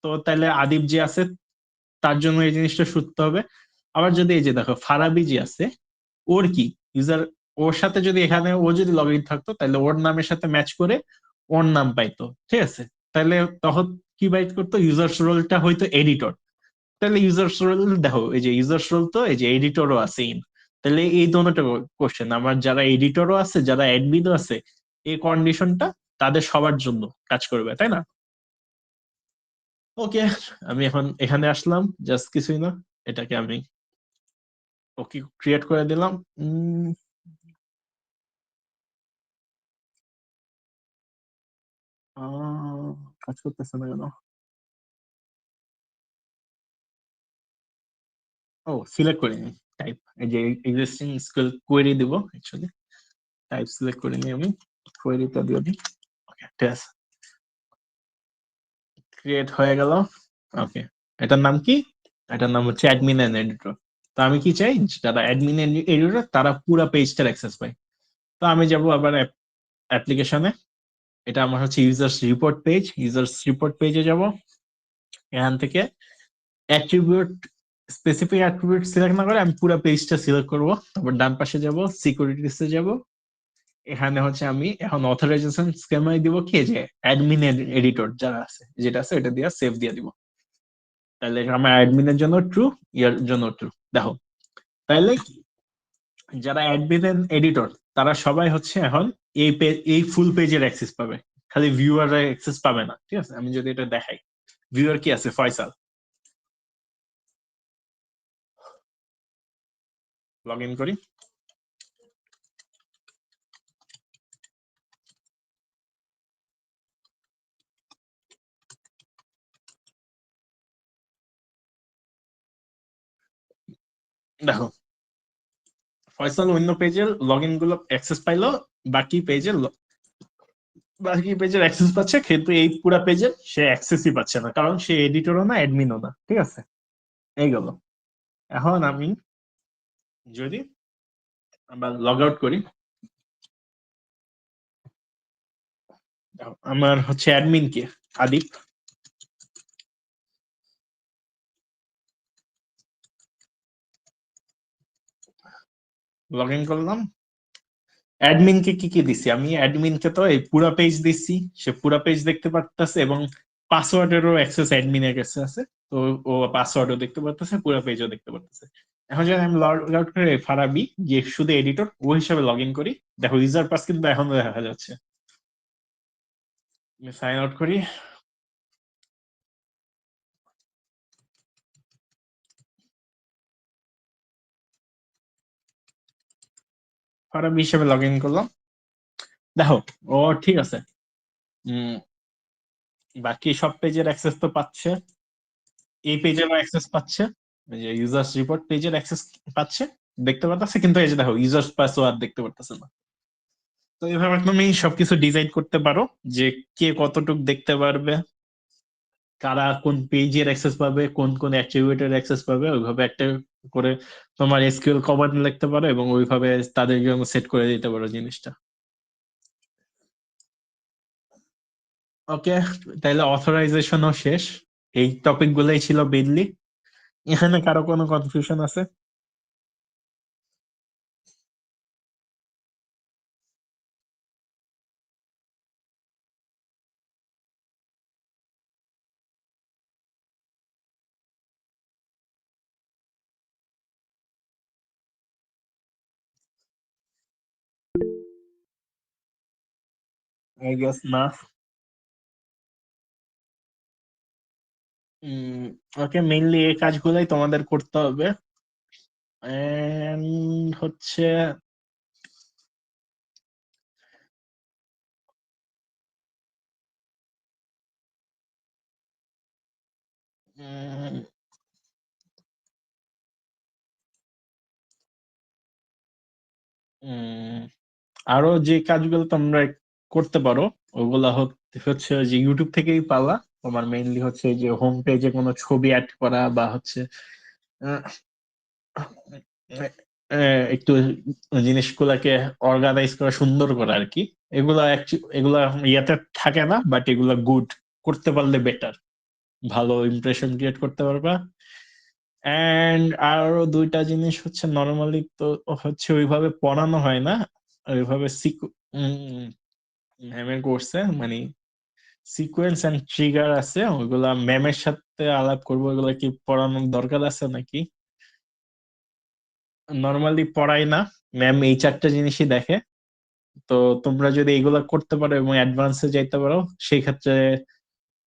তো তাহলে আদিব যে আছে তার জন্য এই জিনিসটা শুনতে হবে। আবার যদি এই যে দেখো ফারাবি যে আছে, ওর কি ইউজার, ওর সাথে যদি এখানে ও যদি লগ ইন থাকতো, তাহলে ওর নামের সাথে ম্যাচ করে ওর নাম পাইতো। ঠিক আছে, তাহলে তখন কি বাইট করতো, ইউজার্স রোলটা হয়তো এডিটর। তাহলে ইউজার্স রোল দেখো, এই যে ইউজার্স রোল তো এই যে এডিটরও আছে ইন। তাহলে এই দোনোটা কোশ্চেন আমার, যারা এডিটরও আছে যারা অ্যাডমিনও আছে, এই কন্ডিশনটা তাদের সবার জন্য কাজ করবে, তাই না? ওকে, আমি এখন এখানে আসলাম, জাস্ট কিছুই না, এটাকে আমি ওকে ক্রিয়েট করে দিলাম। কাজ করতেছে না কেন? ও সিলেক্ট করে নিই টাইপ, এই যে এক্সিস্টিং স্কুল কোয়েরি দিব অ্যাকচুয়ালি, টাইপ সিলেক্ট করে নিই আমি, কোয়েরিটা দিয়ে দিই। ওকে ঠিক আছে, ক্রিয়েট হয়ে গেল। ওকে, এটার নাম কি? এটার নাম হচ্ছে অ্যাডমিন এন্ড এডিটর। তো আমি কি চাই, যারা অ্যাডমিন এন্ড এডিটর তারা পুরো পেজটার অ্যাক্সেস পায়। তো আমি যাব আবার অ্যাপ্লিকেশনে, এটা আমার হচ্ছে users report page, users report পেজে যাব, এখান থেকে অ্যাট্রিবিউট, স্পেসিফিক অ্যাট্রিবিউট সিলেক্ট না করে আমি পুরো পেজটা সিলেক্ট করব। তারপর ডান পাশে যাব, সিকিউরিটিসে যাব, এখানে হচ্ছে আমি এখন অথরাইজেশন স্কেমাই দিব কি, যে অ্যাডমিন এডিটর যারা আছে, যেটা আছে এটা দিয়ে সেভ দিয়ে দিব। তাহলে আমার অ্যাডমিনের জন্য ট্রু, ইয়ার জন্য ট্রু। দেখো, তাহলে যারা অ্যাডমিন এডিটর তারা সবাই হচ্ছে এখন এই এই ফুল পেজের অ্যাক্সেস পাবে, খালি ভিউয়াররা অ্যাক্সেস পাবে না। ঠিক আছে, আমি যদি এটা দেখাই, ভিউয়ার কি আছে, ফয়সাল, লগ ইন করি। দেখো, ফয়সাল অন্য পেজের লগ ইন গুলো অ্যাক্সেস পাইলো, বাকি পেজের অ্যাক্সেস পাচ্ছে, কিন্তু এই পুরা পেজের সে অ্যাক্সেসই পাচ্ছে না, কারণ সে এডিটরও না অ্যাডমিনও না। ঠিক আছে, এই গেল। এখন আমি যদি আবার লগ আউট করি, আমার হচ্ছে অ্যাডমিন কে, আদিপ। লগ ইন করলাম, অ্যাডমিন কে কি কি দিছি আমি, অ্যাডমিন কে তো এই পুরা পেজ দিছি, সে পুরা পেজ দেখতে পারতেছে, এবং পাসওয়ার্ডেরও অ্যাক্সেস অ্যাডমিনের কাছে আছে। তো ও পাসওয়ার্ডও দেখতে পারতেছে, পুরা পেজও দেখতে পারতেছে। এখন যদি আমি লগ আউট করে ফারাবি যে শুধু এডিটর ও হিসাবে লগ ইন করি, দেখো ইউজার পাস কিন্তু এখন দেখা যাচ্ছে। সাইন আউট করি, ফারাবি হিসাবে লগ ইন করলাম। দেখো, ও ঠিক আছে, উম বাকি সব পেজের অ্যাক্সেস তো পাচ্ছে, এই পেজেরও অ্যাক্সেস পাচ্ছে, এই যে ইউজার্স রিপোর্ট পেজের অ্যাক্সেস পাচ্ছে, দেখতে পারতেছে, কিন্তু এই যে দেখো ইউজার্স পাসওয়ার্ড দেখতে পারতেছে না। তো এইভাবে তুমি সবকিছু ডিজাইন করতে পারো, যে কে কতটুক দেখতে পারবে, কারা কোন পেজের অ্যাক্সেস পাবে, কোন কোন অ্যাট্রিবিউটের অ্যাক্সেস পাবে, ওইভাবে একটা করে তোমার এসকিউএল কমান্ড লিখতে পারো, এবং ওইভাবে তাদের জন্য সেট করে দিতে পারো জিনিসটা। ওকে, তাহলে অথরাইজেশনও শেষ। এই টপিক গুলোই ছিল মেইনলি। এখানে কারো কোনো কনফিউশন আছে? আই গেস না। ওকে, মেইনলি এই কাজগুলোই তোমাদের করতে হবে। And হচ্ছে উম, উম, আরো যে কাজগুলো তোমরা করতে পারো, ওগুলা হচ্ছে যে ইউটিউব থেকেই পাওয়া। তোমার মেইনলি হচ্ছে যে হোম পেজে কোনো ছবি অ্যাড করা, বা হচ্ছে আহ, একটু জিনিসগুলাকে অর্গানাইজ করা, সুন্দর করা আর কি। এগুলা ইয়াতে থাকে না, বাট এগুলা গুড, করতে পারলে বেটার, ভালো ইমপ্রেশন ক্রিয়েট করতে পারবা। এন্ড আরো দুইটা জিনিস হচ্ছে, নর্মালি তো হচ্ছে ওইভাবে পড়ানো হয় না, ওইভাবে ম্যামের কোর্সে মানে সিকোয়েন্স এন্ড ট্রিগার আছে, ওইগুলা ম্যামের সাথে আলাপ করবো, ওইগুলা কি পড়ানোর দরকার আছে নাকি? নর্মালি পড়াই না, ম্যাম এই চারটা জিনিসই দেখে। তো তোমরা যদি এগুলা করতে পারো এবং অ্যাডভান্সে যাইতে পারো, সেই ক্ষেত্রে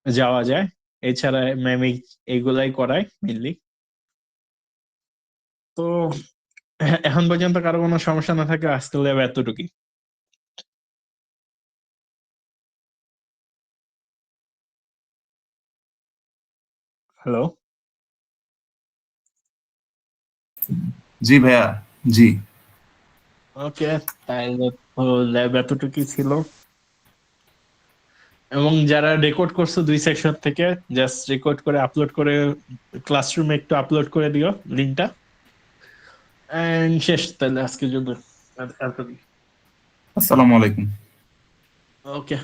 যাওয়া যায়। এছাড়া ম্যাম এইগুলাই করায় মেনলি। তো এখন পর্যন্ত কারো কোনো সমস্যা না থাকে, আজকে ল্যাব এতটুকুই। হ্যালো। জি ভাইয়া, জি। ওকে, তাহলে তো ল্যাব এতটুকুই ছিল। এবং যারা রেকর্ড করছো 2 সেকশন থেকে, জাস্ট রেকর্ড করে আপলোড করে ক্লাসরুমে একটু আপলোড করে দিও লিংকটা। এন্ড শেষ তাহলে আজকের জন্য। আসসালামু আলাইকুম। ওকে।